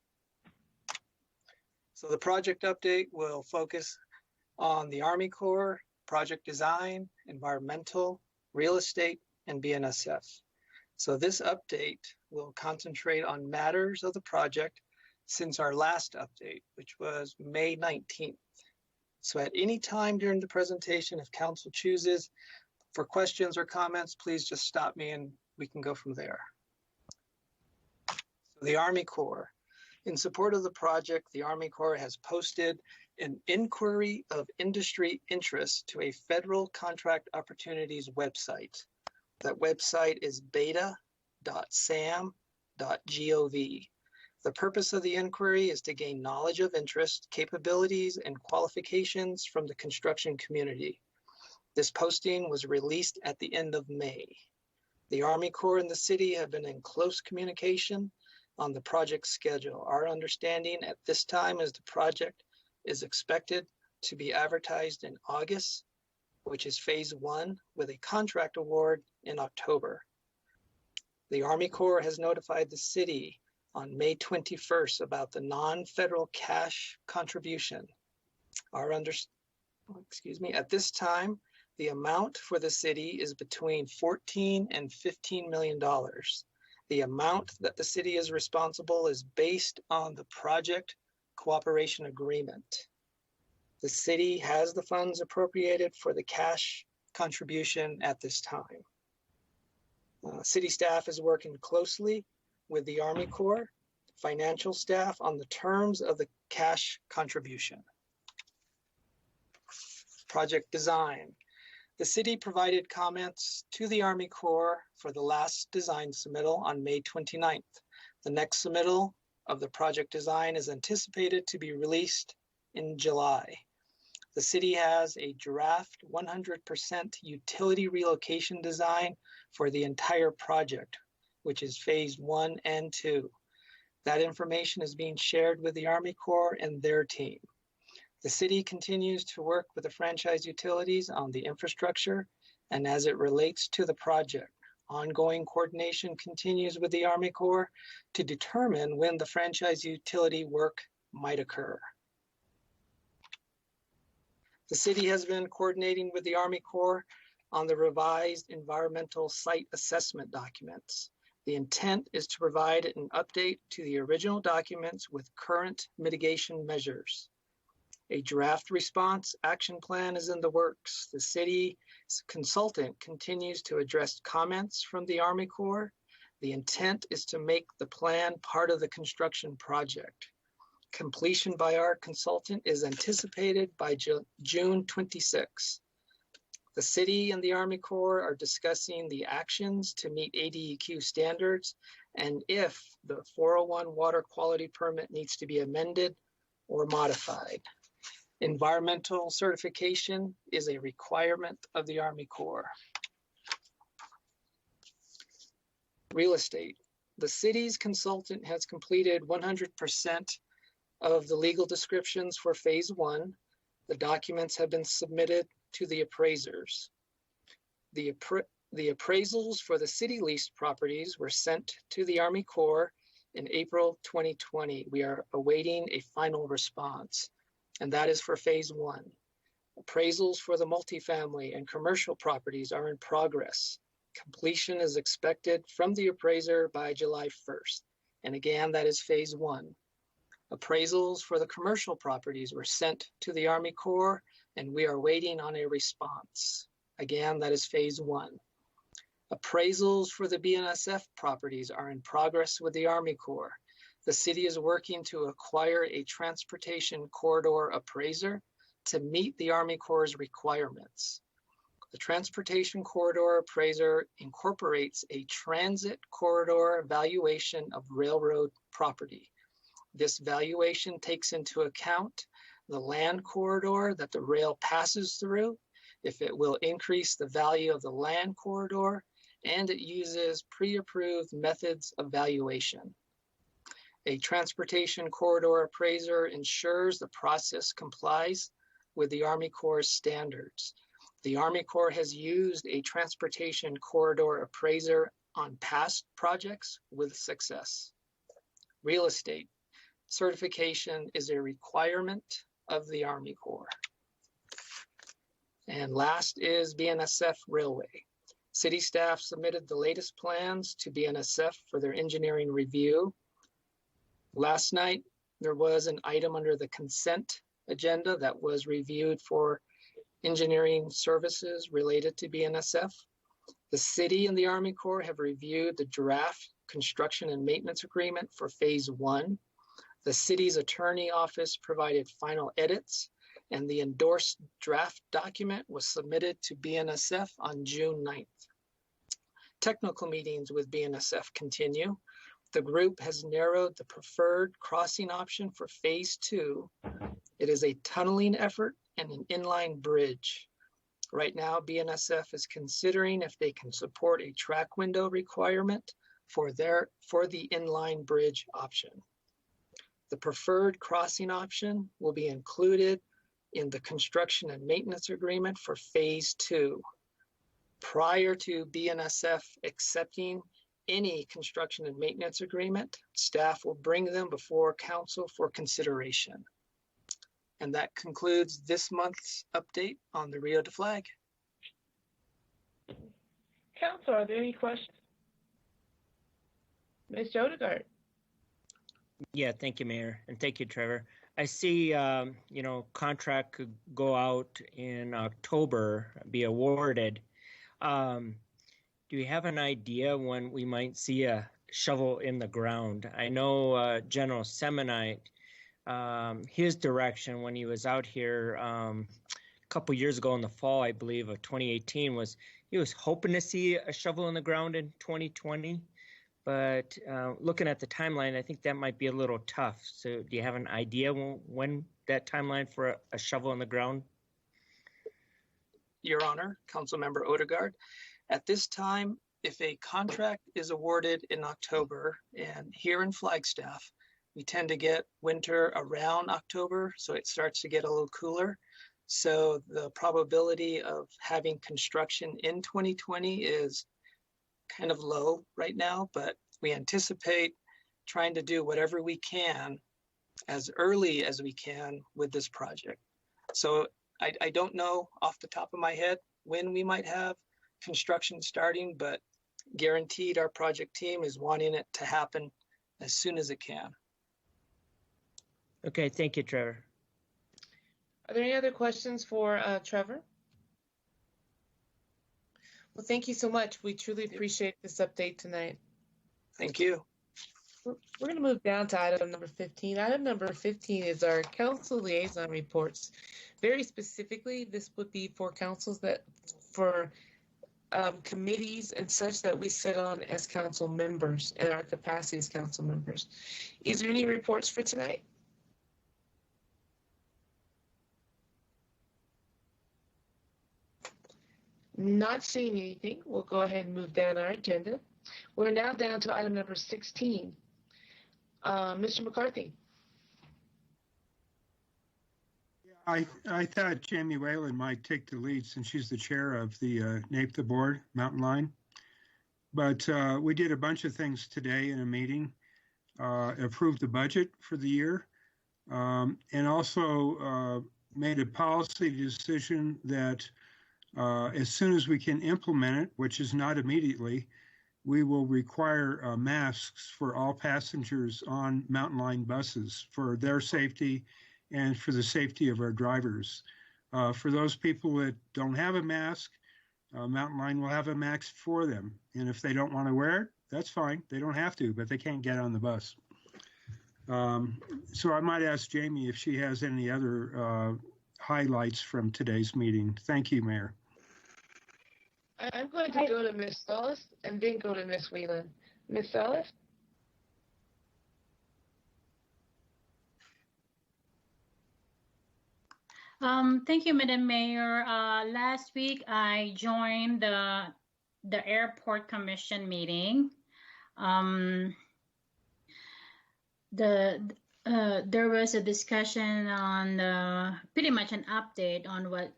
So the project update will focus on the Army Corps, project design, environmental, real estate, and BNSF. So this update will concentrate on matters of the project since our last update, which was May 19th. So at any time during the presentation, if council chooses for questions or comments, please just stop me and we can go from there. So the Army Corps. In support of the project, the Army Corps has posted an inquiry of industry interest to a federal contract opportunities website. That website is beta.sam.gov. The purpose of the inquiry is to gain knowledge of interest, capabilities, and qualifications from the construction community. This posting was released at the end of May. The Army Corps and the city have been in close communication on the project schedule. Our understanding at this time is the project is expected to be advertised in August, which is phase 1, with a contract award in October. The Army Corps has notified the city on May 21st about the non-federal cash contribution. At this time, the amount for the city is between $14 and $15 million. The amount that the city is responsible is based on the project cooperation agreement. The city has the funds appropriated for the cash contribution at this time. City staff is working closely with the Army Corps financial staff on the terms of the cash contribution. Project design. The city provided comments to the Army Corps for the last design submittal on May 29th. The next submittal of the project design is anticipated to be released in July. The city has a draft 100% utility relocation design for the entire project, which is phase 1 and 2. That information is being shared with the Army Corps and their team. The city continues to work with the franchise utilities on the infrastructure and as it relates to the project. Ongoing coordination continues with the Army Corps to determine when the franchise utility work might occur. The city has been coordinating with the Army Corps on the revised environmental site assessment documents. The intent is to provide an update to the original documents with current mitigation measures. A draft response action plan is in the works. The city's consultant continues to address comments from the Army Corps. The intent is to make the plan part of the construction project. Completion by our consultant is anticipated by June 26. The city and the Army Corps are discussing the actions to meet ADEQ standards and if the 401 water quality permit needs to be amended or modified. Environmental certification is a requirement of the Army Corps. Real estate. The city's consultant has completed 100% of the legal descriptions for phase 1. The documents have been submitted to the appraisers. The appraisals for the city leased properties were sent to the Army Corps in April 2020. We are awaiting a final response, and that is for phase 1. Appraisals for the multifamily and commercial properties are in progress. Completion is expected from the appraiser by July 1st. And again, that is phase 1. Appraisals for the commercial properties were sent to the Army Corps, and we are waiting on a response. Again, that is phase 1. Appraisals for the BNSF properties are in progress with the Army Corps. The city is working to acquire a transportation corridor appraiser to meet the Army Corps' requirements. The transportation corridor appraiser incorporates a transit corridor valuation of railroad property. This valuation takes into account the land corridor that the rail passes through, if it will increase the value of the land corridor, and it uses pre-approved methods of valuation. A transportation corridor appraiser ensures the process complies with the Army Corps standards. The Army Corps has used a transportation corridor appraiser on past projects with success. Real estate. Certification is a requirement of the Army Corps. And last is BNSF Railway. City staff submitted the latest plans to BNSF for their engineering review. Last night, there was an item under the consent agenda that was reviewed for engineering services related to BNSF. The city and the Army Corps have reviewed the draft construction and maintenance agreement for phase 1. The city's attorney office provided final edits, and the endorsed draft document was submitted to BNSF on June 9th. Technical meetings with BNSF continue. The group has narrowed the preferred crossing option for phase 2. It is a tunneling effort and an inline bridge. Right now, BNSF is considering if they can support a track window requirement for the inline bridge option. The preferred crossing option will be included in the construction and maintenance agreement for phase 2. Prior to BNSF accepting any construction and maintenance agreement, staff will bring them before council for consideration. And that concludes this month's update on the Rio de Flag. Council, are there any questions? Mr. Odegaard. Yeah, thank you, Mayor, and thank you, Trevor. I see, contract could go out in October, be awarded. Do you have an idea when we might see a shovel in the ground? I know General Semonite, his direction when he was out here a couple years ago in the fall, I believe, of 2018, was he was hoping to see a shovel in the ground in 2020. But looking at the timeline, I think that might be a little tough. So do you have an idea when that timeline for a shovel in the ground? Your Honor, Councilmember Odegaard, at this time, if a contract is awarded in October, and here in Flagstaff, we tend to get winter around October, so it starts to get a little cooler. So the probability of having construction in 2020 is kind of low right now, but we anticipate trying to do whatever we can as early as we can with this project. So I don't know off the top of my head when we might have construction starting, but guaranteed our project team is wanting it to happen as soon as it can. Okay, thank you, Trevor. Are there any other questions for Trevor? Well, thank you so much. We truly appreciate this update tonight. Thank you. We're going to move down to item number 15. Item number 15 is our council liaison reports. Very specifically, this would be for councils for committees and such that we sit on as council members in our capacity as council members. Is there any reports for tonight? Not seeing anything. We'll go ahead and move down our agenda. We're now down to item number 16. Mr. McCarthy. I thought Jamie Whalen might take the lead since she's the chair of the NAPTA board, Mountain Line. But we did a bunch of things today in a meeting, approved the budget for the year, and also made a policy decision that as soon as we can implement it, which is not immediately, we will require masks for all passengers on Mountain Line buses for their safety and for the safety of our drivers. For those people that don't have a mask, Mountain Line will have a mask for them. And if they don't want to wear it, that's fine. They don't have to, but they can't get on the bus. So I might ask Jamie if she has any other highlights from today's meeting. Thank you, Mayor. I'm going to go to Ms. Ellis and then go to Ms. Whelan. Ms. Ellis? Thank you, Madam Mayor. Last week, I joined the Airport Commission meeting. There was a discussion on pretty much an update on what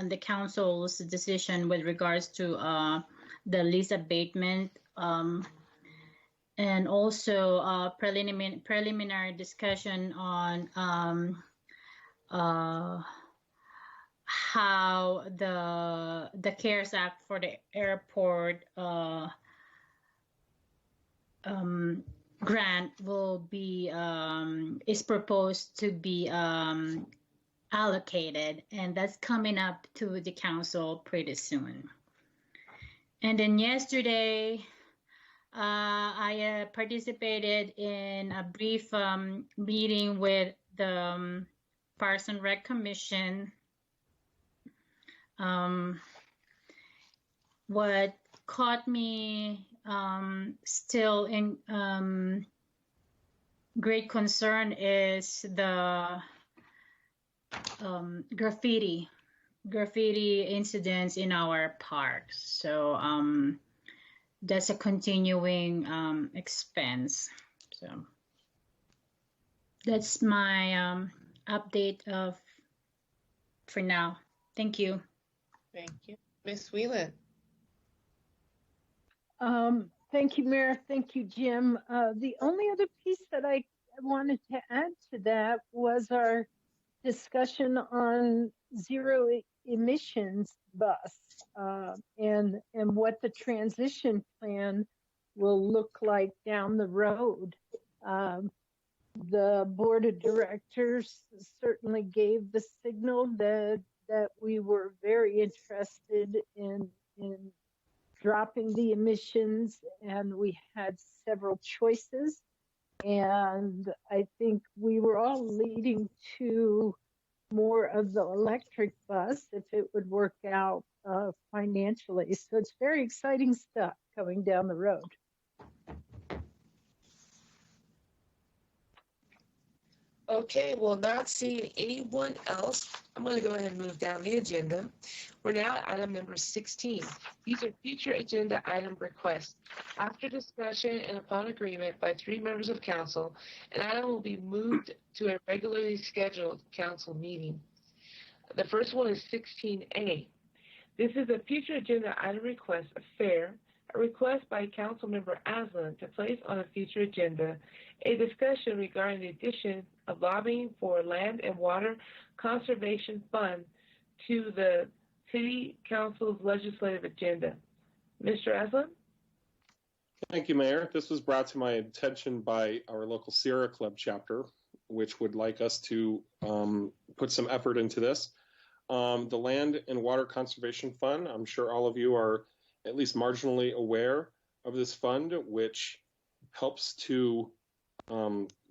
the council's decision with regards to the lease abatement, and also preliminary discussion on how the CARES Act for the airport grant will be is proposed to be allocated, and that's coming up to the council pretty soon. And then yesterday, I participated in a brief meeting with the Parks and Rec Commission. What caught me still in great concern is the graffiti incidents in our parks. So that's a continuing expense. So that's my update for now. Thank you. Thank you. Ms. Whelan. Thank you, Mayor. Thank you, Jim. The only other piece that I wanted to add to that was our discussion on zero emissions bus and what the transition plan will look like down the road. The board of directors certainly gave the signal that we were very interested in dropping the emissions, and we had several choices. And I think we were all leading to more of the electric bus if it would work out financially. So it's very exciting stuff coming down the road. Okay, well, not seeing anyone else, I'm going to go ahead and move down the agenda. We're now at item number 16. These are future agenda item requests. After discussion and upon agreement by 3 members of council, an item will be moved to a regularly scheduled council meeting. The first one is 16A. This is a future agenda item request, a request by Councilmember Aslan to place on a future agenda a discussion regarding the addition of lobbying for Land and Water Conservation Fund to the City Council's legislative agenda. Mr. Aslan? Thank you, Mayor. This was brought to my attention by our local Sierra Club chapter, which would like us to put some effort into this. The Land and Water Conservation Fund, I'm sure all of you are at least marginally aware of this fund, which helps to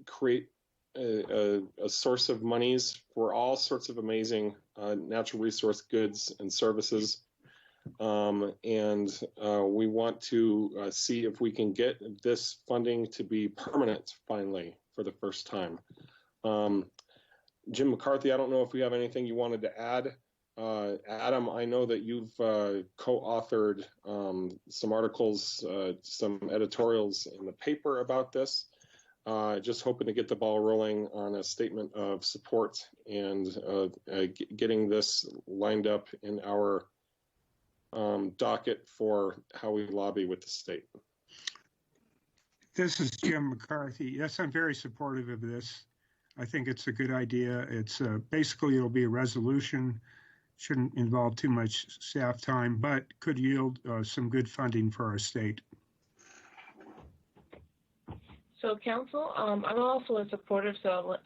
create a source of monies for all sorts of amazing natural resource goods and services. And we want to see if we can get this funding to be permanent finally for the first time. Jim McCarthy, I don't know if you have anything you wanted to add. Adam, I know that you've co-authored some articles, some editorials in the paper about this. Just hoping to get the ball rolling on a statement of support and getting this lined up in our docket for how we lobby with the state. This is Jim McCarthy. Yes, I'm very supportive of this. I think it's a good idea. It's basically it'll be a resolution. Shouldn't involve too much staff time, but could yield some good funding for our state. So, Council, I'm also in support of,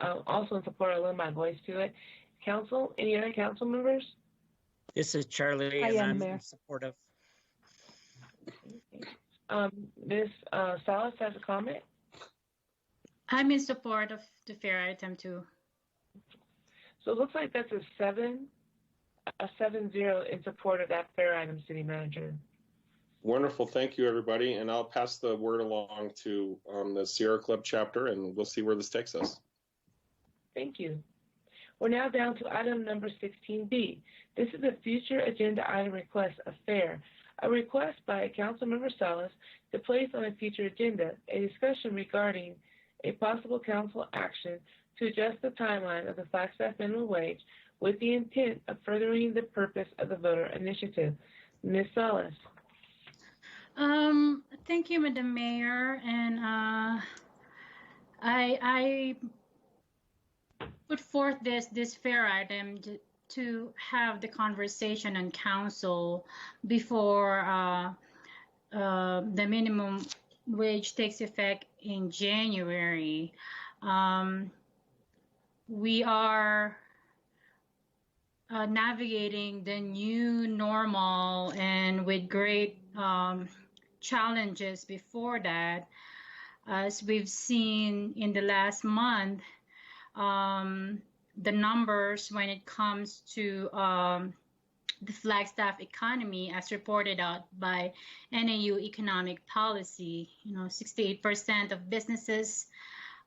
I'll lend my voice to it. Council, any other council members? This is Charlie, and I'm supportive. Ms. Salas has a comment. I'm in support of the fair item too. So it looks like that's a 7-0 in support of that fair item, City Manager. Wonderful. Thank you, everybody. And I'll pass the word along to the Sierra Club chapter, and we'll see where this takes us. Thank you. We're now down to item number 16B. This is a future agenda item request, a request by Councilmember Salas to place on a future agenda a discussion regarding a possible council action to adjust the timeline of the Flagstaff minimum wage with the intent of furthering the purpose of the voter initiative. Ms. Salas. Thank you, Madam Mayor, and I put forth this fair item to have the conversation on council before the minimum wage takes effect in January. We are navigating the new normal, and with great challenges before that. As we've seen in the last month, the numbers when it comes to the Flagstaff economy, as reported out by NAU Economic Policy. 68% of businesses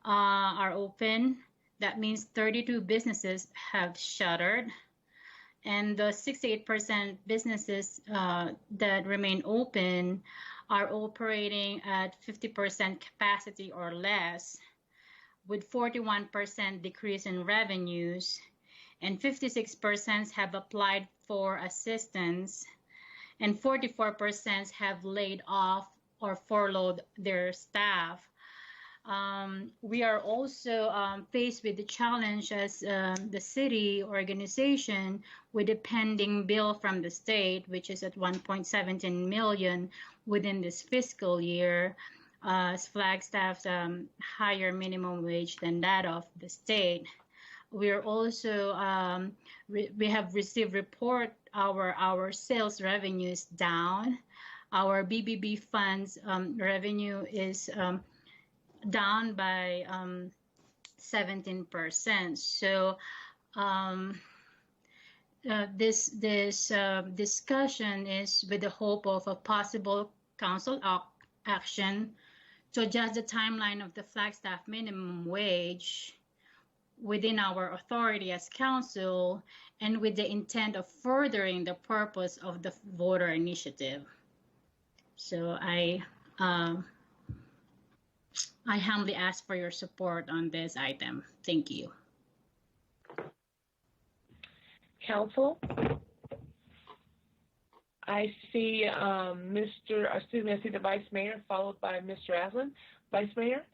are open. That means 32 businesses have shuttered. And the 68% businesses that remain open are operating at 50% capacity or less, with 41% decrease in revenues, and 56% have applied for assistance, and 44% have laid off or furloughed their staff. We are also faced with the challenge as the city organization with a pending bill from the state, which is at $1.17 million within this fiscal year, as Flagstaff's higher minimum wage than that of the state. We are also we have received report our sales revenue is down. Our BBB funds revenue is down by 17%. So this discussion is with the hope of a possible council action to adjust the timeline of the Flagstaff minimum wage within our authority as council, and with the intent of furthering the purpose of the voter initiative. So I humbly ask for your support on this item. Thank you. Council, I see I see the Vice Mayor followed by Mr. Aslan. Vice Mayor.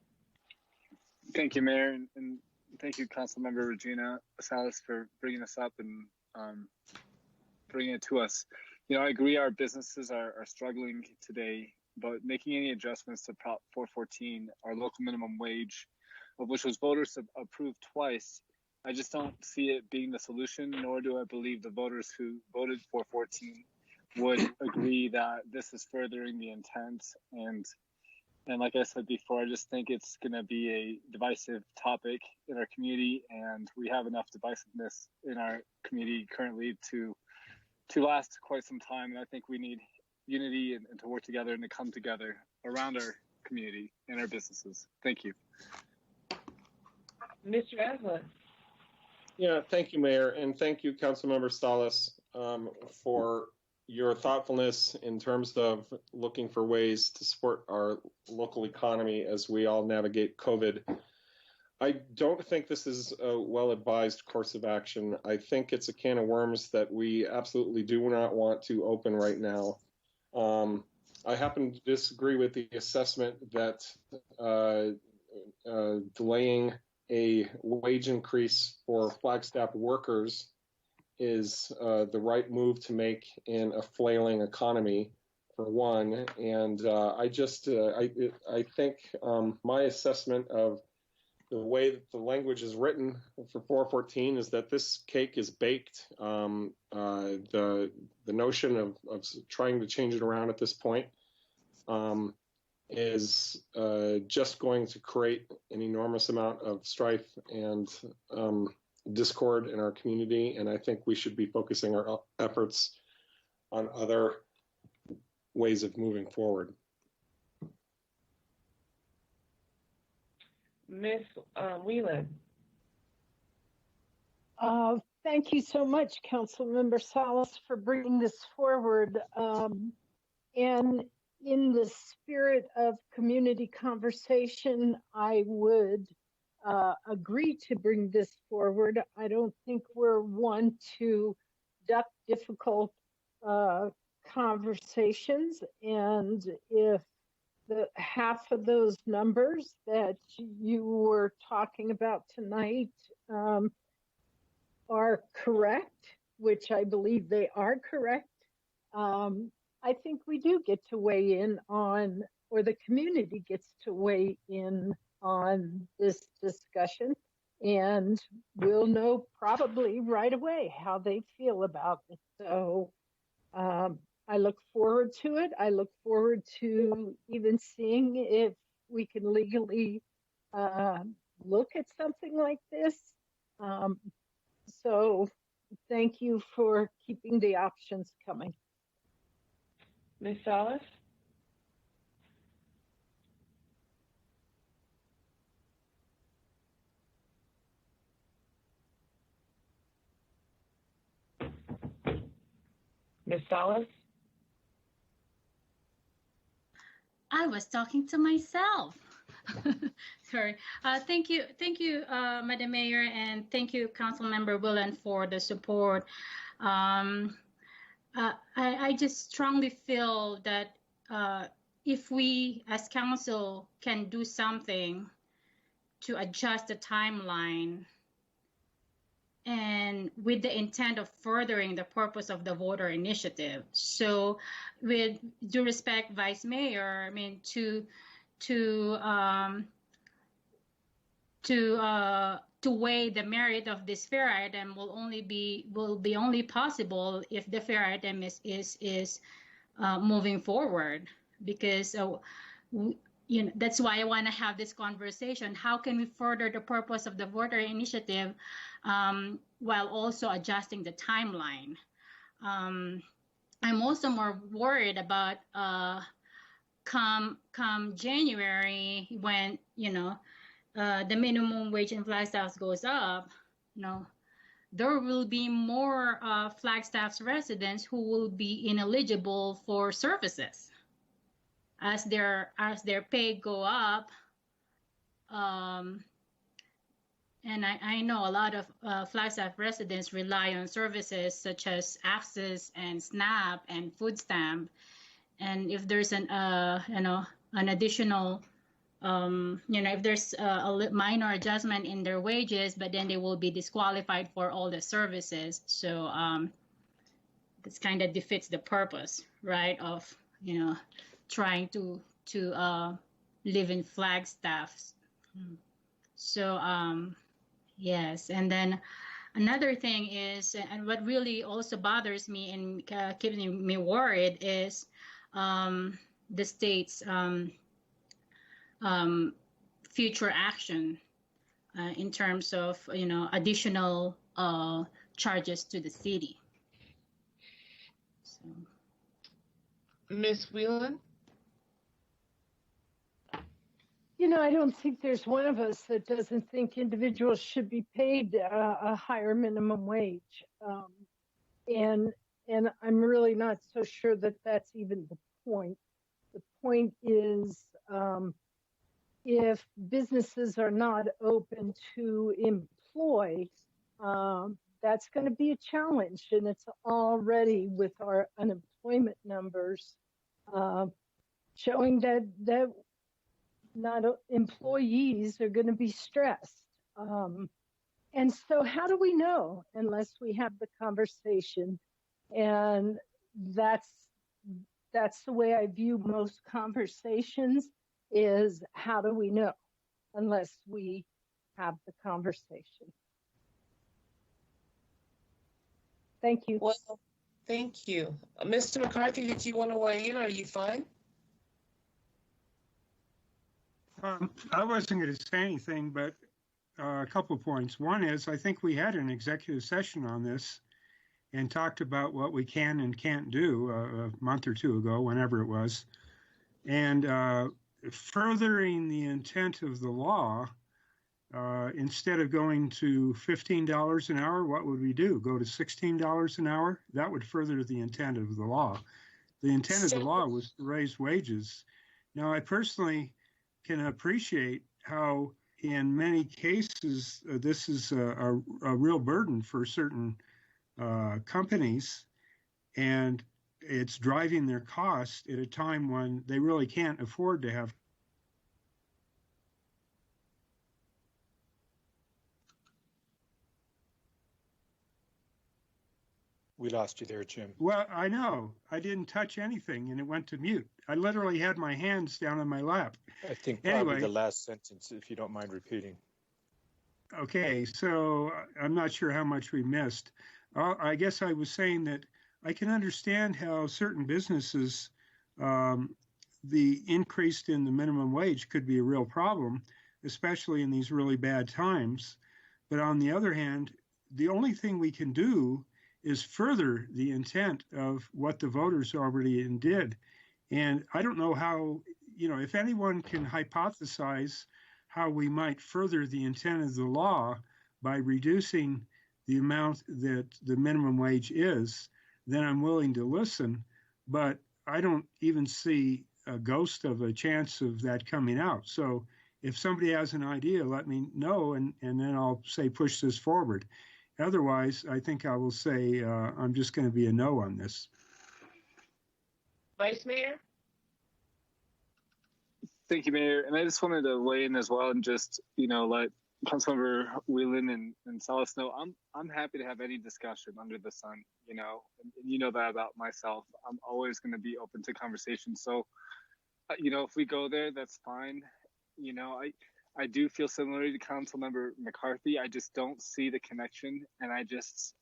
Thank you, Mayor, and thank you, Councilmember Regina Salas, for bringing this up and bringing it to us. I agree our businesses are struggling today, but making any adjustments to Prop 414, our local minimum wage, of which was voters approved twice, I just don't see it being the solution, nor do I believe the voters who voted for 414 would agree that this is furthering the intent. And like I said before, I just think it's going to be a divisive topic in our community, and we have enough divisiveness in our community currently to last quite some time. And I think we need unity and to work together and to come together around our community and our businesses. Thank you. Mr. Aslan. Yeah, thank you, Mayor, and thank you, Councilmember Salas, for your thoughtfulness in terms of looking for ways to support our local economy as we all navigate COVID. I don't think this is a well-advised course of action. I think it's a can of worms that we absolutely do not want to open right now. I happen to disagree with the assessment that delaying a wage increase for Flagstaff workers is the right move to make in a flailing economy, for one. And I think my assessment of the way that the language is written for 414 is that this cake is baked. The notion of trying to change it around at this point is just going to create an enormous amount of strife and discord in our community, and I think we should be focusing our efforts on other ways of moving forward. Ms. Whelan. Thank you so much, Councilmember Salas, for bringing this forward. And in the spirit of community conversation, I would agree to bring this forward. I don't think we're one to duck difficult conversations. And if the half of those numbers that you were talking about tonight are correct, which I believe they are correct, I think we do get to weigh in on, or the community gets to weigh in on this discussion, and we'll know probably right away how they feel about it. So I look forward to it. I look forward to even seeing if we can legally look at something like this. So thank you for keeping the options coming. Ms. Salas? Ms. Salas? I was talking to myself. Sorry. Thank you, Madam Mayor, and thank you, Councilmember Willen, for the support. I just strongly feel that if we as council can do something to adjust the timeline and with the intent of furthering the purpose of the voter initiative. So with due respect, Vice Mayor, I mean, to weigh the merit of this fair item will be only possible if the fair item is moving forward, because that's why I want to have this conversation. How can we further the purpose of the voter initiative while also adjusting the timeline? I'm also more worried about come January, when the minimum wage in Flagstaff goes up. There will be more Flagstaff residents who will be ineligible for services as their pay go up. And I know a lot of Flagstaff residents rely on services such as access and SNAP and food stamp. And if there's an additional, if there's a minor adjustment in their wages, but then they will be disqualified for all the services. So this kind of defeats the purpose, right, of trying to live in Flagstaff. So yes, and then another thing is, and what really also bothers me and keeping me worried is the state's future action in terms of additional charges to the city. So. Ms. Whelan? I don't think there's one of us that doesn't think individuals should be paid a higher minimum wage. And I'm really not so sure that that's even the point. The point is, if businesses are not open to employ, that's going to be a challenge. And it's already with our unemployment numbers showing that not employees are going to be stressed. And so how do we know unless we have the conversation? And that's the way I view most conversations, is how do we know unless we have the conversation? Thank you. Well, thank you. Mr. McCarthy, did you want to weigh in? Are you fine? I wasn't going to say anything, but a couple of points. One is, I think we had an executive session on this and talked about what we can and can't do a month or two ago, whenever it was. And furthering the intent of the law, instead of going to $15 an hour, what would we do? Go to $16 an hour? That would further the intent of the law. The intent of the law was to raise wages. Now, I personally can appreciate how in many cases this is a real burden for certain companies, and it's driving their costs at a time when they really can't afford to have. We lost you there, Jim. Well, I know. I didn't touch anything and it went to mute. I literally had my hands down on my lap. I think probably the last sentence, if you don't mind repeating. Okay, so I'm not sure how much we missed. I guess I was saying that I can understand how certain businesses, the increase in the minimum wage could be a real problem, especially in these really bad times. But on the other hand, the only thing we can do is further the intent of what the voters already did. And I don't know how, if anyone can hypothesize how we might further the intent of the law by reducing the amount that the minimum wage is, then I'm willing to listen. But I don't even see a ghost of a chance of that coming out. So if somebody has an idea, let me know, and then I'll say push this forward. Otherwise, I think I will say I'm just going to be a no on this. Vice Mayor? Thank you, Mayor. And I just wanted to weigh in as well and just, let Councilmember Whelan and Salas know I'm happy to have any discussion under the sun, and you know that about myself. I'm always going to be open to conversation. So, if we go there, that's fine. I do feel similarly to Councilmember McCarthy. I just don't see the connection, and I just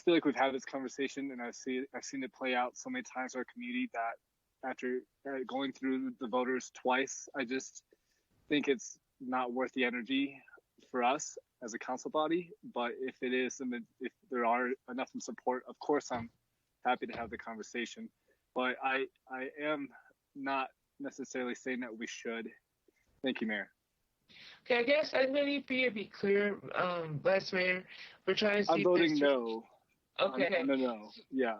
feel like we've had this conversation, and I've seen it play out so many times in our community that after going through the voters twice, I just think it's not worth the energy for us as a council body. But if it is, and if there are enough in support, of course I'm happy to have the conversation. But I am not necessarily saying that we should. Thank you, Mayor. Okay, I guess I'm going to need for you to be clear, Vice Mayor. We're trying to see. I'm voting no. Okay. No. Yeah.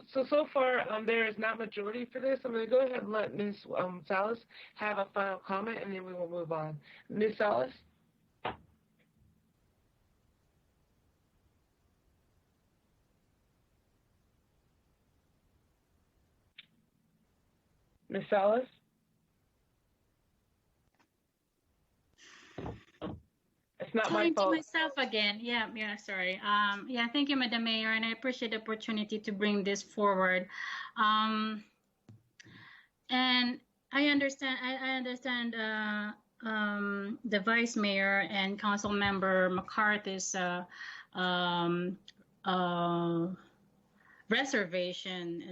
So far, there is not majority for this. I'm going to go ahead and let Ms. Salas have a final comment, and then we will move on. Ms. Salas? Ms. Salas? It's not my fault. To myself again. Yeah, sorry. Thank you, Madam Mayor, and I appreciate the opportunity to bring this forward. And I understand. I understand the Vice Mayor and Council Member McCarthy's reservation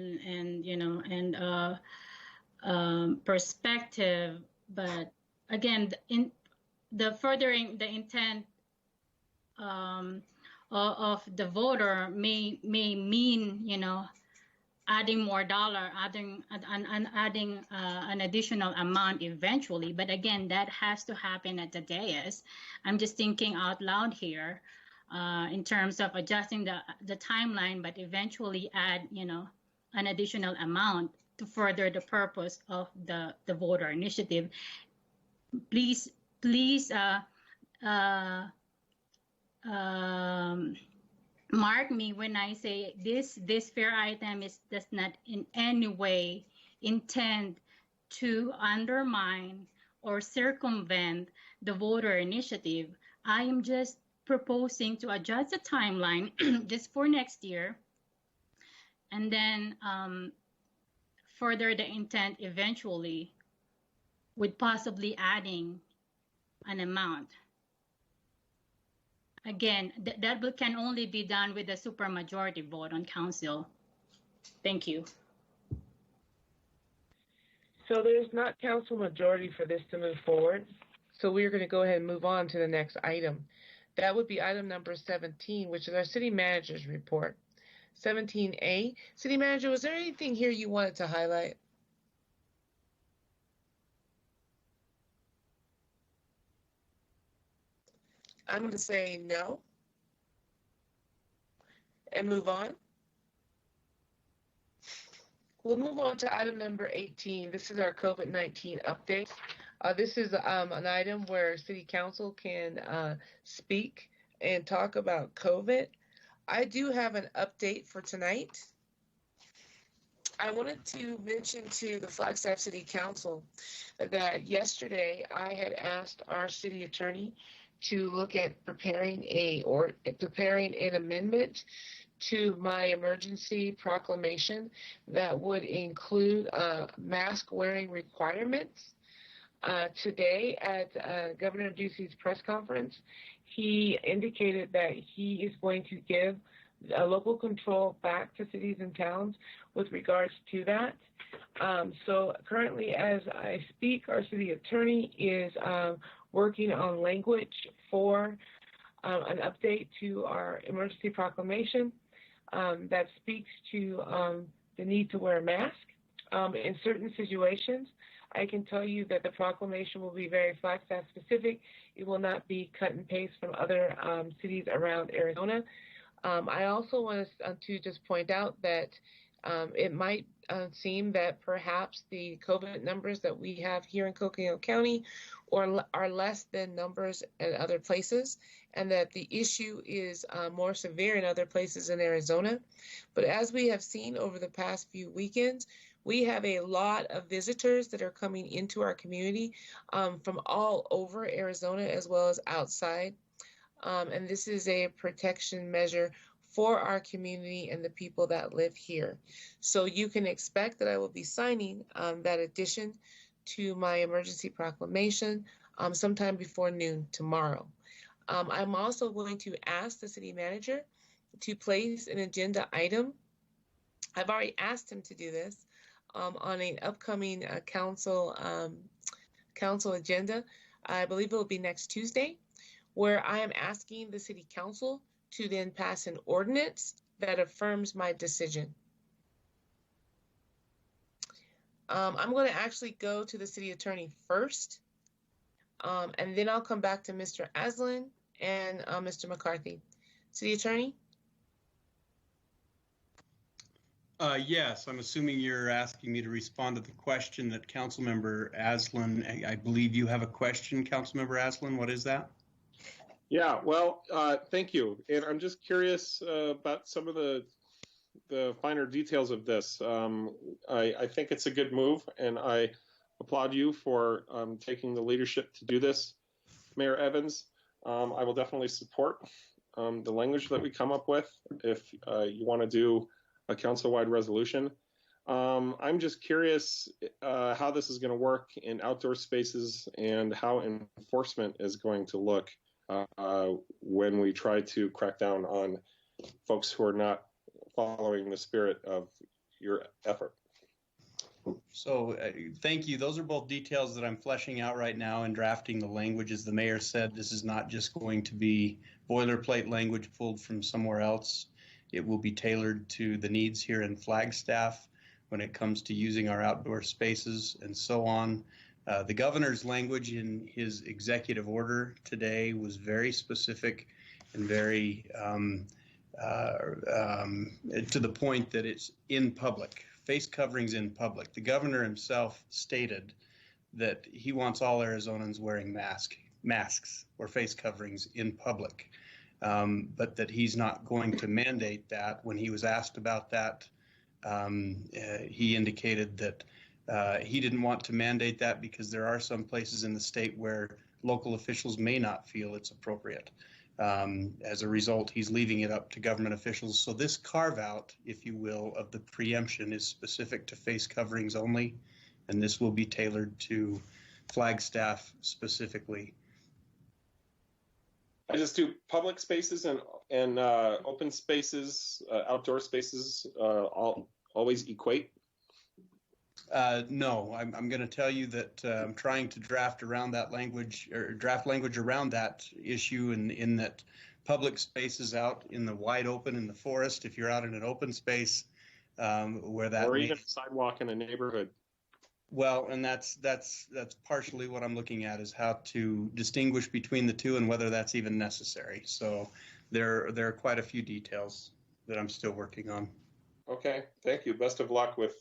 and perspective, but again, in the furthering the intent of the voter may mean adding more dollar, adding an additional amount eventually. But again, that has to happen at the dais. I'm just thinking out loud here in terms of adjusting the timeline, but eventually add an additional amount to further the purpose of the voter initiative. Please mark me when I say this fair item does not in any way intend to undermine or circumvent the voter initiative. I am just proposing to adjust the timeline just for next year, and then further the intent eventually with possibly adding an amount. Again, that can only be done with a supermajority vote on council. Thank you. So there's not council majority for this to move forward. So we're going to go ahead and move on to the next item. That would be item number 17, which is our city manager's report. 17A. City manager, was there anything here you wanted to highlight? I'm going to say no and move on. We'll move on to item number 18. This is our COVID-19 update. This is an item where City Council can speak and talk about COVID. I do have an update for tonight. I wanted to mention to the Flagstaff City Council that yesterday I had asked our city attorney to look at preparing an amendment to my emergency proclamation that would include mask wearing requirements. Today at Governor Ducey's press conference, he indicated that he is going to give local control back to cities and towns with regards to that. So currently, as I speak, our city attorney is working on language for an update to our emergency proclamation that speaks to the need to wear a mask in certain situations. I can tell you that the proclamation will be very Flagstaff specific. It will not be cut and paste from other cities around Arizona. I also want to just point out that it might seem that perhaps the COVID numbers that we have here in Coconino County are less than numbers at other places, and that the issue is more severe in other places in Arizona. But as we have seen over the past few weekends, we have a lot of visitors that are coming into our community from all over Arizona as well as outside. And this is a protection measure for our community and the people that live here. So you can expect that I will be signing that addition to my emergency proclamation sometime before noon tomorrow. I'm also going to ask the city manager to place an agenda item. I've already asked him to do this on an upcoming council agenda. I believe it will be next Tuesday, where I am asking the city council to then pass an ordinance that affirms my decision. I'm going to actually go to the city attorney first, and then I'll come back to Mr. Aslan and Mr. McCarthy. City attorney? Yes, I'm assuming you're asking me to respond to the question that Councilmember Aslan, I believe you have a question, Councilmember Aslan. What is that? Yeah, well, thank you. And I'm just curious about some of the finer details of this. I think it's a good move, and I applaud you for taking the leadership to do this, Mayor Evans. I will definitely support the language that we come up with if you want to do a council-wide resolution. I'm just curious how this is going to work in outdoor spaces and how enforcement is going to look when we try to crack down on folks who are not following the spirit of your effort. So thank you. Those are both details that I'm fleshing out right now and drafting the language. As the mayor said, this is not just going to be boilerplate language pulled from somewhere else. It will be tailored to the needs here in Flagstaff when it comes to using our outdoor spaces and so on. The governor's language in his executive order today was very specific and very to the point that it's in public. Face coverings in public. The governor himself stated that he wants all Arizonans wearing masks or face coverings in public, but that he's not going to mandate that. When he was asked about that, he indicated that he didn't want to mandate that because there are some places in the state where local officials may not feel it's appropriate. As a result, he's leaving it up to government officials. So this carve out, if you will, of the preemption is specific to face coverings only, and this will be tailored to Flagstaff specifically. I just do public spaces and open spaces, outdoor spaces, always equate. No, I'm going to tell you that I'm trying to draft around that language or draft language around that issue in that public spaces out in the wide open in the forest, if you're out in an open space where that or even a sidewalk in a neighborhood. Well, and that's partially what I'm looking at is how to distinguish between the two and whether that's even necessary. So there are quite a few details that I'm still working on. Okay, thank you. Best of luck with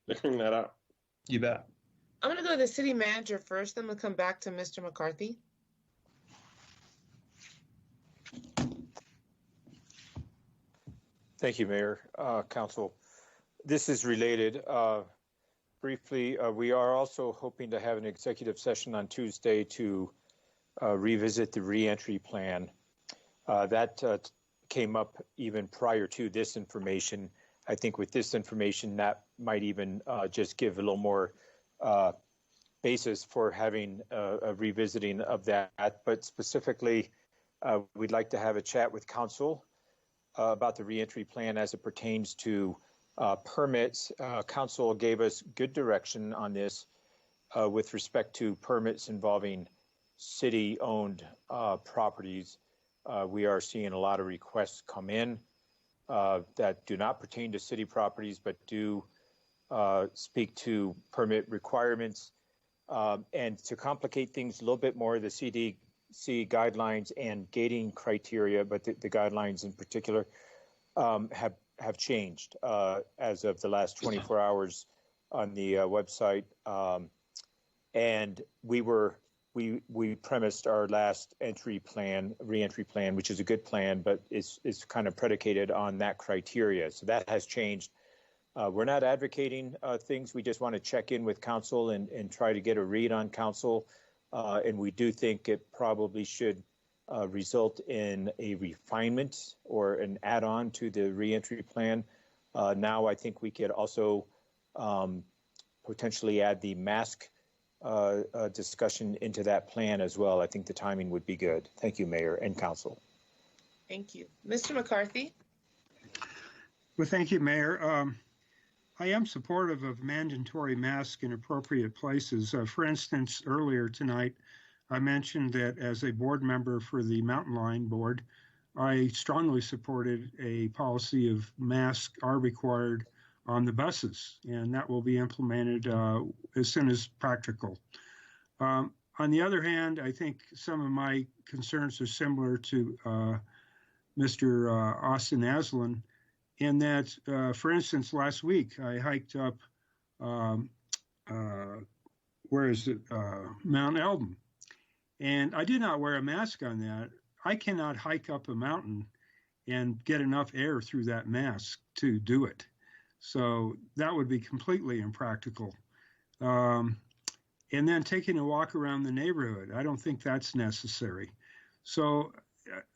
figuring that out. You bet. I'm going to go to the city manager first, then we'll come back to Mr. McCarthy. Thank you, Mayor, Council. This is related. Briefly, we are also hoping to have an executive session on Tuesday to revisit the reentry plan. That came up even prior to this information. I think with this information, that might even just give a little more basis for having a revisiting of that. But specifically, we'd like to have a chat with council about the reentry plan as it pertains to permits. Council gave us good direction on this with respect to permits involving city-owned properties. We are seeing a lot of requests come in that do not pertain to city properties, but do speak to permit requirements. And to complicate things a little bit more, the CDC guidelines and gating criteria, but the guidelines in particular, have changed as of the last 24 hours on the website. And we premised our last reentry plan, which is a good plan, but it's kind of predicated on that criteria. So that has changed. We're not advocating things. We just want to check in with council and try to get a read on council. And we do think it probably should result in a refinement or an add-on to the reentry plan. Now I think we could also potentially add the mask discussion into that plan as well. I think the timing would be good. Thank you, Mayor and Council. Thank you. Mr. McCarthy? Well, thank you, Mayor. I am supportive of mandatory masks in appropriate places. For instance, earlier tonight, I mentioned that as a board member for the Mountain Lion Board, I strongly supported a policy of masks are required on the buses, and that will be implemented as soon as practical. On the other hand, I think some of my concerns are similar to Mr. Austin Aslan, in that, for instance, last week I hiked up, Mount Eldon, and I did not wear a mask on that. I cannot hike up a mountain and get enough air through that mask to do it. So that would be completely impractical. And then taking a walk around the neighborhood, I don't think that's necessary. So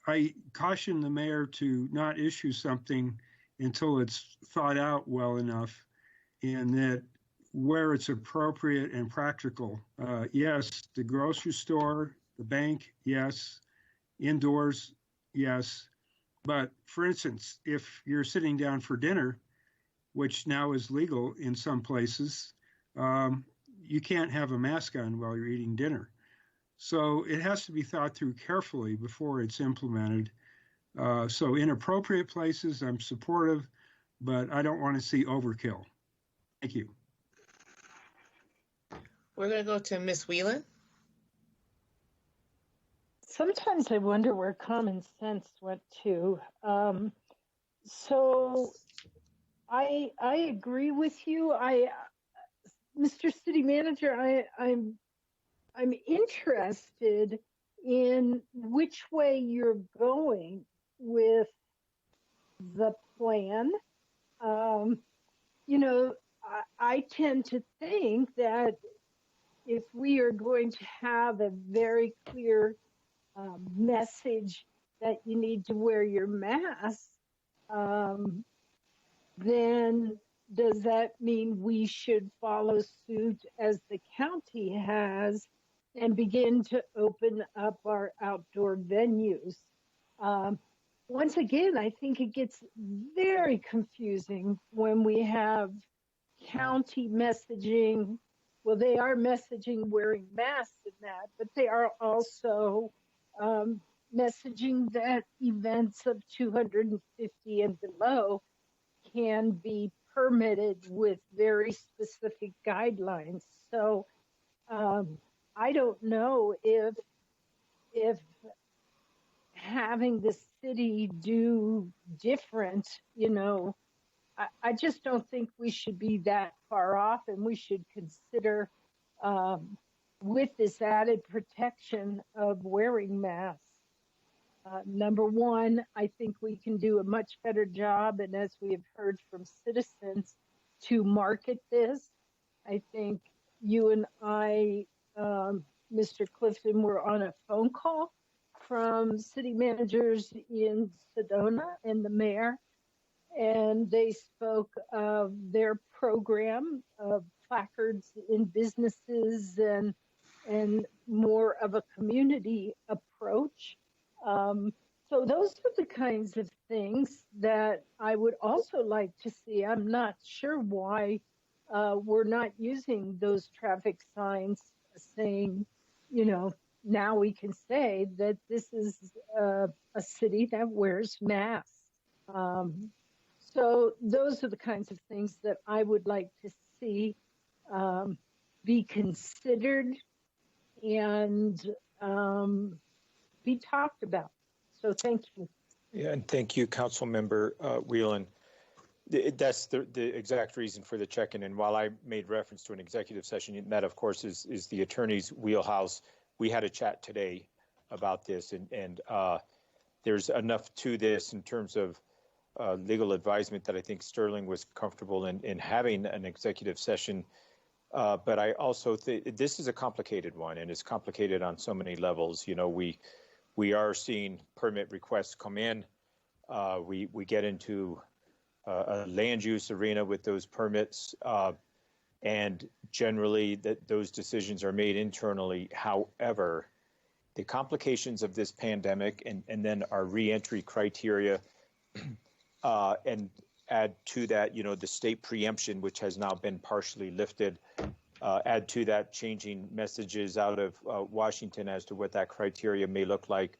I caution the mayor to not issue something until it's thought out well enough, and that where it's appropriate and practical, yes, the grocery store, the bank, yes, indoors, yes. But for instance, if you're sitting down for dinner, which now is legal in some places, you can't have a mask on while you're eating dinner. So it has to be thought through carefully before it's implemented. So in appropriate places, I'm supportive, but I don't want to see overkill. Thank you. We're going to go to Ms. Whelan. Sometimes I wonder where common sense went to. So I agree with you. Mr. City Manager, I'm interested in which way you're going with the plan. I tend to think that if we are going to have a very clear message that you need to wear your mask, then does that mean we should follow suit as the county has and begin to open up our outdoor venues? Once again, I think it gets very confusing when we have county messaging. Well, they are messaging wearing masks and that, but they are also messaging that events of 250 and below can be permitted with very specific guidelines. So I don't know if having the city do different, I just don't think we should be that far off, and we should consider with this added protection of wearing masks. Number one, I think we can do a much better job, and as we have heard from citizens, to market this. I think you and I, Mr. Clifton, were on a phone call from city managers in Sedona and the mayor, and they spoke of their program of placards in businesses and more of a community approach. So those are the kinds of things that I would also like to see. I'm not sure why we're not using those traffic signs saying, now we can say that this is a city that wears masks. So those are the kinds of things that I would like to see be considered and be talked about. So thank you. Yeah, and thank you, Council Member Whelan. That's the exact reason for the check-in. And while I made reference to an executive session, that of course is the attorney's wheelhouse. We had a chat today about this, and there's enough to this in terms of legal advisement that I think Sterling was comfortable in having an executive session. But I also think this is a complicated one, and it's complicated on so many levels. You know, we are seeing permit requests come in. We get into a land use arena with those permits, and generally those decisions are made internally. However, the complications of this pandemic and then our reentry criteria, and add to that, you know, the state preemption, which has now been partially lifted, add to that changing messages out of Washington as to what that criteria may look like.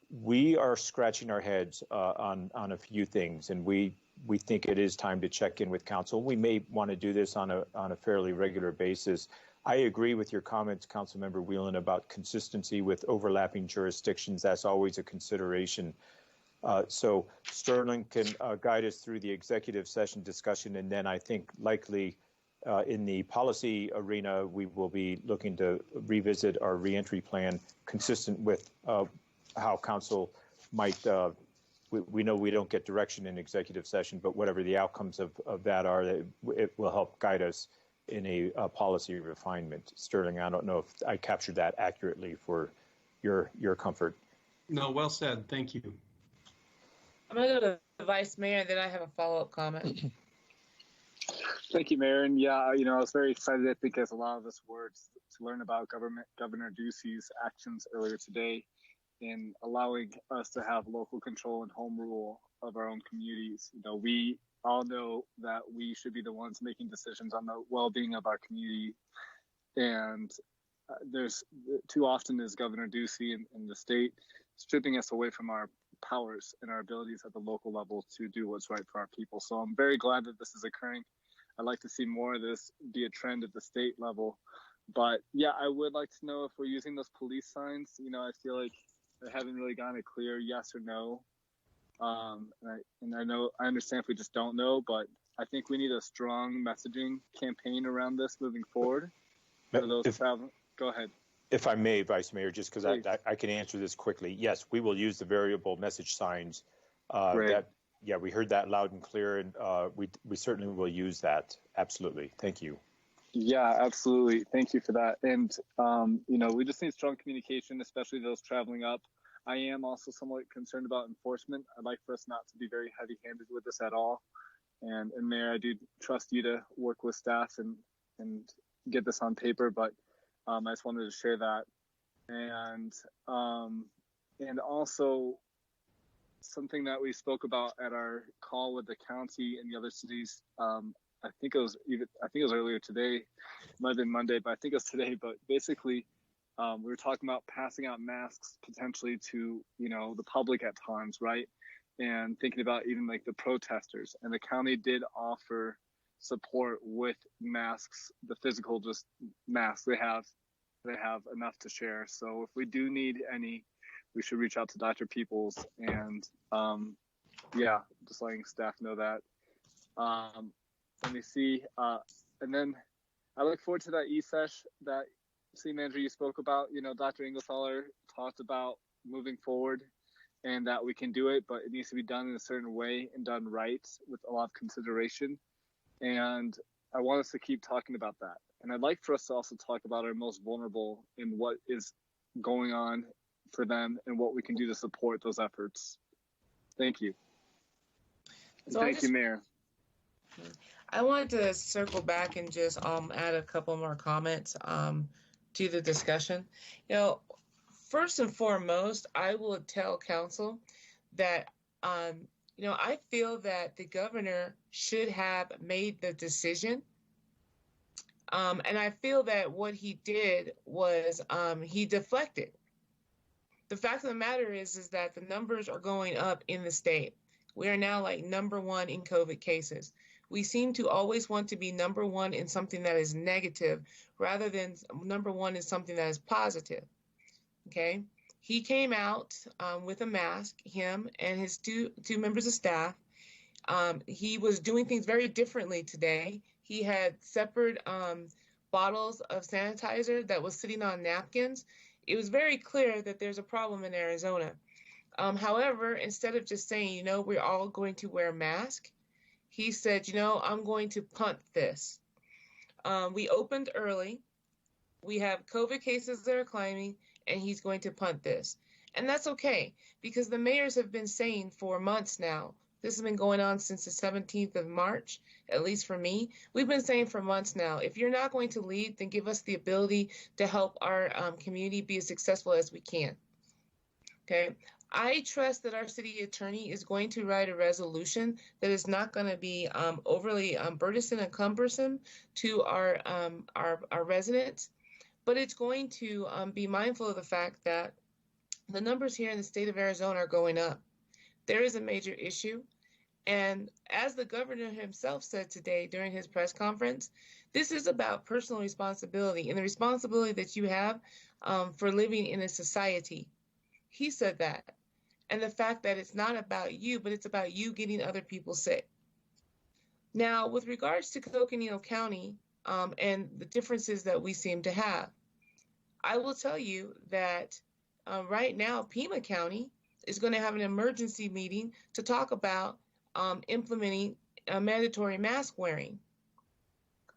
We are scratching our heads on a few things, and we think it is time to check in with council. We may want to do this on a fairly regular basis. I agree with your comments, Councilmember Whelan, about consistency with overlapping jurisdictions. That's always a consideration. So Sterling can guide us through the executive session discussion, and then I think likely in the policy arena, we will be looking to revisit our reentry plan consistent with how council might, we know we don't get direction in executive session, but whatever the outcomes of that are, it will help guide us in a policy refinement. Sterling, I don't know if I captured that accurately for your comfort. No, well said. Thank you. I'm going to go to the Vice Mayor, and then I have a follow-up comment. Thank you, Mayor. And yeah, you know, I was very excited, I think, as a lot of us were, to learn about Governor Ducey's actions earlier today in allowing us to have local control and home rule of our own communities. You know, we all know that we should be the ones making decisions on the well-being of our community. And there's too often is Governor Ducey and the state stripping us away from our powers and our abilities at the local level to do what's right for our people. So I'm very glad that this is occurring. I'd like to see more of this be a trend at the state level. But yeah, I would like to know if we're using those police signs. You know, I feel like I haven't really gotten a clear yes or no. And I understand if we just don't know, but I think we need a strong messaging campaign around this moving forward. For those go ahead. If I may, Vice Mayor, just because I can answer this quickly. Yes, we will use the variable message signs. Yeah, we heard that loud and clear, and we certainly will use that. Absolutely. Thank you. Yeah, absolutely. Thank you for that. And, you know, we just need strong communication, especially those traveling up. I am also somewhat concerned about enforcement. I'd like for us not to be very heavy-handed with this at all. And Mayor, I do trust you to work with staff and get this on paper, but I just wanted to share that. And also something that we spoke about at our call with the county and the other cities. I think it was earlier today. It might have been Monday, but I think it was today. But basically, we were talking about passing out masks potentially to, you know, the public at times, right? And thinking about even like the protesters. And the county did offer support with masks, the physical just masks they have enough to share. So if we do need any, we should reach out to Dr. Peoples and yeah, just letting staff know that. Let me see. And then I look forward to that e-sesh that city manager you spoke about. You know, Dr. Ingleshaller talked about moving forward and that we can do it, but it needs to be done in a certain way and done right with a lot of consideration. And I want us to keep talking about that. And I'd like for us to also talk about our most vulnerable and what is going on for them and what we can do to support those efforts. Thank you. And thank you, Mayor. I wanted to circle back and just add a couple more comments to the discussion. You know, first and foremost, I will tell council that you know, I feel that the governor should have made the decision And I feel that what he did was he deflected. The fact of the matter is that the numbers are going up in the state. We are now like #1 in COVID cases. We seem to always want to be #1 in something that is negative rather than #1 in something that is positive. Okay. He came out with a mask, him and his two members of staff. He was doing things very differently today. He had separate bottles of sanitizer that was sitting on napkins. It was very clear that there's a problem in Arizona. However, instead of just saying, you know, we're all going to wear a mask, he said, you know, I'm going to punt this. We opened early. We have COVID cases that are climbing, and he's going to punt this. And that's okay, because the mayors have been saying for months now, this has been going on since the 17th of March, at least for me. We've been saying for months now, if you're not going to lead, then give us the ability to help our community be as successful as we can. Okay. I trust that our city attorney is going to write a resolution that is not going to be overly burdensome and cumbersome to our residents, but it's going to be mindful of the fact that the numbers here in the state of Arizona are going up. There is a major issue. And as the governor himself said today during his press conference, this is about personal responsibility and the responsibility that you have for living in a society. He said that. And the fact that it's not about you, but it's about you getting other people sick. Now, with regards to Coconino County and the differences that we seem to have, I will tell you that right now, Pima County is going to have an emergency meeting to talk about implementing mandatory mask wearing.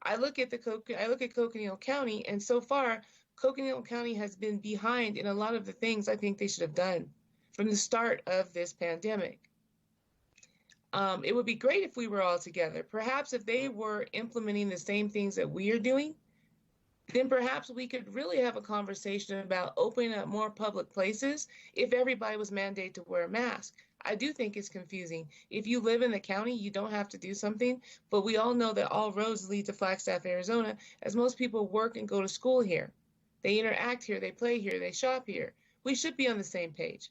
I look at Coconino County, and so far, Coconino County has been behind in a lot of the things I think they should have done from the start of this pandemic. It would be great if we were all together. Perhaps if they were implementing the same things that we are doing, then perhaps we could really have a conversation about opening up more public places if everybody was mandated to wear a mask. I do think it's confusing. If you live in the county, you don't have to do something, but we all know that all roads lead to Flagstaff, Arizona, as most people work and go to school here. They interact here, they play here, they shop here. We should be on the same page.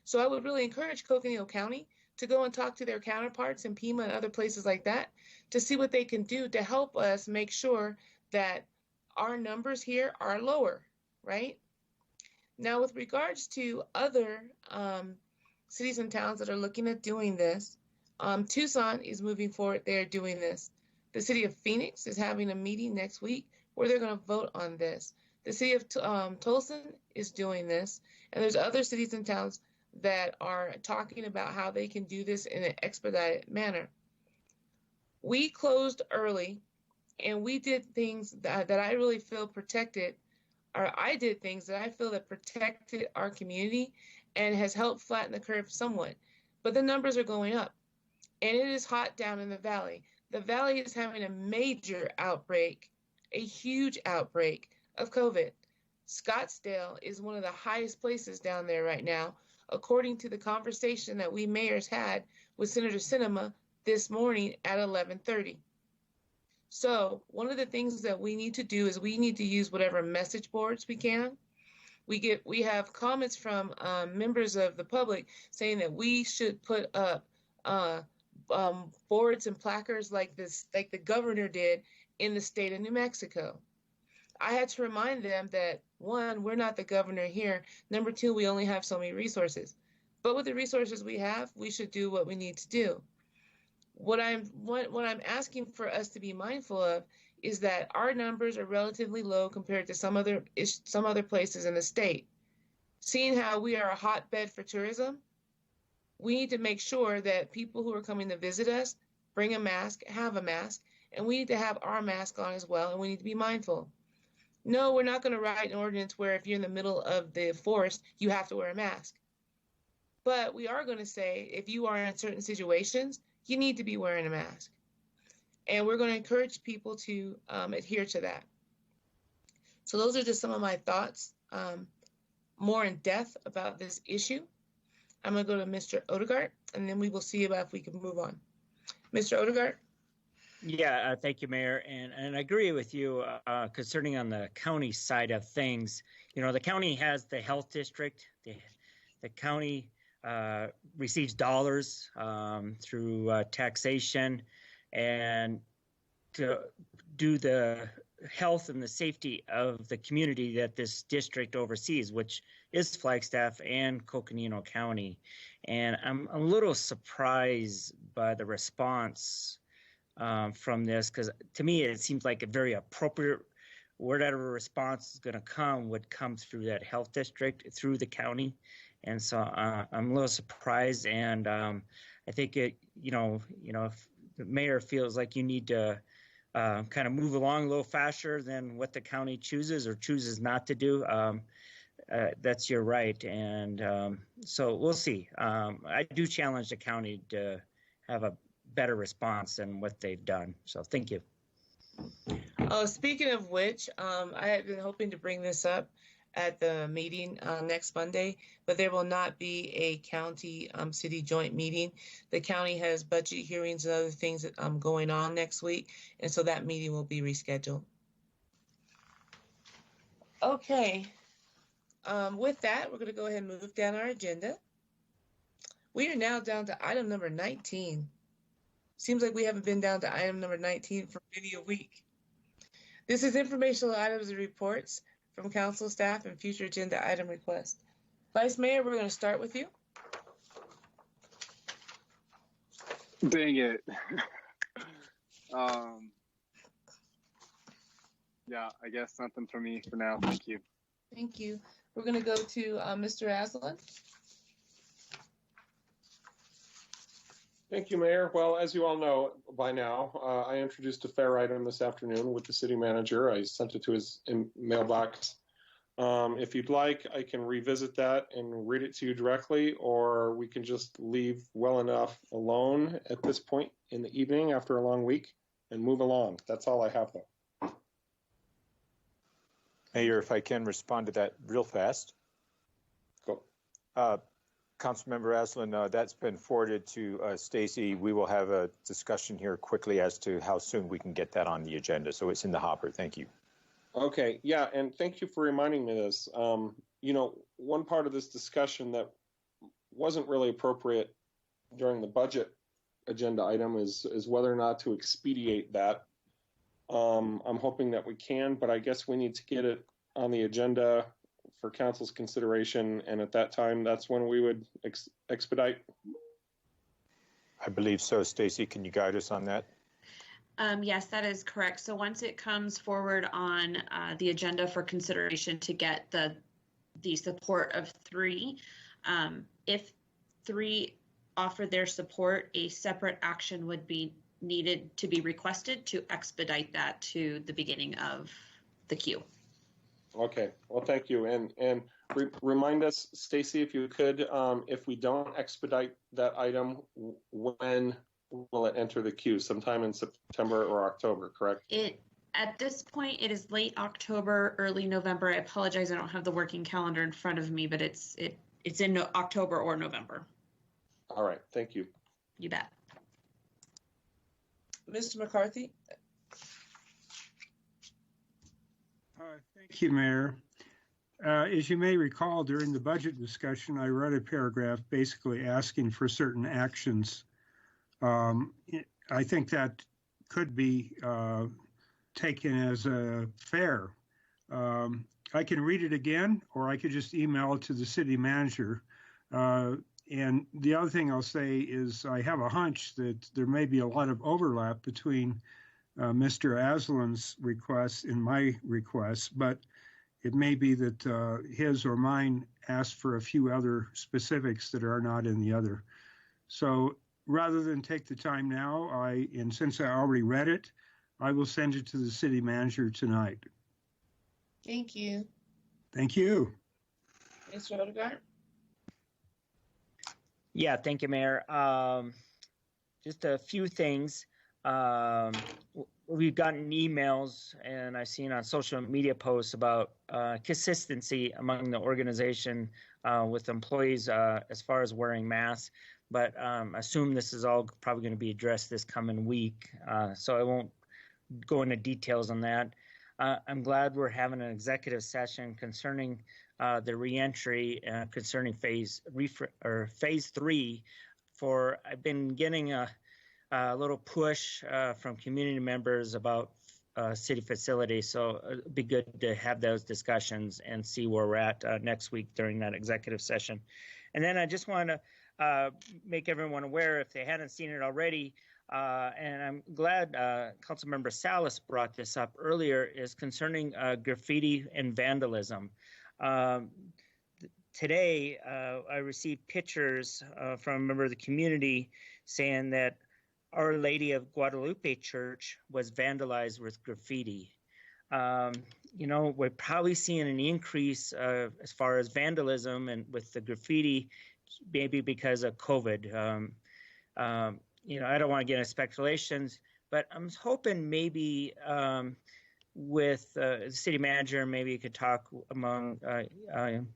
So I would really encourage Coconino County to go and talk to their counterparts in Pima and other places like that to see what they can do to help us make sure that our numbers here are lower, right? Now, with regards to other cities and towns that are looking at doing this, Tucson is moving forward. They're doing this. The city of Phoenix is having a meeting next week where they're going to vote on this. The city of Tulsa is doing this, and there's other cities and towns that are talking about how they can do this in an expedited manner. We closed early, and we did things that I really feel protected, or I did things that I feel that protected our community and has helped flatten the curve somewhat. But the numbers are going up, and it is hot down in the valley. The valley is having a major outbreak, a huge outbreak of COVID. Scottsdale is one of the highest places down there right now, according to the conversation that we mayors had with Senator Sinema this morning at 11:30. So one of the things that we need to do is we need to use whatever message boards we can. We have comments from members of the public saying that we should put up boards and placards like the governor did in the state of New Mexico. I had to remind them that, one, we're not the governor here. Number two, we only have so many resources. But with the resources we have, we should do what we need to do. What I'm asking for us to be mindful of is that our numbers are relatively low compared to some other places in the state. Seeing how we are a hotbed for tourism, we need to make sure that people who are coming to visit us bring a mask, have a mask, and we need to have our mask on as well, and we need to be mindful. No, we're not going to write an ordinance where if you're in the middle of the forest, you have to wear a mask. But we are going to say if you are in certain situations, you need to be wearing a mask. And we're going to encourage people to adhere to that. So those are just some of my thoughts, more in depth about this issue. I'm going to go to Mr. Odegaard, and then we will see about if we can move on. Mr. Odegaard? Yeah, thank you, Mayor. And I agree with you concerning on the county side of things. You know, the county has the health district. The county receives dollars through taxation and to do the health and the safety of the community that this district oversees, which is Flagstaff and Coconino County. And I'm a little surprised by the response from this, because to me it seems like a very appropriate, whatever response is going to come would come through that health district, through the county. And so I'm a little surprised, and I think if the mayor feels like you need to kind of move along a little faster than what the county chooses or chooses not to do, that's your right. And so we'll see. I do challenge the county to have a better response than what they've done. So thank you. Speaking of which, I had been hoping to bring this up at the meeting next Monday, but there will not be a county city joint meeting. The county has budget hearings and other things going on next week, and so that meeting will be rescheduled. Okay. With that, we're going to go ahead and move down our agenda. We are now down to item number 19. Seems like we haven't been down to item number 19 for maybe a week. This is informational items and reports from council staff and future agenda item requests. Vice Mayor, we're going to start with you. Dang it. Yeah, I guess nothing for me for now. Thank you. Thank you. We're going to go to Mr. Aslan. Thank you, Mayor. Well, as you all know by now, I introduced a fair item this afternoon with the city manager. I sent it to his mailbox. If you'd like, I can revisit that and read it to you directly, or we can just leave well enough alone at this point in the evening after a long week and move along. That's all I have, though. Mayor, if I can respond to that real fast. Go. Councilmember Aslan, that's been forwarded to Stacy. We will have a discussion here quickly as to how soon we can get that on the agenda. So it's in the hopper. Thank you. Okay, yeah, and thank you for reminding me of this. One part of this discussion that wasn't really appropriate during the budget agenda item is whether or not to expedite that. I'm hoping that we can, but I guess we need to get it on the agenda for council's consideration, and at that time, that's when we would expedite. I believe so. Stacy, can you guide us on that? Yes, that is correct. So once it comes forward on the agenda for consideration to get the support of 3, if 3 offer their support, a separate action would be needed to be requested to expedite that to the beginning of the queue. Okay, well, thank you. And remind us, Stacy, if you could, if we don't expedite that item, when will it enter the queue? Sometime in September or October, correct? At this point, it is late October, early November. I apologize, I don't have the working calendar in front of me, but it's in October or November. All right, thank you. You bet. Mr. McCarthy. Thank you, Mayor. As you may recall, during the budget discussion, I read a paragraph basically asking for certain actions. I think that could be taken as a fair. I can read it again, or I could just email it to the city manager. And the other thing I'll say is I have a hunch that there may be a lot of overlap between Mr. Aslan's request and my request, but it may be that his or mine asked for a few other specifics that are not in the other. So rather than take the time now, and since I already read it, I will send it to the city manager tonight. Thank you. Thank you. Mr. Odegaard? Yeah, thank you, Mayor. Just a few things. We've gotten emails and I've seen on social media posts about consistency among the organization with employees as far as wearing masks. but assume this is all probably going to be addressed this coming week. So I won't go into details on that. I'm glad we're having an executive session concerning the reentry concerning phase 3. I've been getting a little push from community members about city facilities, so it'd be good to have those discussions and see where we're at next week during that executive session. And then I just want to make everyone aware, if they hadn't seen it already, and I'm glad Councilmember Salas brought this up earlier, is concerning graffiti and vandalism. Today, I received pictures from a member of the community saying that Our Lady of Guadalupe Church was vandalized with graffiti. We're probably seeing an increase as far as vandalism and with the graffiti, maybe because of COVID. I don't want to get into speculations, but I'm hoping maybe with the city manager, maybe you could talk among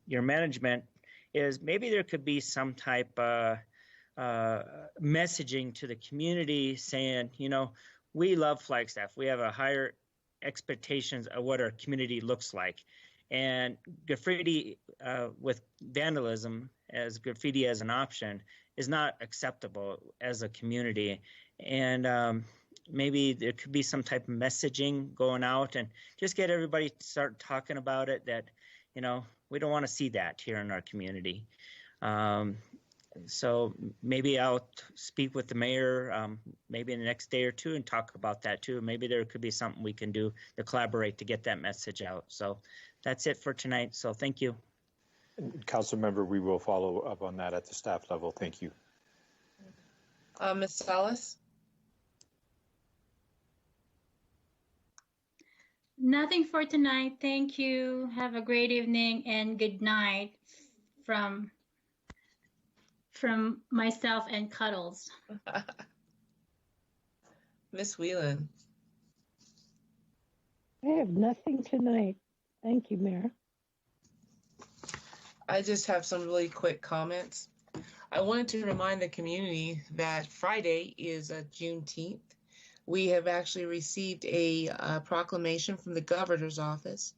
your management, is maybe there could be some type of messaging to the community saying, we love Flagstaff. We have a higher expectations of what our community looks like. And graffiti with vandalism as graffiti as an option is not acceptable as a community. And maybe there could be some type of messaging going out and just get everybody to start talking about it, that, we don't want to see that here in our community. So maybe I'll speak with the mayor maybe in the next day or two and talk about that too. Maybe there could be something we can do to collaborate to get that message out. So that's it for tonight. So thank you. Council member, we will follow up on that at the staff level. Thank you. Ms. Salas? Nothing for tonight. Thank you. Have a great evening and good night from myself and Cuddles. Miss Whelan? I have nothing tonight. Thank you, Mayor. I just have some really quick comments. I wanted to remind the community that Friday is Juneteenth. We have actually received a proclamation from the governor's office.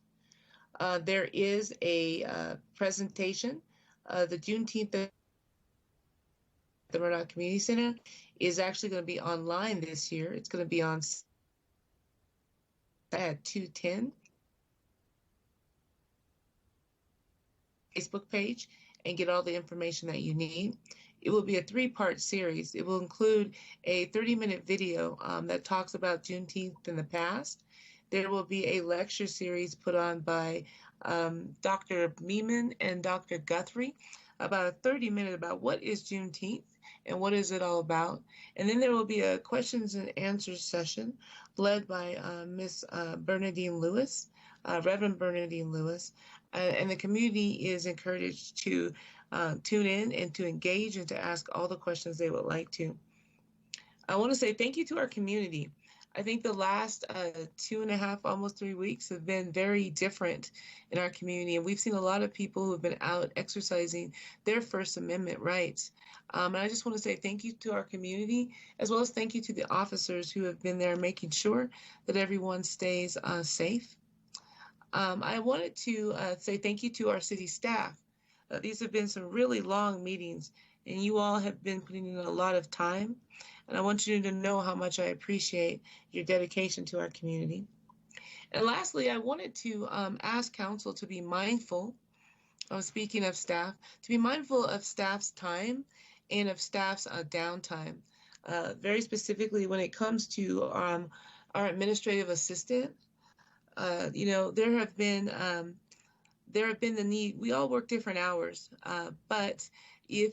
There is a presentation. The Juneteenth at the Murdoch Community Center is actually going to be online this year. It's going to be on at 2:10. Facebook page and get all the information that you need. It will be a 3-part series. It will include a 30-minute video that talks about Juneteenth in the past. There will be a lecture series put on by Dr. Meeman and Dr. Guthrie, about a 30-minute about what is Juneteenth and what is it all about. And then there will be a questions and answers session led by Miss Bernadine Lewis, Reverend Bernadine Lewis. And the community is encouraged to tune in and to engage and to ask all the questions they would like to. I want to say thank you to our community. I think the last 2.5, almost 3 weeks have been very different in our community. And we've seen a lot of people who have been out exercising their First Amendment rights. And I just want to say thank you to our community, as well as thank you to the officers who have been there making sure that everyone stays safe. I wanted to say thank you to our city staff. These have been some really long meetings, and you all have been putting in a lot of time. And I want you to know how much I appreciate your dedication to our community. And lastly, I wanted to ask council to be mindful, speaking of staff, to be mindful of staff's time and of staff's downtime. Very specifically when it comes to our administrative assistant, there have been the need. We all work different hours, but if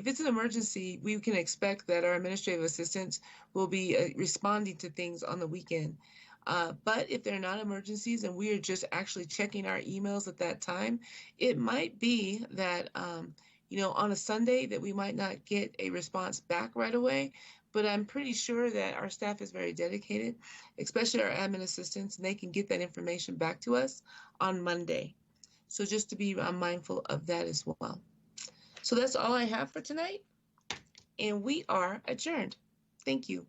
it's an emergency, we can expect that our administrative assistants will be responding to things on the weekend. But if they're not emergencies and we are just actually checking our emails at that time, it might be that on a Sunday that we might not get a response back right away. But I'm pretty sure that our staff is very dedicated, especially our admin assistants, and they can get that information back to us on Monday. So just to be mindful of that as well. So that's all I have for tonight. and we are adjourned. Thank you.